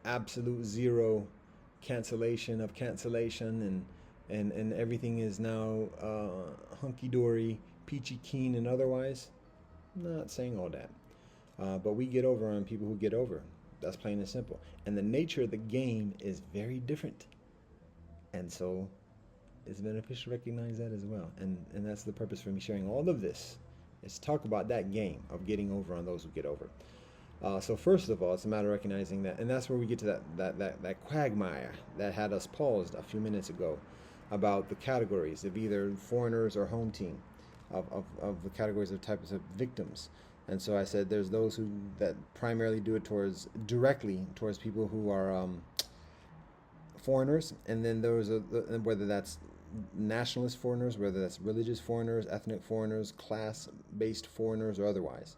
Speaker 1: absolute zero cancellation of cancellation, and everything is now hunky dory, peachy keen, and otherwise. Not saying all that, but we get over on people who get over. That's plain and simple. And the nature of the game is very different, and so it's beneficial to recognize that as well. And that's the purpose for me sharing all of this. Is talk about that game of getting over on those who get over. So first of all, it's a matter of recognizing that, and that's where we get to that quagmire that had us paused a few minutes ago about the categories of either foreigners or home team, of the categories of types of victims. And so I said there's those who that primarily do it directly towards people who are foreigners, and then those are whether that's nationalist foreigners, whether that's religious foreigners, ethnic foreigners, class-based foreigners, or otherwise.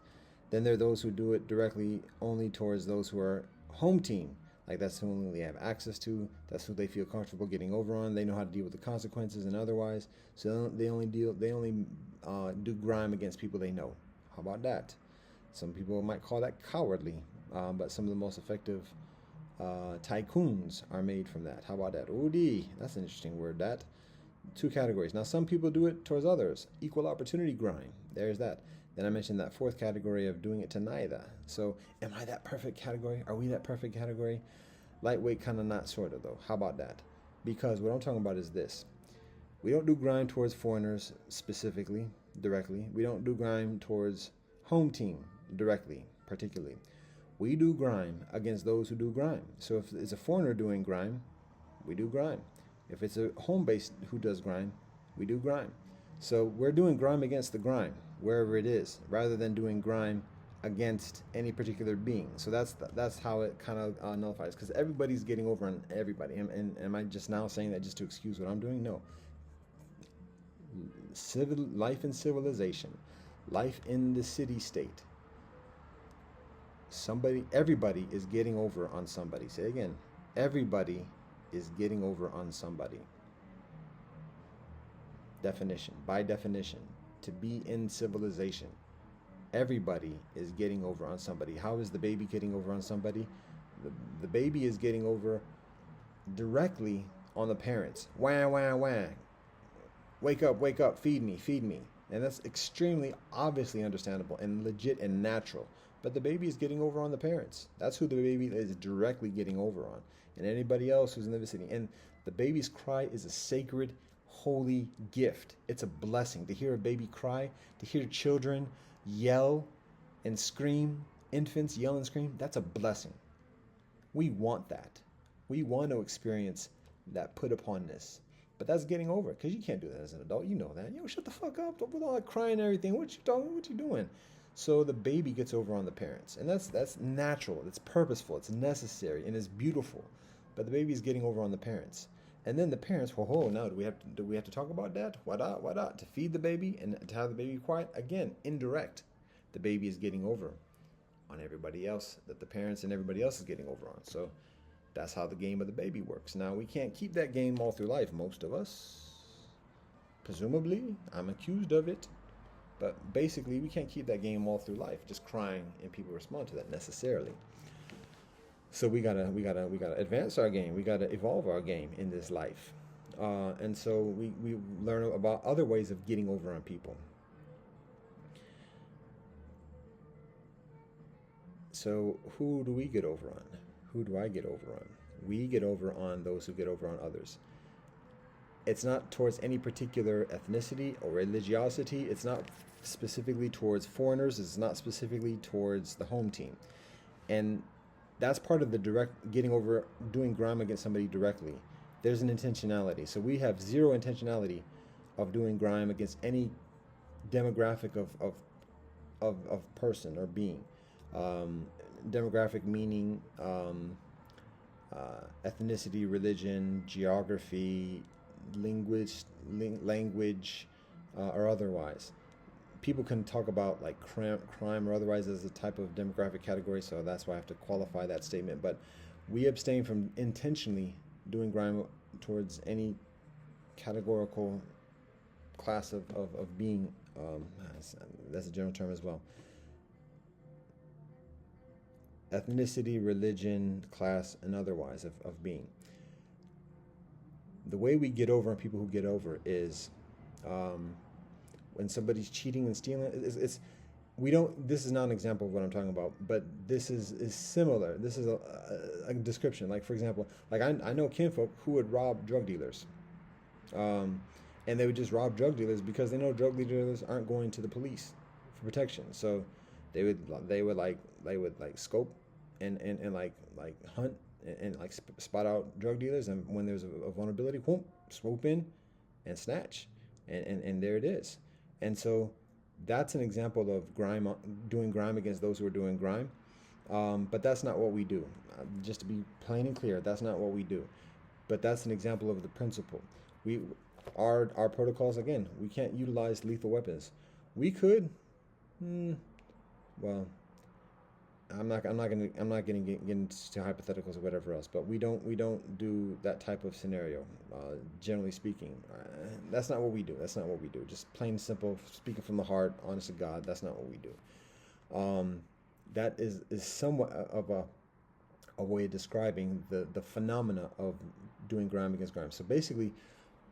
Speaker 1: Then there are those who do it directly only towards those who are home team, like that's who they have access to, that's who they feel comfortable getting over on. They know how to deal with the consequences and otherwise. So they only do grime against people they know. How about that? Some people might call that cowardly, but some of the most effective tycoons are made from that. How about that? OD, that's an interesting word. That. Two categories. Now, some people do it towards others. Equal opportunity grime. There's that. Then I mentioned that fourth category of doing it to neither. So, am I that perfect category? Are we that perfect category? Lightweight, kind of not, sort of, though. How about that? Because what I'm talking about is this. We don't do grime towards foreigners specifically, directly. We don't do grime towards home team directly, particularly. We do grime against those who do grime. So if it's a foreigner doing grime, we do grime. If it's a home-based who does grime, we do grime. So we're doing grime against the grime, wherever it is, rather than doing grime against any particular being. So that's how it kind of nullifies, because everybody's getting over on everybody. And am I just now saying that just to excuse what I'm doing? No. Life in civilization, life in the city-state. Everybody is getting over on somebody. Say again, everybody is getting over on somebody. Definition. By definition, to be in civilization, everybody is getting over on somebody. How is the baby getting over on somebody? The baby is getting over directly on the parents. Wah, wah, wah. Wake up, feed me. And that's extremely obviously understandable and legit and natural. But the baby is getting over on the parents. That's who the baby is directly getting over on. And anybody else who's in the vicinity. And the baby's cry is a sacred, holy gift. It's a blessing. To hear a baby cry, to hear children yell and scream, infants yell and scream, that's a blessing. We want that. We want to experience that put uponness. But that's getting over it, because you can't do that as an adult. You know that. Shut the fuck up with all that crying and everything. What you doing? So the baby gets over on the parents. And that's natural. It's purposeful. It's necessary. And it's beautiful. But the baby is getting over on the parents. And then the parents, now do we have to talk about that? Why not? To feed the baby and to have the baby quiet? Again, indirect. The baby is getting over on everybody else that the parents and everybody else is getting over on. So that's how the game of the baby works. Now, we can't keep that game all through life, most of us. Presumably, I'm accused of it. But basically, we can't keep that game all through life, just crying and people respond to that necessarily. So we gotta advance our game. We gotta evolve our game in this life, and so we learn about other ways of getting over on people. So who do we get over on? Who do I get over on? We get over on those who get over on others. It's not towards any particular ethnicity or religiosity. It's not specifically towards foreigners. It's not specifically towards the home team, and that's part of the direct getting over, doing grime against somebody directly. There's an intentionality. So we have zero intentionality of doing grime against any demographic of person or being. Demographic meaning ethnicity, religion, geography, language, or otherwise. People can talk about like crime or otherwise as a type of demographic category, so that's why I have to qualify that statement. But we abstain from intentionally doing grime towards any categorical class of being. That's a general term as well. Ethnicity, religion, class, and otherwise of being. The way we get over on people who get over is um, when somebody's cheating and stealing. It's we don't. This is not an example of what I'm talking about, but this is similar. This is a description. Like for example, like I know kinfolk who would rob drug dealers, um, and they would just rob drug dealers because they know drug dealers aren't going to the police for protection. So they would scope and like hunt and like spot out drug dealers, and when there's a vulnerability, whoop, swoop in and snatch, and there it is. And so that's an example of grime, doing grime against those who are doing grime. But that's not what we do. Just to be plain and clear, that's not what we do. But that's an example of the principle. We our protocols, again. We can't utilize lethal weapons. We could. Hmm, well, I'm not gonna get into hypotheticals or whatever else. But we don't do that type of scenario. Generally speaking, that's not what we do. That's not what we do. Just plain and simple, speaking from the heart, honest to God. That's not what we do. That is somewhat of a way of describing the phenomena of doing grime against grime. So basically,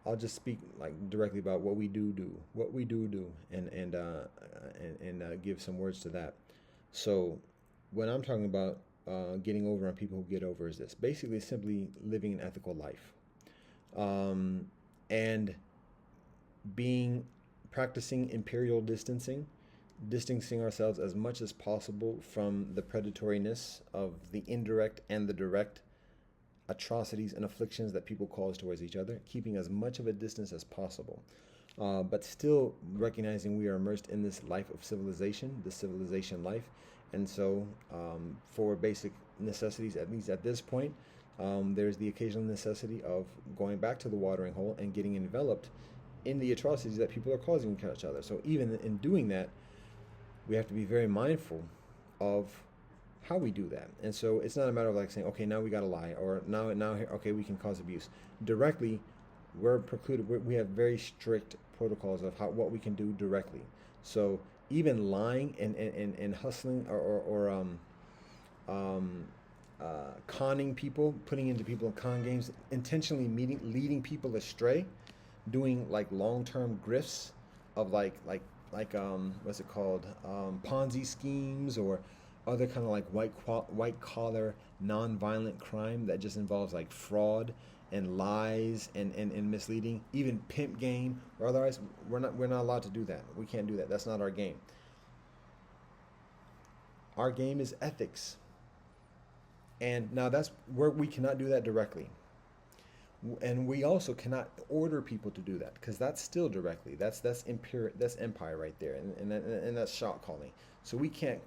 Speaker 1: I'll just speak like directly about what we do, and give some words to that. So, when I'm talking about getting over on people who get over is this: basically, simply living an ethical life, and being practicing imperial distancing ourselves as much as possible from the predatoriness of the indirect and the direct atrocities and afflictions that people cause towards each other, keeping as much of a distance as possible, but still recognizing we are immersed in this life of civilization, this civilization life. And so, for basic necessities, at least at this point, there's the occasional necessity of going back to the watering hole and getting enveloped in the atrocities that people are causing to each other. So even in doing that, we have to be very mindful of how we do that. And so it's not a matter of like saying, okay, now we got to lie, or now okay, we can cause abuse. Directly, we're precluded. We have very strict protocols of what we can do directly. So even lying and hustling or conning people, putting into people in con games, intentionally leading people astray, doing like long-term grifts of what's it called, Ponzi schemes, or other kind of like white collar non-violent crime that just involves like fraud and lies and misleading, even pimp game or otherwise. We're not allowed to do that. We can't do that. That's not our game. Our game is ethics. And now that's where we cannot do that directly. And we also cannot order people to do that, because that's still directly. That's empire right there, and that's shot calling. So we can't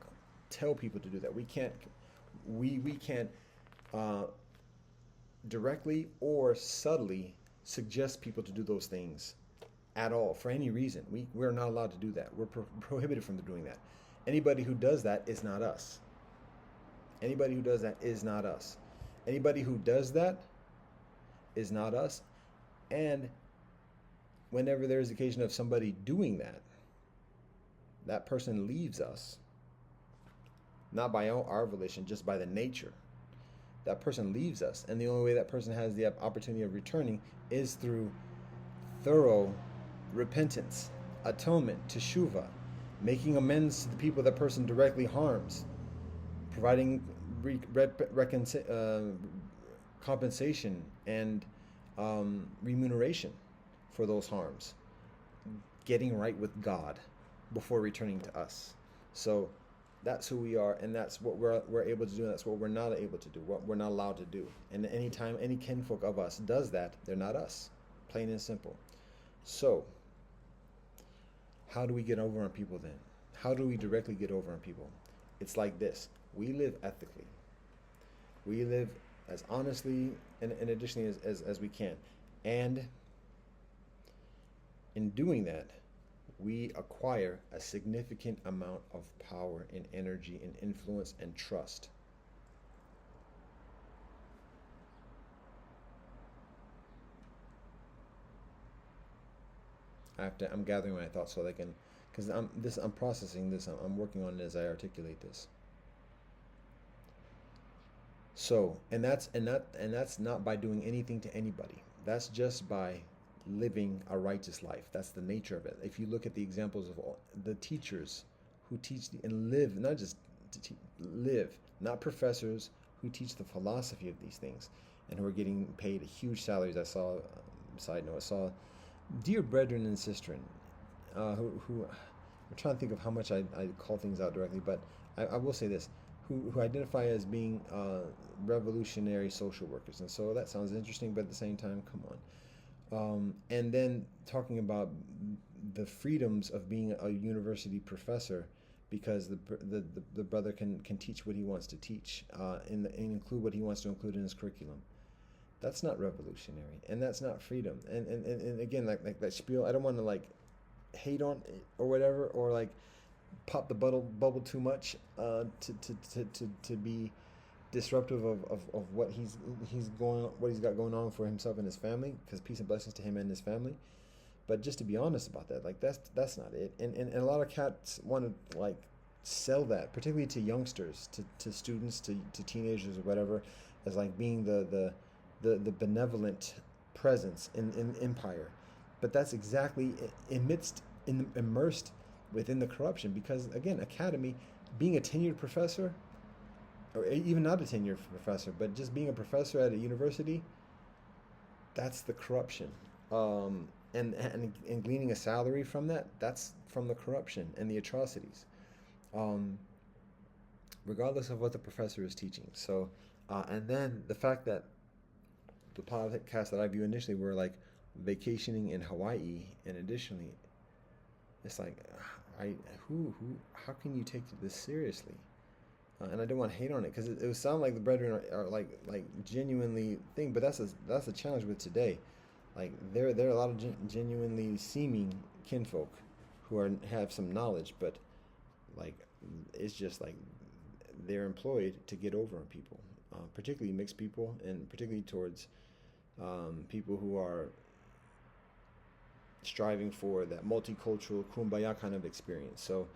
Speaker 1: tell people to do that. We can't directly or subtly suggest people to do those things at all for any reason. We're not allowed to do that. We're prohibited from doing that. Anybody who does that is not us. Anybody who does that is not us. Anybody who does that is not us. And whenever there's occasion of somebody doing that, that person leaves us, not by our volition, just by the nature. That person leaves us, and the only way that person has the opportunity of returning is through thorough repentance, atonement, teshuva, making amends to the people that person directly harms, providing compensation and remuneration for those harms, getting right with God before returning to us. So that's who we are, and that's what we're able to do, and that's what we're not able to do, what we're not allowed to do. And anytime any kinfolk of us does that, they're not us, plain and simple. So how do we get over on people then? How do we directly get over on people? It's like this: we live ethically, we live as honestly and additionally as we can, and in doing that, we acquire a significant amount of power and energy and influence and trust. I'm gathering my thoughts so they can, because I'm processing this. I'm working on it as I articulate this. So, and that's not by doing anything to anybody. That's just by living a righteous life. That's the nature of it. If you look at the examples of all the teachers who teach and live, not just live, not professors who teach the philosophy of these things and who are getting paid huge salaries. I saw, side note, I saw dear brethren and sistren, who I'm trying to think of how much I call things out directly, but I will say this, who identify as being revolutionary social workers. And so that sounds interesting, but at the same time, come on. And then talking about the freedoms of being a university professor, because the brother can teach what he wants to teach, and include what he wants to include in his curriculum. That's not revolutionary, and that's not freedom. And again, like that spiel, I don't want to like hate on it or whatever, or like pop the bubble too much, to be disruptive of what he's got going on for himself and his family, because peace and blessings to him and his family. But just to be honest about that, like that's not it. And a lot of cats want to like sell that, particularly to youngsters, to students, to teenagers or whatever, as like being the benevolent presence in empire. But that's exactly immersed within the corruption, because again, academy, being a tenured professor, or even not a tenured professor, but just being a professor at a university, that's the corruption. And gleaning a salary from that, that's from the corruption and the atrocities, regardless of what the professor is teaching. So, and then the fact that the podcasts that I viewed initially were like vacationing in Hawaii, and additionally, it's like, how can you take this seriously? And I don't want to hate on it, because it would sound like the brethren are like genuinely thing, but that's a challenge with today. Like there are a lot of genuinely seeming kinfolk who have some knowledge, but like it's just like they're employed to get over on people, particularly mixed people, and particularly towards people who are striving for that multicultural kumbaya kind of experience. So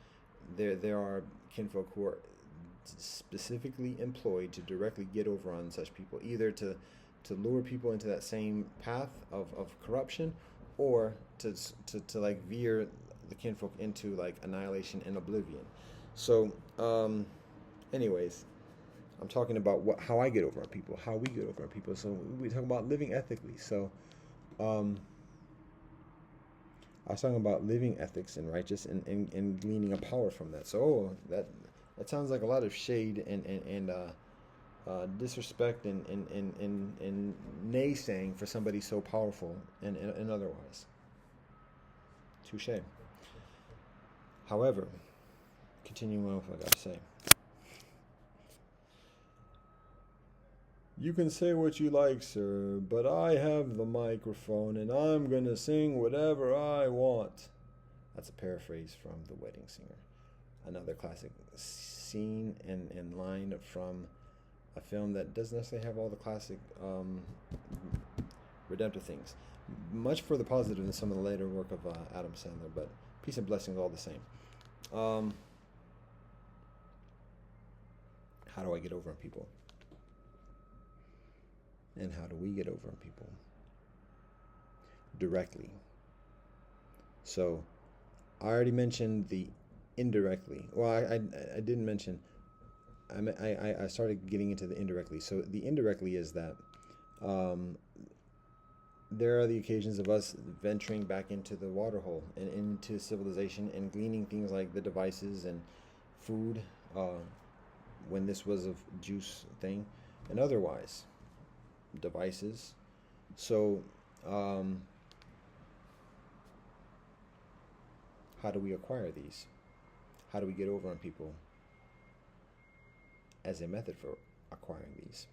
Speaker 1: there are kinfolk who are specifically employed to directly get over on such people, either to lure people into that same path of corruption, or to like veer the kinfolk into like annihilation and oblivion. So anyways, I'm talking about how I get over on people, how we get over on people. So we talk about living ethically. So I was talking about living ethics and righteous, and gleaning a power from that. So that sounds like a lot of shade and disrespect and naysaying for somebody so powerful and otherwise. Touche. However, continuing on with what I gotta say. You can say what you like, sir, but I have the microphone and I'm gonna sing whatever I want. That's a paraphrase from The Wedding Singer. Another classic scene and line from a film that doesn't necessarily have all the classic redemptive things. Much further positive than some of the later work of Adam Sandler, but peace and blessings all the same. How do I get over on people? And how do we get over on people? Directly. So, I already mentioned the indirectly. Well, I didn't mention. I started getting into the indirectly. So the indirectly is that there are the occasions of us venturing back into the water hole and into civilization and gleaning things like the devices and food, when this was a juice thing, and otherwise devices. So how do we acquire these? How do we get over on people as a method for acquiring these?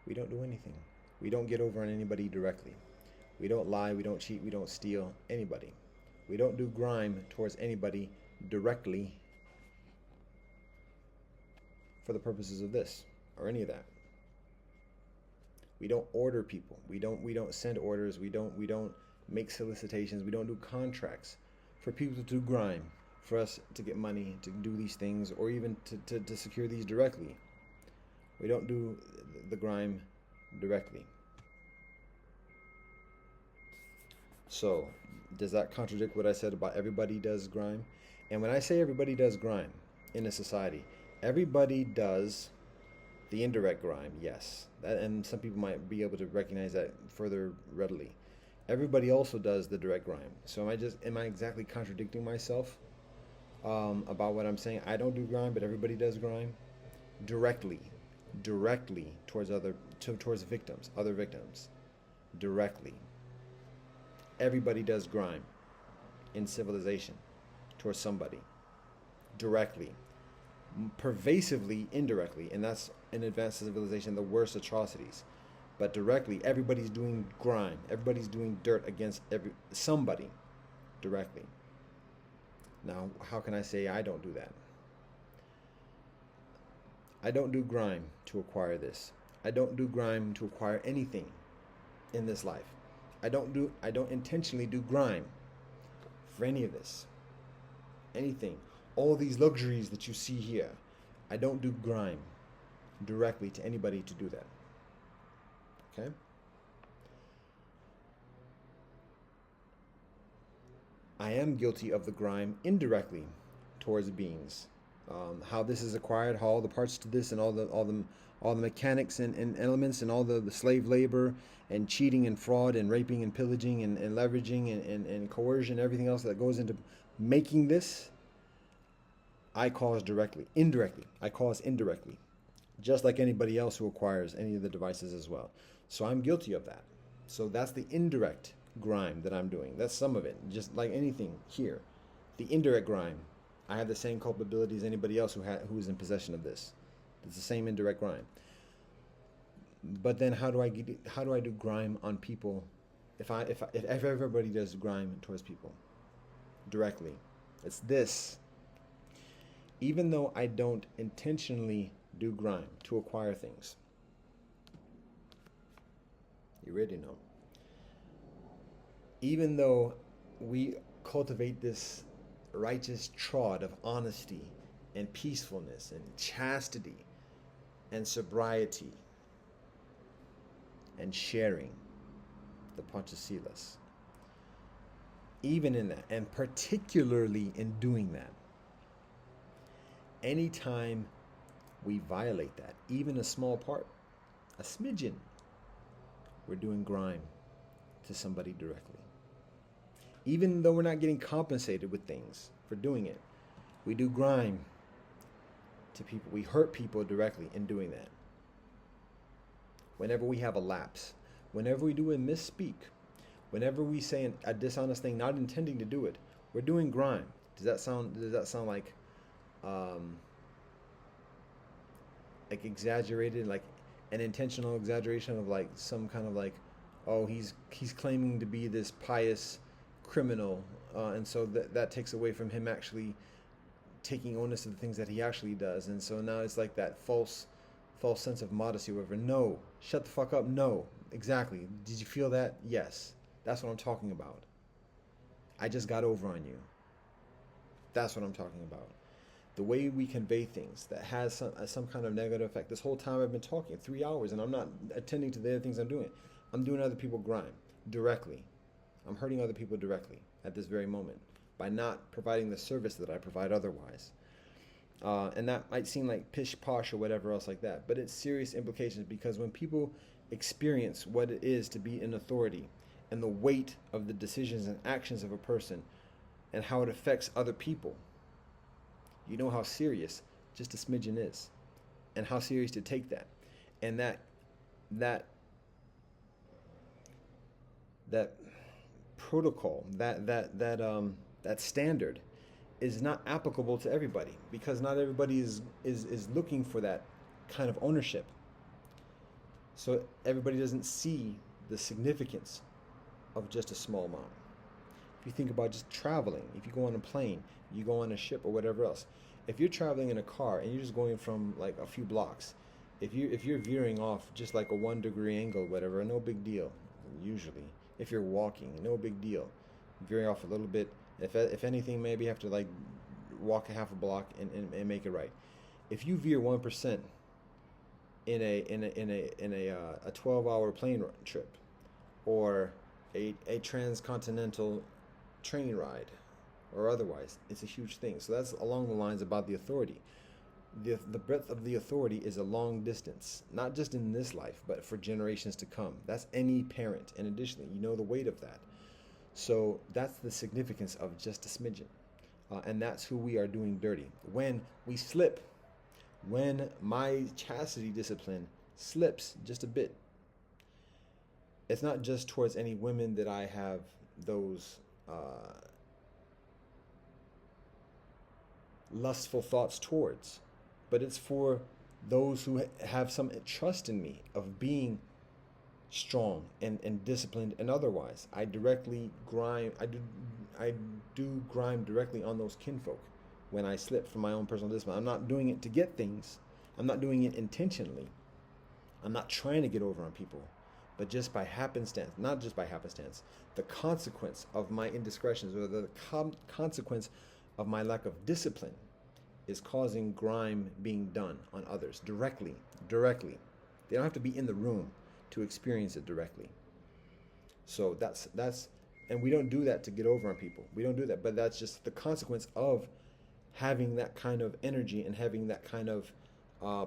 Speaker 1: We don't do anything. We don't get over on anybody directly. We don't lie, we don't cheat, we don't steal anybody. We don't do grime towards anybody directly for the purposes of this or any of that. We don't order people. We don't send orders. We don't make solicitations. We don't do contracts for people to do grime, for us to get money to do these things, or even to secure these directly. We don't do the grime directly. So, does that contradict what I said about everybody does grime? And when I say everybody does grime in a society, everybody does the indirect grime, yes. And some people might be able to recognize that further readily. Everybody also does the direct grime. So am I exactly contradicting myself about what I'm saying? I don't do grime, but everybody does grime directly towards towards victims, other victims, directly. Everybody does grime in civilization towards somebody, directly, pervasively, indirectly, and that's in advanced civilization the worst atrocities. But directly, everybody's doing grime. Everybody's doing dirt against somebody directly. Now, how can I say I don't do that? I don't do grime to acquire this. I don't do grime to acquire anything in this life. I don't intentionally do grime for any of this. Anything. All these luxuries that you see here. I don't do grime directly to anybody to do that. Okay? I am guilty of the grime indirectly towards beings. How this is acquired, how all the parts to this, and all the mechanics and elements, and all the slave labor and cheating and fraud and raping and pillaging and leveraging and coercion, everything else that goes into making this, I cause indirectly. I cause indirectly, just like anybody else who acquires any of the devices as well. So I'm guilty of that. So that's the indirect grime that I'm doing. That's some of it, just like anything here. The indirect grime, I have the same culpability as anybody else who is in possession of this. It's the same indirect grime. But then how do I do grime on people if everybody does grime towards people directly? It's this. Even though I don't intentionally do grime to acquire things. You already know. Even though we cultivate this righteous trod of honesty and peacefulness and chastity and sobriety and sharing, the Panchasilas. Even in that, and particularly in doing that, anytime we violate that, even a small part, a smidgen, we're doing grime to somebody directly. Even though we're not getting compensated with things for doing it, we do grime to people. We hurt people directly in doing that. Whenever we have a lapse, whenever we do a misspeak, whenever we say a dishonest thing, not intending to do it, we're doing grime. Does that sound like exaggerated, like an intentional exaggeration of like some kind of like, oh, he's claiming to be this pious criminal, and so that takes away from him actually taking onus of the things that he actually does, and so now it's like that false sense of modesty or whatever. No, shut the fuck up. No, exactly. Did you feel that? Yes, that's what I'm talking about. I just got over on you. That's what I'm talking about. The way we convey things that has some kind of negative effect. This whole time I've been talking 3 hours and I'm not attending to the other things I'm doing. I'm doing other people grime directly. I'm hurting other people directly at this very moment by not providing the service that I provide otherwise. And that might seem like pish posh or whatever else like that, but it's serious implications, because when people experience what it is to be in authority and the weight of the decisions and actions of a person and how it affects other people, you know how serious just a smidgen is, and how serious to take that, and that protocol, that standard is not applicable to everybody, because not everybody is looking for that kind of ownership. So everybody doesn't see the significance of just a small amount. If you think about just traveling, if you go on a plane, you go on a ship or whatever else, if you're traveling in a car and you're just going from like a few blocks, if you're veering off just like a 1 degree angle, whatever, no big deal. Usually, if you're walking, no big deal. Veering off a little bit. If anything, maybe you have to like walk a half a block and make it right. If you veer 1% in a 12-hour plane trip, or a transcontinental train ride, or otherwise, it's a huge thing. So that's along the lines about the authority. The breadth of the authority is a long distance, not just in this life, but for generations to come. That's any parent. And additionally, you know the weight of that. So that's the significance of just a smidgen. And that's who we are doing dirty. When we slip, when my chastity discipline slips just a bit, it's not just towards any women that I have those lustful thoughts towards, but it's for those who have some trust in me of being strong and disciplined and otherwise. I do grime directly on those kinfolk when I slip from my own personal discipline. I'm not doing it to get things. I'm not doing it intentionally. I'm not trying to get over on people, but just by happenstance, not just by happenstance, the consequence of my indiscretions, or the consequence of my lack of discipline, is causing grime being done on others directly. They don't have to be in the room to experience it directly. So that's and we don't do that to get over on people. We don't do that, but that's just the consequence of having that kind of energy and having that kind of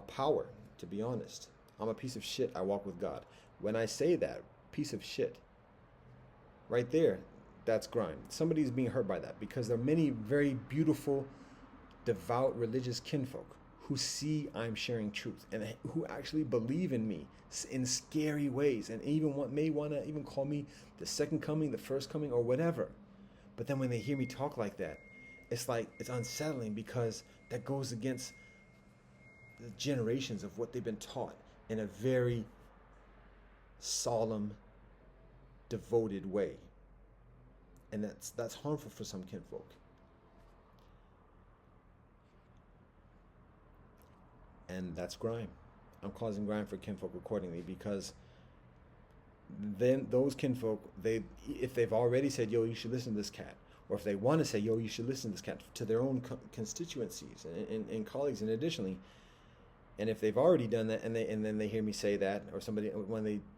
Speaker 1: power. To be honest, I'm a piece of shit. I walk with God. When I say that, piece of shit, right there, that's grime. Somebody's being hurt by that, because there are many very beautiful, devout, religious kinfolk who see I'm sharing truth and who actually believe in me in scary ways, and even may want to even call me the second coming, the first coming, or whatever. But then when they hear me talk like that, it's like, it's unsettling, because that goes against the generations of what they've been taught in a very solemn, devoted way. And that's harmful for some kinfolk. And that's grime. I'm causing grime for kinfolk accordingly, because then those kinfolk, if they've already said, yo, you should listen to this cat, or if they want to say, yo, you should listen to this cat, to their own constituencies and colleagues, and additionally, and if they've already done that, and then they hear me say that, or somebody,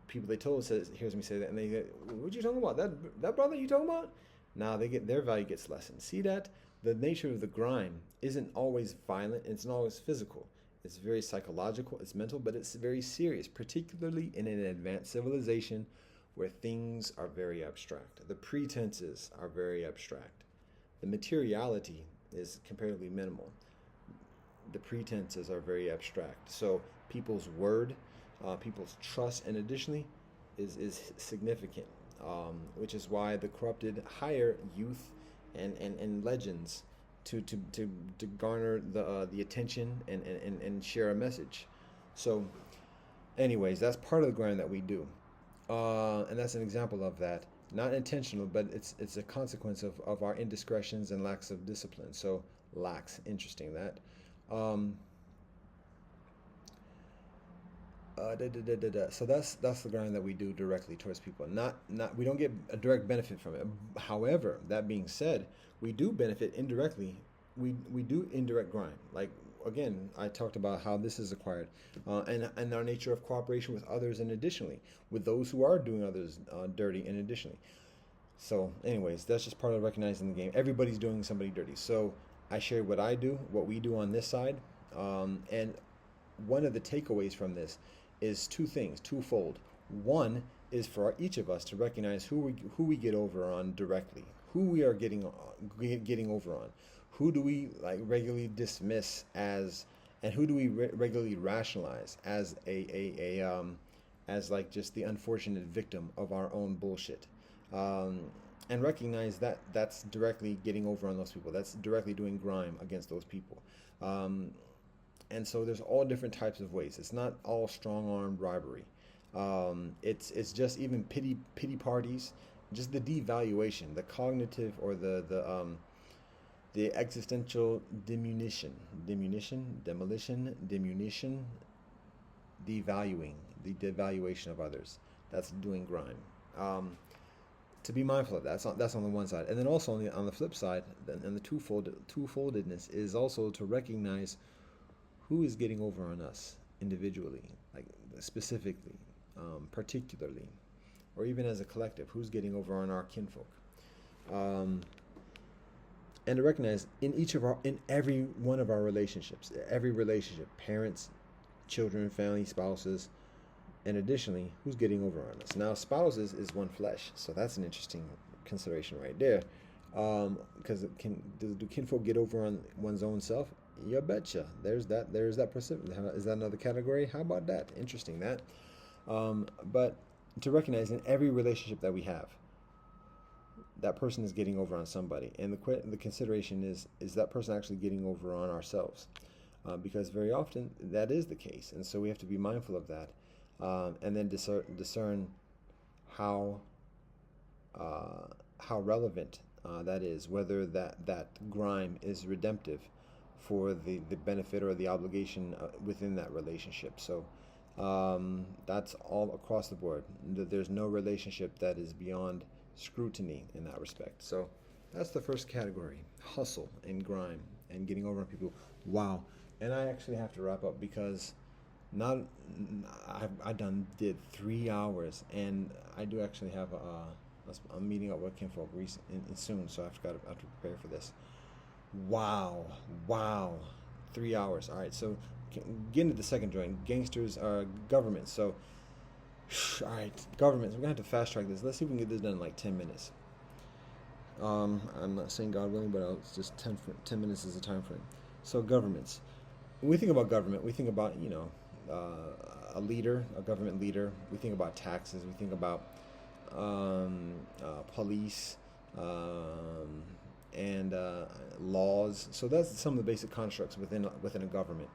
Speaker 1: people they told hears me say that, and they go, what you talking about? That brother you talking about? Now their value gets lessened. See that? The nature of the grime isn't always violent, it's not always physical. It's very psychological, it's mental, but it's very serious, particularly in an advanced civilization where things are very abstract. The pretenses are very abstract. The materiality is comparatively minimal. The pretenses are very abstract. So people's word, people's trust, and additionally, is significant, which is why the corrupted hire youth and legends to garner the attention and share a message. So anyways, that's part of the grind that we do, and that's an example of that. Not intentional, but it's a consequence of our indiscretions and lacks of discipline. So interesting that. So that's the grind that we do directly towards people. Not we don't get a direct benefit from it. However, that being said, we do benefit indirectly. We do indirect grind. Like, again, I talked about how this is acquired, and our nature of cooperation with others, and additionally with those who are doing others dirty, and additionally. So anyways, that's just part of recognizing the game. Everybody's doing somebody dirty. So I share what I do, what we do on this side, and one of the takeaways from this is twofold. One is for each of us to recognize who we get over on directly, who we are getting over on, who do we regularly dismiss as, and who do we regularly rationalize as as just the unfortunate victim of our own bullshit, and recognize that that's directly getting over on those people. That's directly doing grime against those people. And so there's all different types of ways. It's not all strong-armed robbery. It's just even pity parties, just the devaluation, the cognitive, or the existential devaluing, the devaluation of others. That's doing grime. to be mindful of that. That's on the one side, and then also on the flip side, and the twofoldedness is also to recognize who is getting over on us individually, like specifically, particularly, or even as a collective, who's getting over on our kinfolk, um, and to recognize in every one of our relationships, every relationship, parents, children, family, spouses, and additionally, who's getting over on us. Now, spouses is one flesh, so that's an interesting consideration right there. Because do kinfolk get over on one's own self? You betcha. There's that. Is that another category? How about that? Interesting that. But to recognize in every relationship that we have, that person is getting over on somebody, and the consideration is that person actually getting over on ourselves? Because very often that is the case, and so we have to be mindful of that. And then discern how relevant that is, whether that grime is redemptive for the benefit or the obligation within that relationship. So that's all across the board. There's no relationship that is beyond scrutiny in that respect. So that's the first category: hustle and grime and getting over on people. Wow. And I actually have to wrap up because not I did 3 hours, and I do actually have I'm meeting up with kinfolk soon, so I have to prepare for this. Wow, 3 hours. All right, so get into the second joint. Gangsters are government. So, all right, governments. We're gonna have to fast track this. Let's see if we can get this done in like 10 minutes. I'm not saying God willing, but it's just 10 minutes is the time frame. So governments. When we think about government, we think about a leader, a government leader. We think about taxes. We think about police and laws. So that's some of the basic constructs within a government,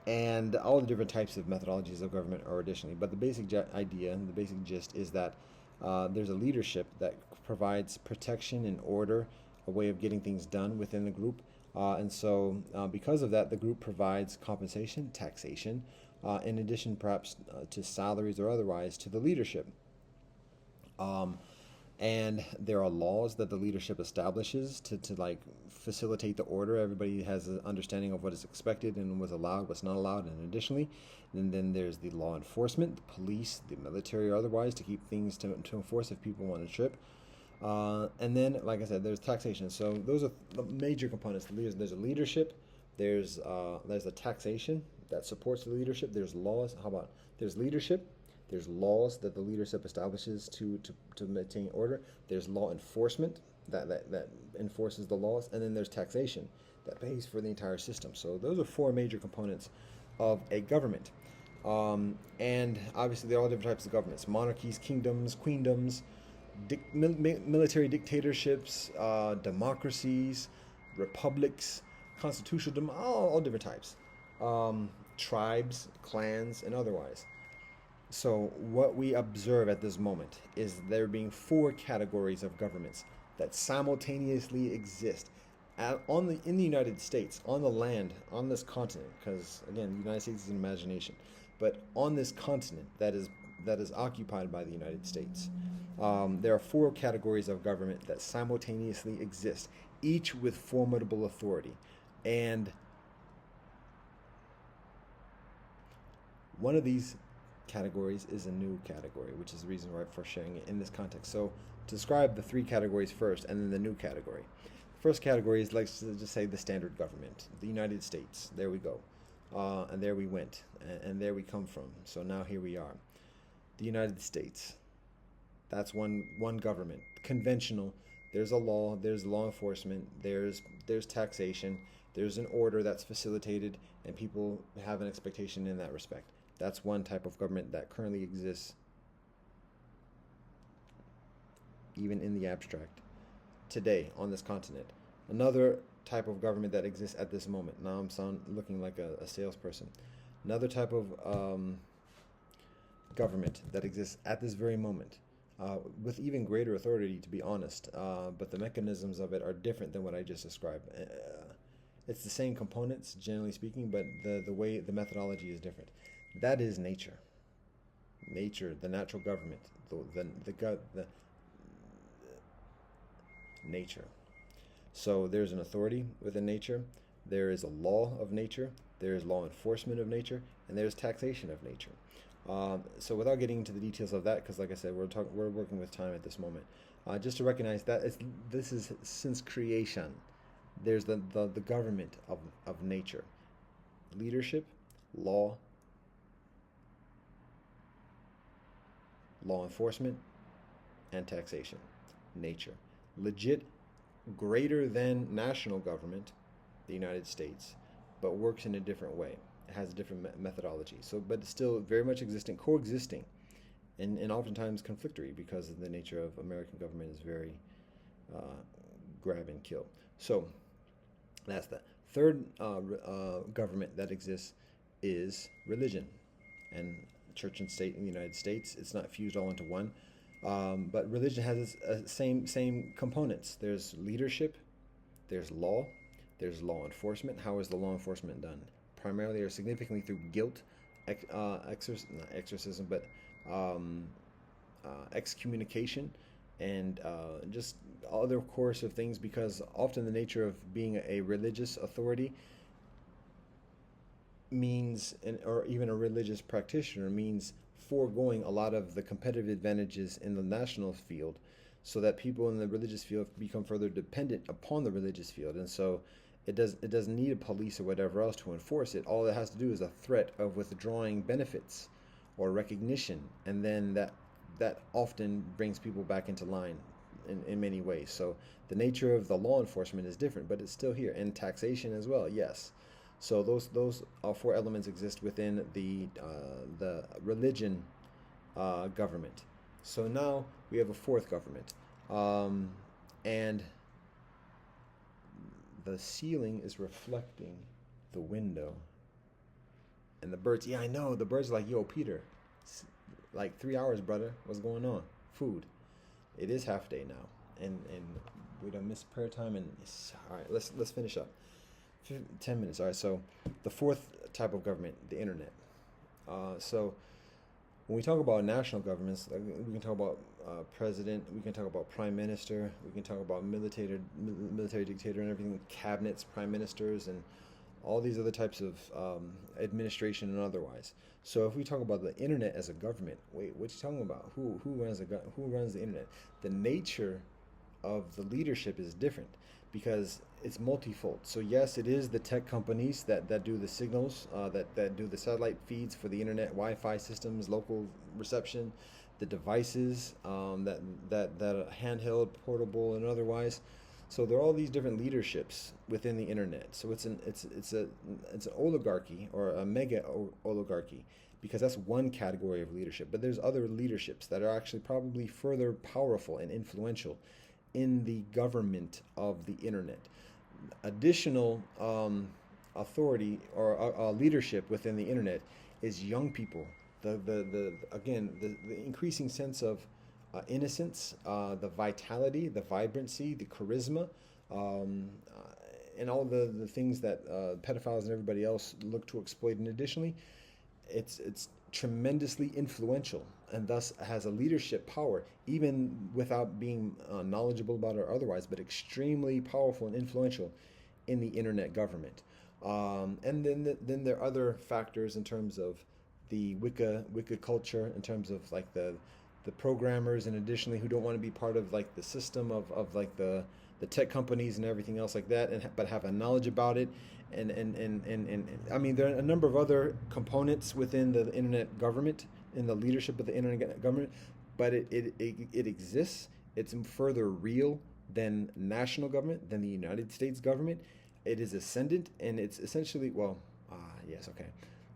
Speaker 1: and all the different types of methodologies of government are additionally. But the basic idea and the basic gist is that there's a leadership that provides protection and order, a way of getting things done within the group. And so because of that, the group provides compensation, taxation, in addition perhaps to salaries or otherwise to the leadership. And there are laws that the leadership establishes to like facilitate the order. Everybody has an understanding of what is expected and what's allowed, what's not allowed. And additionally, and then there's the law enforcement, the police, the military or otherwise, to keep things to enforce if people want to trip. And then, like I said, there's taxation. So those are the major components. There's a leadership. There's a taxation that supports the leadership. There's laws. There's leadership. There's laws that the leadership establishes to maintain order. There's law enforcement that enforces the laws. And then there's taxation that pays for the entire system. So those are four major components of a government. And obviously there are all different types of governments: monarchies, kingdoms, queendoms, military dictatorships, democracies, republics, constitutional, all different types, tribes, clans, and otherwise. So what we observe at this moment is there being four categories of governments that simultaneously exist in the United States, on the land, on this continent, because again, the United States is an imagination, but on this continent that is occupied by the United States. There are four categories of government that simultaneously exist, each with formidable authority. And one of these categories is a new category, which is the reason why for sharing it in this context. So to describe the three categories first, and then the new category. The first category is, let's just say, the standard government, the United States. There we go. And there we went, and there we come from. So now here we are. The United States. That's one government. Conventional. There's a law. There's law enforcement. There's taxation. There's an order that's facilitated, and people have an expectation in that respect. That's one type of government that currently exists, even in the abstract, today on this continent. Another type of government that exists at this moment. Now I'm looking like a salesperson. Another type of government that exists at this very moment, with even greater authority, to be honest. But the mechanisms of it are different than what I just described. It's the same components, generally speaking, but the way, the methodology is different. That is nature. Nature, the natural government. the nature. So there's an authority within nature, there is a law of nature, there is law enforcement of nature, and there's taxation of nature. So without getting into the details of that, because like I said, we're working with time at this moment. Just to recognize that this is since creation. There's the government of nature, leadership, law, law enforcement, and taxation. Nature. Legit greater than national government, the United States, but works in a different way. It has a different methodology. So, but it's still very much existing, coexisting, and oftentimes conflictory because of the nature of American government is very grab and kill. So that's the third government that exists is religion and church and state in the United States. It's not fused all into one. But religion has same components. There's leadership, there's law enforcement. How is the law enforcement done? Primarily or significantly through guilt, not exorcism, but excommunication, and just other course of things. Because often the nature of being a religious authority means, or even a religious practitioner means foregoing a lot of the competitive advantages in the national field so that people in the religious field become further dependent upon the religious field. And so it doesn't need a police or whatever else to enforce it. All it has to do is a threat of withdrawing benefits or recognition, and then that often brings people back into line in many ways. So the nature of the law enforcement is different, but it's still here. And taxation as well, yes. So those four elements exist within the religion government. So now we have a fourth government, and the ceiling is reflecting the window, and the birds. Yeah, I know the birds are like, yo, Peter, like 3 hours, brother. What's going on? Food. It is half day now, and we don't miss prayer time. And all right, let's finish up. 10 minutes. All right, so the fourth type of government, the internet. So when we talk about national governments, we can talk about president, we can talk about prime minister, we can talk about military dictator and everything, cabinets, prime ministers, and all these other types of administration and otherwise. So if we talk about the internet as a government, wait, what you talking about? Who runs the internet? The nature of the leadership is different because it's multifold. So yes, it is the tech companies that do the signals, that do the satellite feeds for the internet, Wi-Fi systems, local reception, the devices that are handheld, portable, and otherwise. So there are all these different leaderships within the internet. So it's an oligarchy or a mega oligarchy, because that's one category of leadership. But there's other leaderships that are actually probably further powerful and influential in the government of the internet. Additional authority or leadership within the internet is young people. The increasing sense of innocence, the vitality, the vibrancy, the charisma, and all the things that pedophiles and everybody else look to exploit. And additionally, it's tremendously influential and thus has a leadership power, even without being knowledgeable about it or otherwise, but extremely powerful and influential in the internet government. And then there are other factors in terms of the Wicca culture, in terms of like the programmers, and additionally who don't want to be part of like the system of like the tech companies and everything else like that, but have a knowledge about it. And I mean, there are a number of other components within the internet government, in the leadership of the internet government, but it exists. It's further real than national government, than the United States government. It is ascendant, and it's essentially, yes, okay.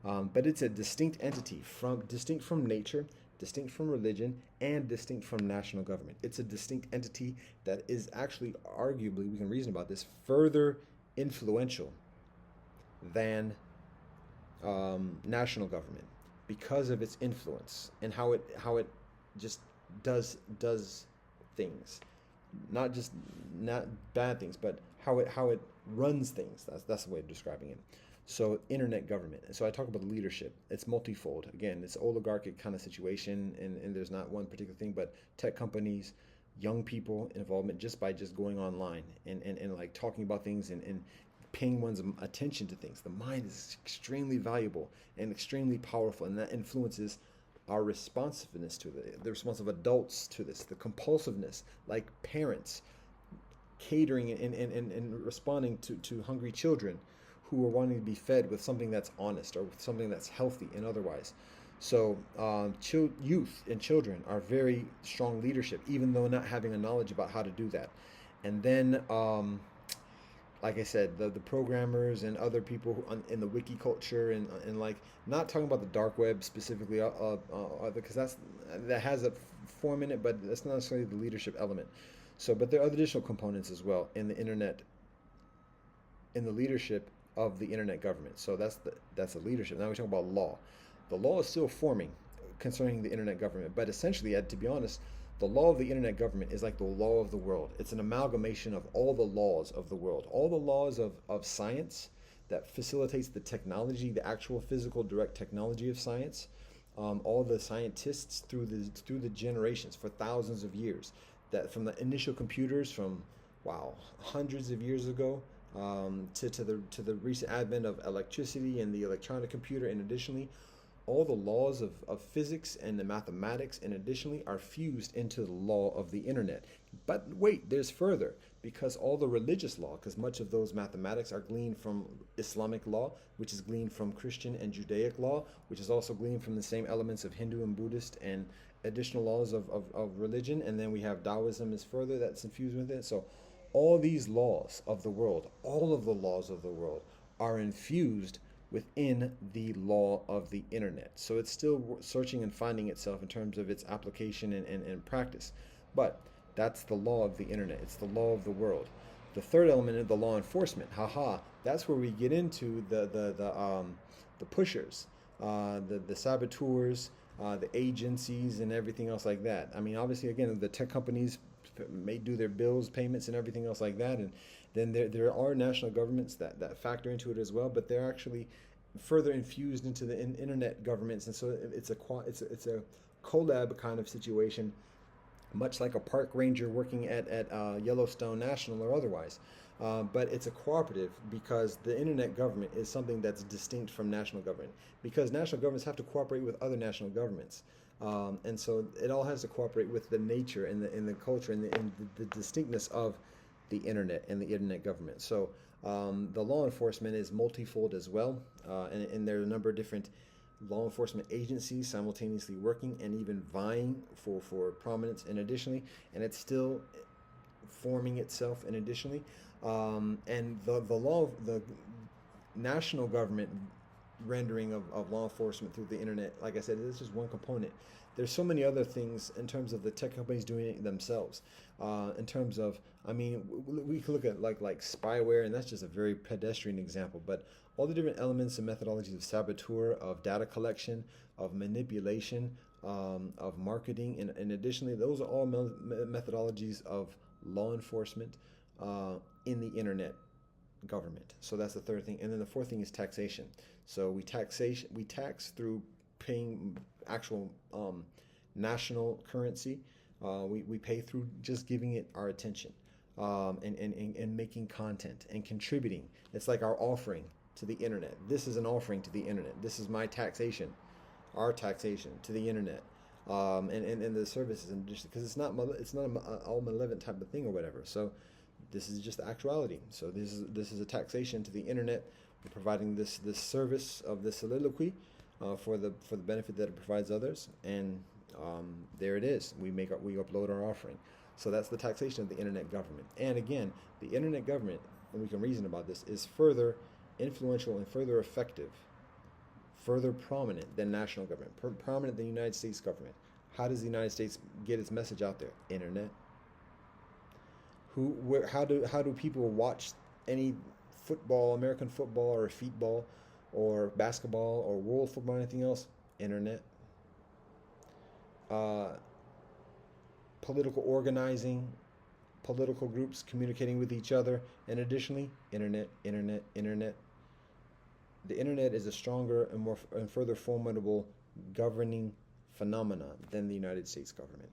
Speaker 1: But it's a distinct entity, distinct from nature, distinct from religion, and distinct from national government. It's a distinct entity that is actually, arguably, we can reason about this, further influential than national government, because of its influence and how it just does things, not bad things, but how it runs things. That's the way of describing it. So internet government. And so I talk about leadership. It's multifold. Again, it's oligarchic kind of situation, and there's not one particular thing, but tech companies, young people involvement just by just going online and like talking about things and paying one's attention to things. The mind is extremely valuable and extremely powerful, and that influences our responsiveness to the response of adults to this, the compulsiveness, like parents catering and responding to hungry children who are wanting to be fed with something that's honest or with something that's healthy and otherwise. So, youth and children are very strong leadership, even though not having a knowledge about how to do that. And then, like I said, the programmers and other people in the wiki culture and like not talking about the dark web specifically, because that has a form in it, but that's not necessarily the leadership element. So, but there are additional components as well in the internet, in the leadership of the internet government. So that's the leadership. Now we're talking about law. The law is still forming concerning the internet government, but essentially, to be honest, the law of the internet government is like the law of the world. It's an amalgamation of all the laws of the world, all the laws of science that facilitates the technology, the actual physical direct technology of science, all the scientists through the generations for thousands of years, that from the initial computers from wow hundreds of years ago, to the recent advent of electricity and the electronic computer, and additionally all the laws of physics and the mathematics, and additionally are fused into the law of the internet. But wait, there's further, because all the religious law, because much of those mathematics are gleaned from Islamic law, which is gleaned from Christian and Judaic law, which is also gleaned from the same elements of Hindu and Buddhist and additional laws of religion. And then we have Taoism is further that's infused with it. So all these laws of the world, all of the laws of the world are infused within the law of the internet. So it's still searching and finding itself in terms of its application and practice. But that's the law of the internet. It's the law of the world. The third element is the law enforcement. Haha, that's where we get into the pushers, the saboteurs, the agencies, and everything else like that. I mean, obviously, again, the tech companies may do their bills, payments, and everything else like that, and then there are national governments that factor into it as well, but they're actually further infused into the internet governments, and so it's a collab kind of situation, much like a park ranger working at Yellowstone National or otherwise. But it's a cooperative because the internet government is something that's distinct from national government, because national governments have to cooperate with other national governments. And so it all has to cooperate with the nature and the culture and the distinctness of the internet and the internet government. So the law enforcement is multifold as well, and there are a number of different law enforcement agencies simultaneously working and even vying for prominence. And additionally, and it's still forming itself. And additionally, and the national government rendering of law enforcement through the internet, like I said, this is just one component. There's so many other things in terms of the tech companies doing it themselves. In terms of, I mean, we can look at like spyware, and that's just a very pedestrian example. But all the different elements and methodologies of saboteur, of data collection, of manipulation, of marketing, and additionally, those are all methodologies of law enforcement in the internet government. So that's the third thing. And then the fourth thing is taxation. So we tax through paying actual national currency. We pay through just giving it our attention, and making content and contributing. It's like our offering to the internet. This is an offering to the internet. This is my taxation, our taxation to the internet. And the services, and just because it's not an all malevolent type of thing or whatever. So this is just the actuality. So this is a taxation to the internet. We're providing this service of this soliloquy for the benefit that it provides others, and there it is. We upload our offering. So that's the taxation of the internet government. And again, the internet government, and we can reason about this, is further influential and further effective, further prominent than national government, prominent than the United States government. How does the United States get its message out there? Internet. How do people watch any football, American football, or feetball, or basketball, or world football, or anything else? Internet. Political organizing, political groups communicating with each other, and additionally, internet. the internet is a stronger and more and further formidable governing phenomena than the United States government.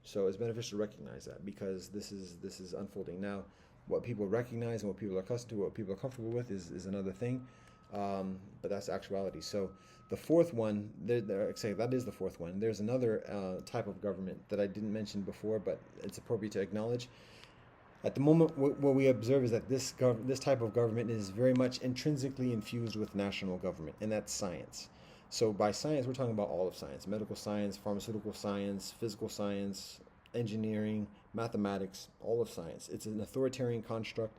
Speaker 1: So it's beneficial to recognize that, because this is unfolding now. What people recognize and what people are accustomed to, what people are comfortable with, is another thing. But that's actuality. So the fourth one, say that is the fourth one. There's another type of government that I didn't mention before, but it's appropriate to acknowledge. At the moment, what we observe is that this type of government is very much intrinsically infused with national government, and that's science. So by science, we're talking about all of science: medical science, pharmaceutical science, physical science, engineering, mathematics, all of science. It's an authoritarian construct.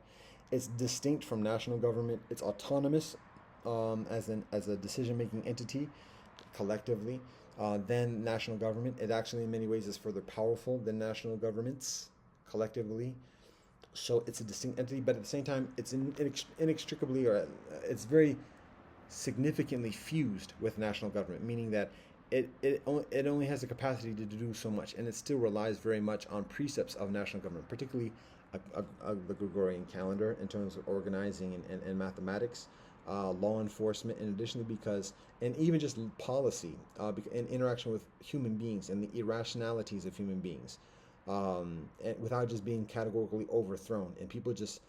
Speaker 1: It's distinct from national government. It's autonomous as a decision-making entity collectively than national government. It actually, in many ways, is further powerful than national governments collectively. So it's a distinct entity, but at the same time, it's inextricably, or it's very significantly fused with national government, meaning that it only has the capacity to do so much, and it still relies very much on precepts of national government, particularly the Gregorian calendar in terms of organizing and mathematics, law enforcement, and additionally and even just policy and interaction with human beings and the irrationalities of human beings, and without just being categorically overthrown. And people just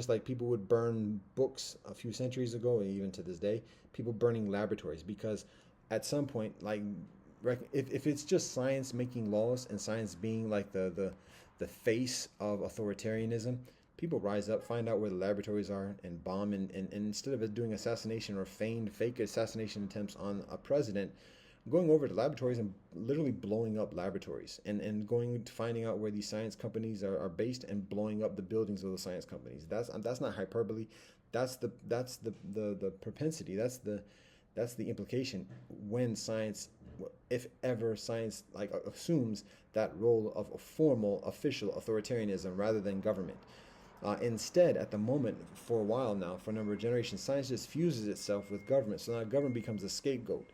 Speaker 1: like people would burn books a few centuries ago, and even to this day, people burning laboratories, because at some point, like, if it's just science making laws and science being like the face of authoritarianism, people rise up, find out where the laboratories are, and bomb, and instead of doing assassination or fake assassination attempts on a president, going over to laboratories and literally blowing up laboratories, and going to finding out where these science companies are based, and blowing up the buildings of the science companies. That's not hyperbole. That's the propensity. That's the implication when science, if ever science like assumes that role of a formal official authoritarianism rather than government. Instead, at the moment, for a while now, for a number of generations, science just fuses itself with government. So now government becomes a scapegoat,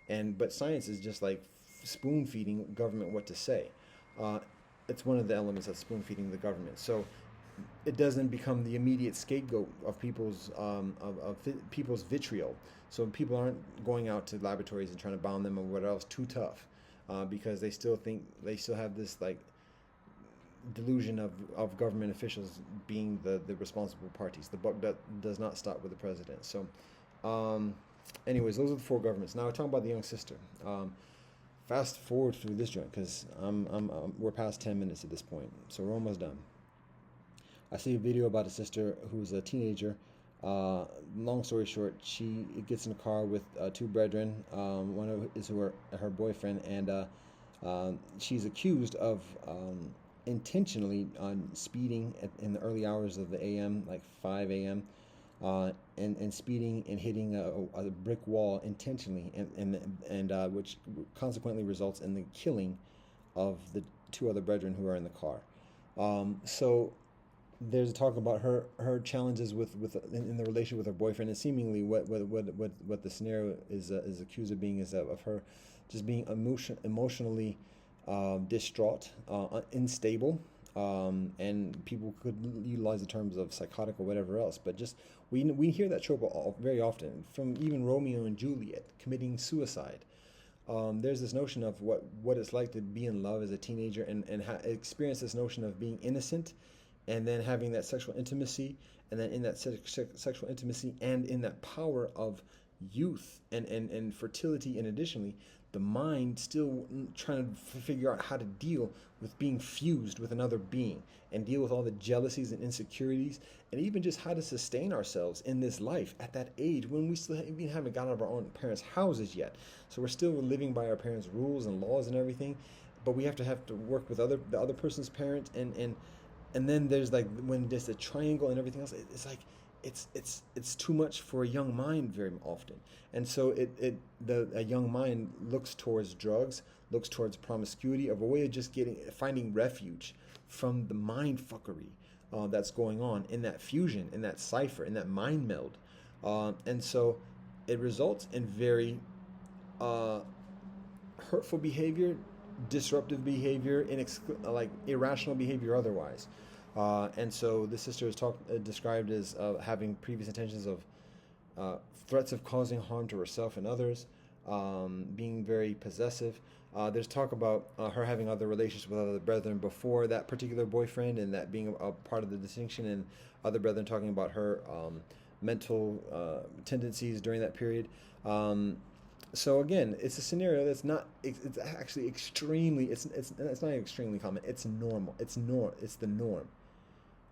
Speaker 1: but science is just like spoon feeding government what to say. It's one of the elements of spoon feeding the government. So it doesn't become the immediate scapegoat of people's people's vitriol. So people aren't going out to laboratories and trying to bomb them or whatever else, too tough, because they still have this like delusion of government officials being the responsible parties. The buck does not stop with the president. So anyways, those are the four governments. Now we're talking about the young sister. Fast forward through this joint, because we're past 10 minutes at this point, so we're almost done. I see a video about a sister who's a teenager. Long story short, she gets in a car with two brethren. One of is her boyfriend, and she's accused of intentionally speeding in the early hours of the AM, like 5 a.m., and speeding and hitting a brick wall intentionally, and which consequently results in the killing of the two other brethren who are in the car. So there's a talk about her challenges in the relationship with her boyfriend, and seemingly what the scenario is accused of being is of her just being emotionally distraught, unstable, and people could utilize the terms of psychotic or whatever else, but just we hear that trope very often from even Romeo and Juliet committing suicide. There's this notion of what it's like to be in love as a teenager and experience this notion of being innocent, and then having that sexual intimacy, and then in that sexual intimacy and in that power of youth and fertility, and additionally the mind still trying to figure out how to deal with being fused with another being, and deal with all the jealousies and insecurities, and even just how to sustain ourselves in this life at that age when we still even haven't got out of our own parents' houses yet. So we're still living by our parents' rules and laws and everything, but we have to work with the other person's parent, and then there's like when there's a triangle and everything else, it's like it's too much for a young mind very often. And so a young mind looks towards drugs, looks towards promiscuity, of a way of just finding refuge from the mind fuckery that's going on in that fusion, in that cipher, in that mind meld. And so it results in very hurtful behavior, disruptive behavior, like irrational behavior otherwise. And so the sister is described as having previous intentions of threats of causing harm to herself and others, being very possessive. There's talk about her having other relationships with other brethren before that particular boyfriend, and that being a part of the distinction, and other brethren talking about her mental tendencies during that period. So again, it's a scenario that's not. It's actually extremely. It's not extremely common. It's normal. It's the norm.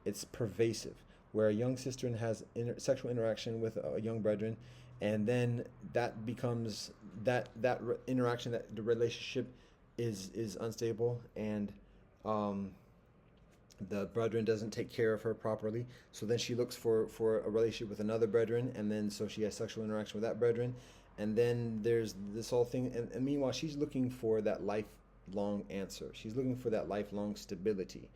Speaker 1: It's pervasive, where a young sister has sexual interaction with a young brethren, and then that becomes interaction, that the relationship is unstable, and um, the brethren doesn't take care of her properly. So then she looks for a relationship with another brethren, and then so she has sexual interaction with that brethren, and then there's this whole thing. And meanwhile, she's looking for that lifelong answer. She's looking for that lifelong stability,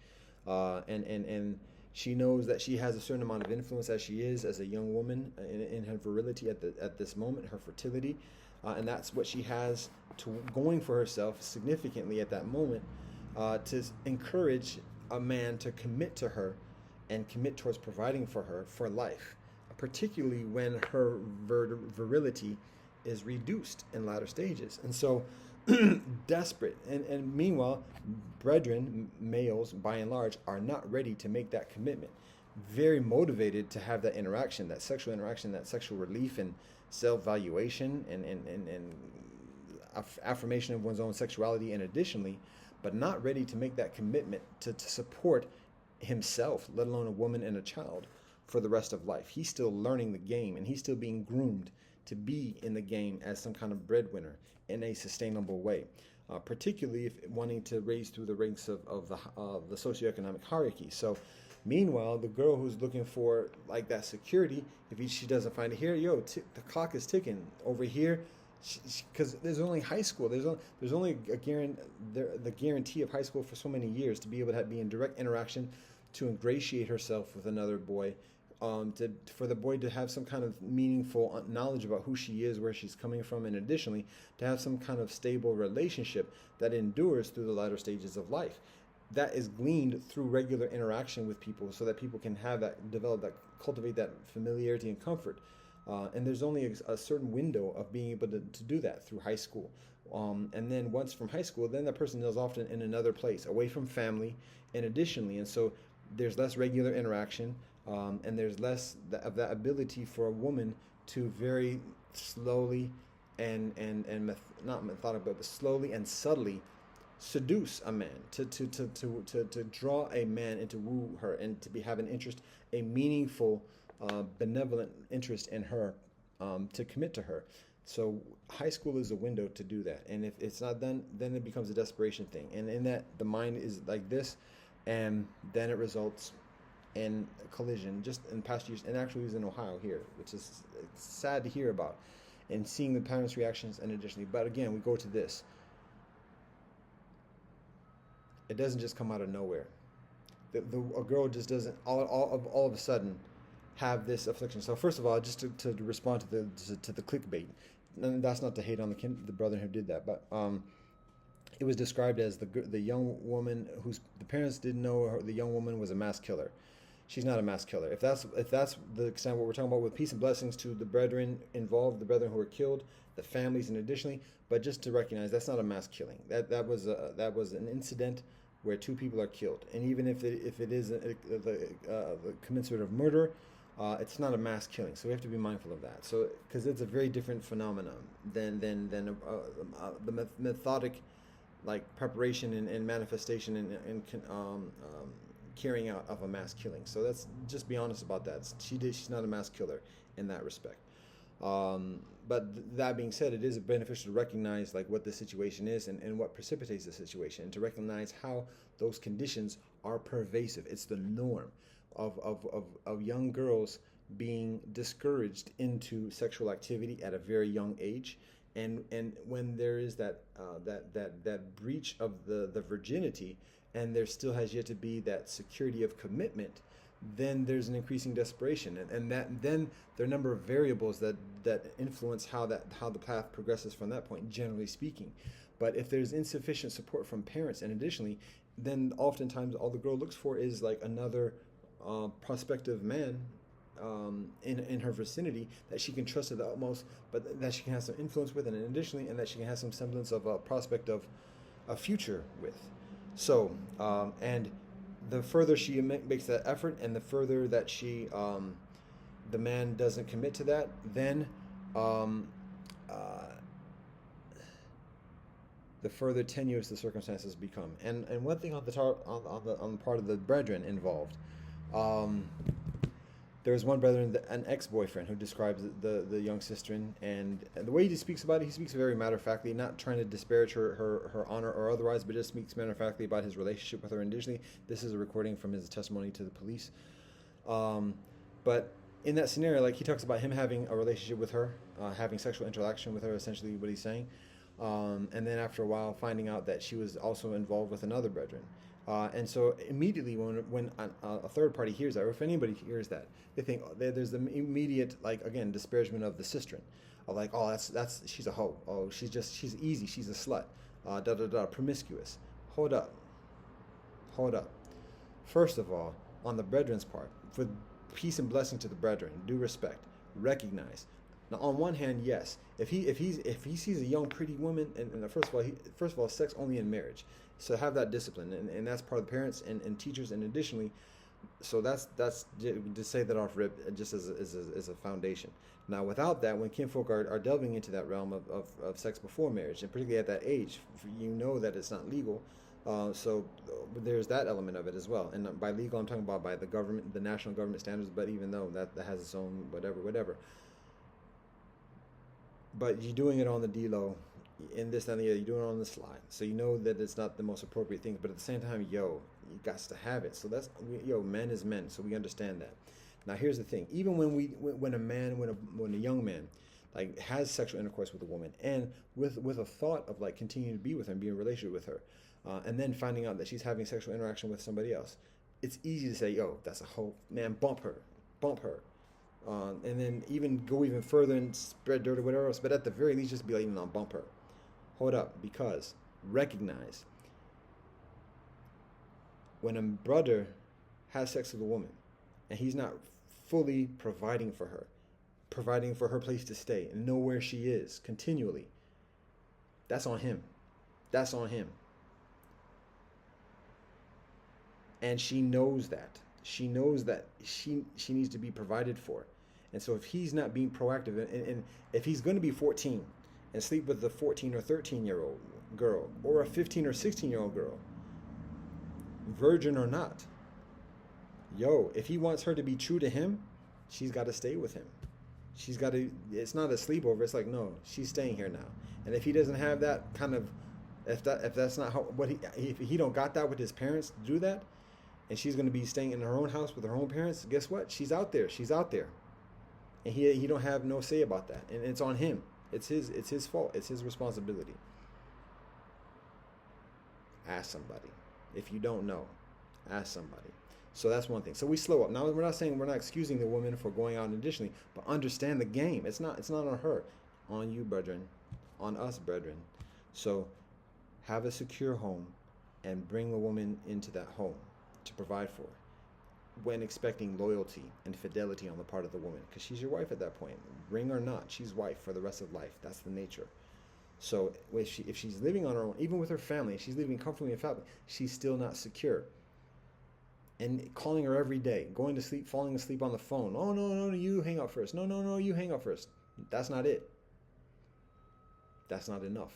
Speaker 1: and she knows that she has a certain amount of influence as she is as a young woman in her virility at this moment, her fertility, and that's what she has to going for herself significantly at that moment, to encourage a man to commit to her and commit towards providing for her for life, particularly when her virility is reduced in latter stages. And so desperate, and meanwhile, brethren, males by and large, are not ready to make that commitment, very motivated to have that interaction, that sexual interaction, that sexual relief and self-valuation, and affirmation of one's own sexuality, and additionally, but not ready to make that commitment to support himself, let alone a woman and a child, for the rest of life. He's still learning the game, and he's still being groomed to be in the game as some kind of breadwinner in a sustainable way, particularly if wanting to raise through the ranks of the socioeconomic hierarchy. So meanwhile, the girl who's looking for like that security, if she doesn't find it here, the clock is ticking over here, because there's only high school. There's only the guarantee of high school for so many years to be able to be in direct interaction, to ingratiate herself with another boy, for the boy to have some kind of meaningful knowledge about who she is, where she's coming from, and additionally to have some kind of stable relationship that endures through the latter stages of life. That is gleaned through regular interaction with people, so that people can have that, develop that, cultivate that familiarity and comfort. And there's only a certain window of being able to do that through high school. And then once from high school, then that person is often in another place, away from family, and additionally. And so there's less regular interaction, and there's less of that ability for a woman to very slowly not methodical, but slowly and subtly seduce a man, to draw a man and to woo her, and to have an interest, a meaningful, benevolent interest in her, to commit to her. So high school is a window to do that, and if it's not done, then it becomes a desperation thing, and in that the mind is like this, and then it results in a collision just in past years, and actually it was in Ohio here, which is sad to hear about, and seeing the parents' reactions, and additionally. But again, we go to this. It doesn't just come out of nowhere. A girl just doesn't all of a sudden have this affliction. So first of all, just to respond to the clickbait, and that's not to hate on the brother who did that, but it was described as the young woman whose the parents didn't know the young woman was a mass killer. She's not a mass killer. If that's the extent of what we're talking about, with peace and blessings to the brethren involved, the brethren who were killed, the families, and additionally, but just to recognize that's not a mass killing. That was an incident where two people are killed, and even if it is the commensurate of murder, it's not a mass killing. So we have to be mindful of that. So because it's a very different phenomenon than the methodic, like, preparation and manifestation and carrying out of a mass killing. So that's, just be honest about that. She's not a mass killer in that respect. But that being said, it is beneficial to recognize like what the situation is, and what precipitates the situation, and to recognize how those conditions are pervasive. It's the norm of young girls being discouraged into sexual activity at a very young age. And when there is that breach of the virginity, and there still has yet to be that security of commitment, then there's an increasing desperation, and then there are a number of variables that influence how the path progresses from that point, generally speaking. But if there's insufficient support from parents, and additionally, then oftentimes all the girl looks for is like another prospective man in her vicinity that she can trust to the utmost, but that she can have some influence with, and additionally, and that she can have some semblance of a prospect of a future with. So, and the further she makes that effort, and the further that the man doesn't commit to that, then the further tenuous the circumstances become. And one thing on the part of the brethren involved, there's one brethren, an ex-boyfriend, who describes the young sister, and the way he speaks about it, he speaks very matter-of-factly, not trying to disparage her honor or otherwise, but just speaks matter-of-factly about his relationship with her. And additionally, this is a recording from his testimony to the police. But in that scenario, like, he talks about him having a relationship with her, having sexual interaction with her, essentially what he's saying. And then after a while, finding out that she was also involved with another brethren. And so immediately when a third party hears that, or if anybody hears that, they think there's the immediate, like, again, disparagement of the sister, of like, oh, that's she's a hoe, oh, she's easy, she's a slut, promiscuous. Hold up. First of all, on the brethren's part, for peace and blessing to the brethren, due respect, recognize. Now, on one hand, yes, if he sees a young pretty woman, and first of all, sex only in marriage. So have that discipline, and that's part of the parents and teachers, and additionally, so that's to say that off rip, just as a foundation. Now, without that, when kinfolk are delving into that realm of sex before marriage, and particularly at that age, you know that it's not legal. So there's that element of it as well. And by legal, I'm talking about by the government, the national government standards. But even though that has its own whatever. But you're doing it on the D-low, in this and the other, you're doing it on the slide. So you know that it's not the most appropriate thing, but at the same time, you got to have it. So that's, men is men, so we understand that. Now here's the thing: even when a young man, like, has sexual intercourse with a woman, and with a thought of, like, continuing to be with her and be in a relationship with her, and then finding out that she's having sexual interaction with somebody else, it's easy to say, that's a hoe, man, bump her. And then go even further and spread dirt or whatever else, but at the very least, just be like, no, bump her. Hold up, because recognize, when a brother has sex with a woman and he's not fully providing for her place to stay, and know where she is continually, that's on him. And she knows that. She knows that she needs to be provided for. And so if he's not being proactive, and if he's going to be 14 and sleep with a 14 or 13-year-old girl, or a 15 or 16-year-old girl, virgin or not, if he wants her to be true to him, she's got to stay with him. It's not a sleepover. It's like, no, she's staying here now. And if he doesn't have that kind of, if that's not if he don't got that with his parents to do that, and she's going to be staying in her own house with her own parents, guess what? She's out there. And he don't have no say about that. And it's on him. It's his fault. It's his responsibility. Ask somebody. If you don't know, ask somebody. So that's one thing. So we slow up. Now, we're not excusing the woman for going out additionally, but understand the game. It's not on her. On you, brethren. On us, brethren. So have a secure home and bring a woman into that home to provide for, when expecting loyalty and fidelity on the part of the woman, because she's your wife at that point. Ring or not, she's wife for the rest of life. That's the nature. So if she's living on her own, even with her family, she's living comfortably in family, she's still not secure. And calling her every day, going to sleep, falling asleep on the phone. Oh, no, you hang up first. No, you hang up first. That's not it. That's not enough.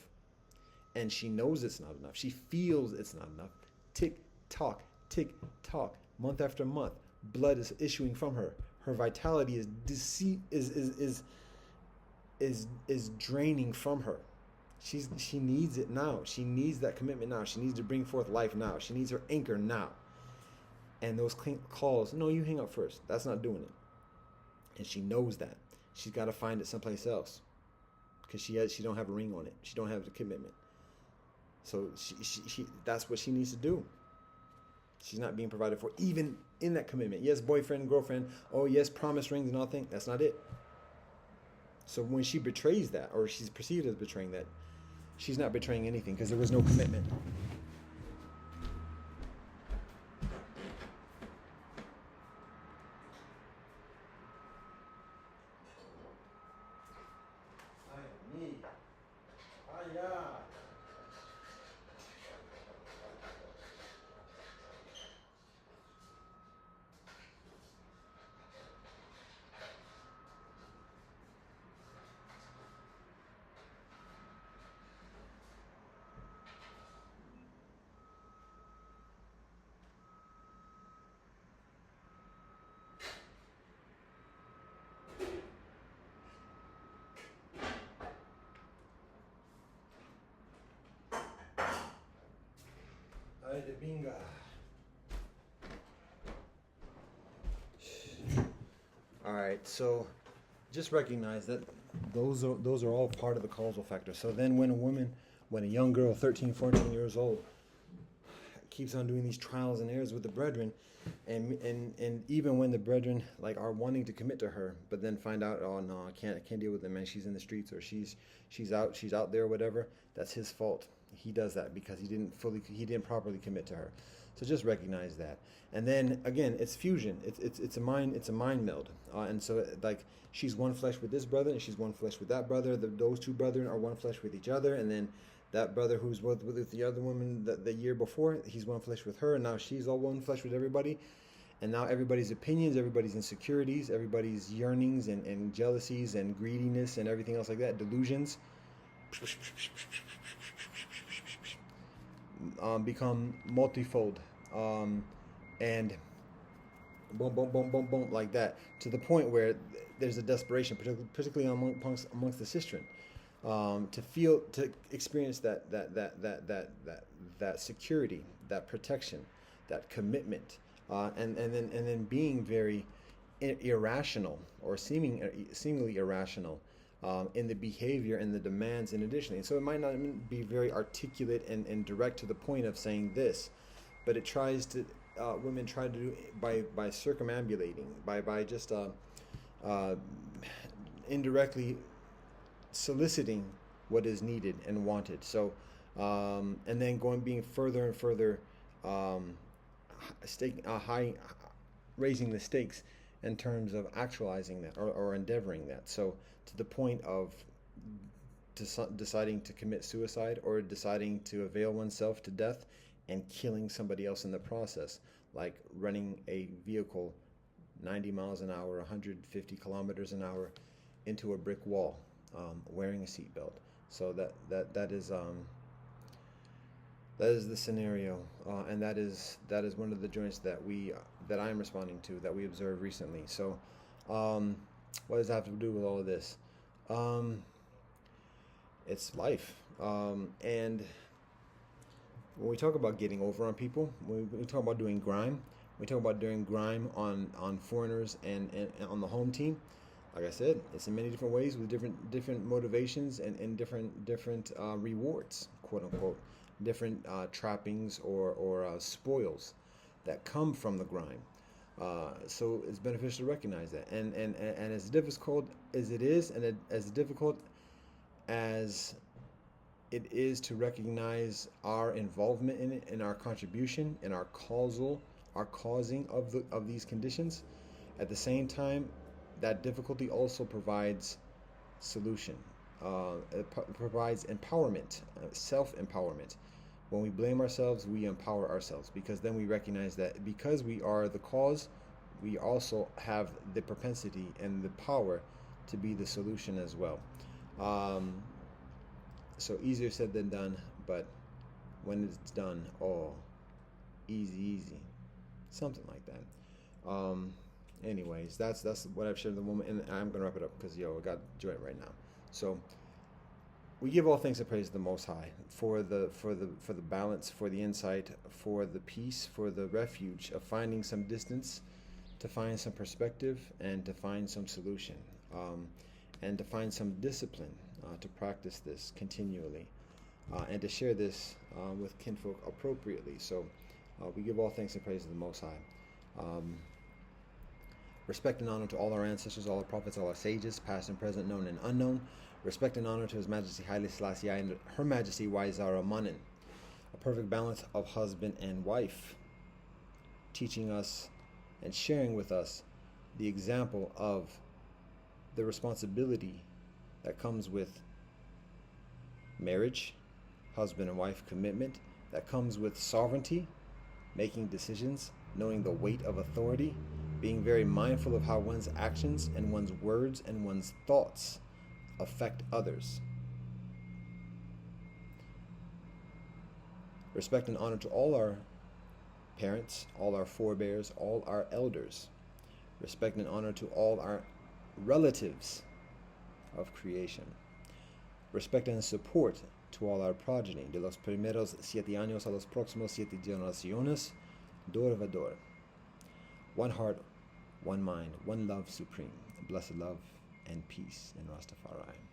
Speaker 1: And she knows it's not enough. She feels it's not enough. Tick tock, month after month, blood is issuing from her. Her vitality is draining from her. She needs it now. She needs that commitment now. She needs to bring forth life now. She needs her anchor now. And those calls, no, you hang up first. That's not doing it. And she knows that. She's got to find it someplace else, because she don't have a ring on it. She don't have the commitment. So she that's what she needs to do. She's not being provided for, even in that commitment. Yes, boyfriend, girlfriend. Oh, yes, promise rings and all things. That's not it. So when she betrays that, or she's perceived as betraying that, she's not betraying anything, because there was no commitment. Binga. All right, so just recognize that those are all part of the causal factor. So then when a young girl, 13, 14 years old, keeps on doing these trials and errors with the brethren, and even when the brethren like are wanting to commit to her, but then find out, oh no, I can't deal with them, man. She's in the streets, or she's out there, or whatever. That's his fault. He does that because he didn't properly commit to her. So just recognize that. And then again, it's fusion. It's a mind meld. And so like she's one flesh with this brother, and she's one flesh with that brother. Those two brethren are one flesh with each other, and then that brother who's with the other woman the year before, he's one flesh with her, and now she's all one flesh with everybody. And now everybody's opinions, everybody's insecurities, everybody's yearnings and jealousies and greediness and everything else like that, delusions, become multifold, and boom, boom, boom, boom, boom, like that, to the point where there's a desperation, particularly amongst the sistren, to experience that security, that protection, that commitment, and then being very irrational or seemingly irrational in the behavior and the demands, in addition. So it might not be very articulate and direct to the point of saying this, but it tries to women try to do by circumambulating, by just indirectly soliciting what is needed and wanted. So and then being further and further raising the stakes in terms of actualizing that or endeavoring that. So to the point of deciding to commit suicide, or deciding to avail oneself to death and killing somebody else in the process, like running a vehicle 90 miles an hour, 150 kilometers an hour into a brick wall, wearing a seatbelt. So that is the scenario, and that is one of the joints that I'm responding to, that we observed recently. So, what does that have to do with all of this? It's life, and when we talk about getting over on people, when we talk about doing grime, we talk about doing grime on foreigners and on the home team. Like I said, it's in many different ways with different motivations and different rewards, quote unquote, different trappings or spoils that come from the grime. So it's beneficial to recognize that, and as difficult as it is, and as difficult as it is to recognize our involvement in it, and our contribution, and our causing of these conditions, at the same time, that difficulty also provides solution. It provides empowerment, self-empowerment. When we blame ourselves, we empower ourselves, because then we recognize that because we are the cause, we also have the propensity and the power to be the solution as well. So easier said than done, but when it's done, oh, easy, something like that. Anyways, that's what I've shared at the moment, and I'm gonna wrap it up because I got joint right now. So we give all thanks and praise to the Most High for the balance, for the insight, for the peace, for the refuge of finding some distance, to find some perspective, and to find some solution, and to find some discipline to practice this continually, and to share this with kinfolk appropriately. So we give all thanks and praise to the Most High. Respect and honor to all our ancestors, all our prophets, all our sages, past and present, known and unknown. Respect and honor to His Majesty Haile Selassie and Her Majesty Waizara Manin. A perfect balance of husband and wife, teaching us and sharing with us the example of the responsibility that comes with marriage, husband and wife commitment, that comes with sovereignty, making decisions, knowing the weight of authority, being very mindful of how one's actions and one's words and one's thoughts affect others. Respect and honor to all our parents, all our forebears, all our elders. Respect and honor to all our relatives of creation. Respect and support to all our progeny, de los primeros 7 años a los próximos 7 generaciones, dor vador. One heart, one mind, one love supreme, blessed love and peace in Rastafari.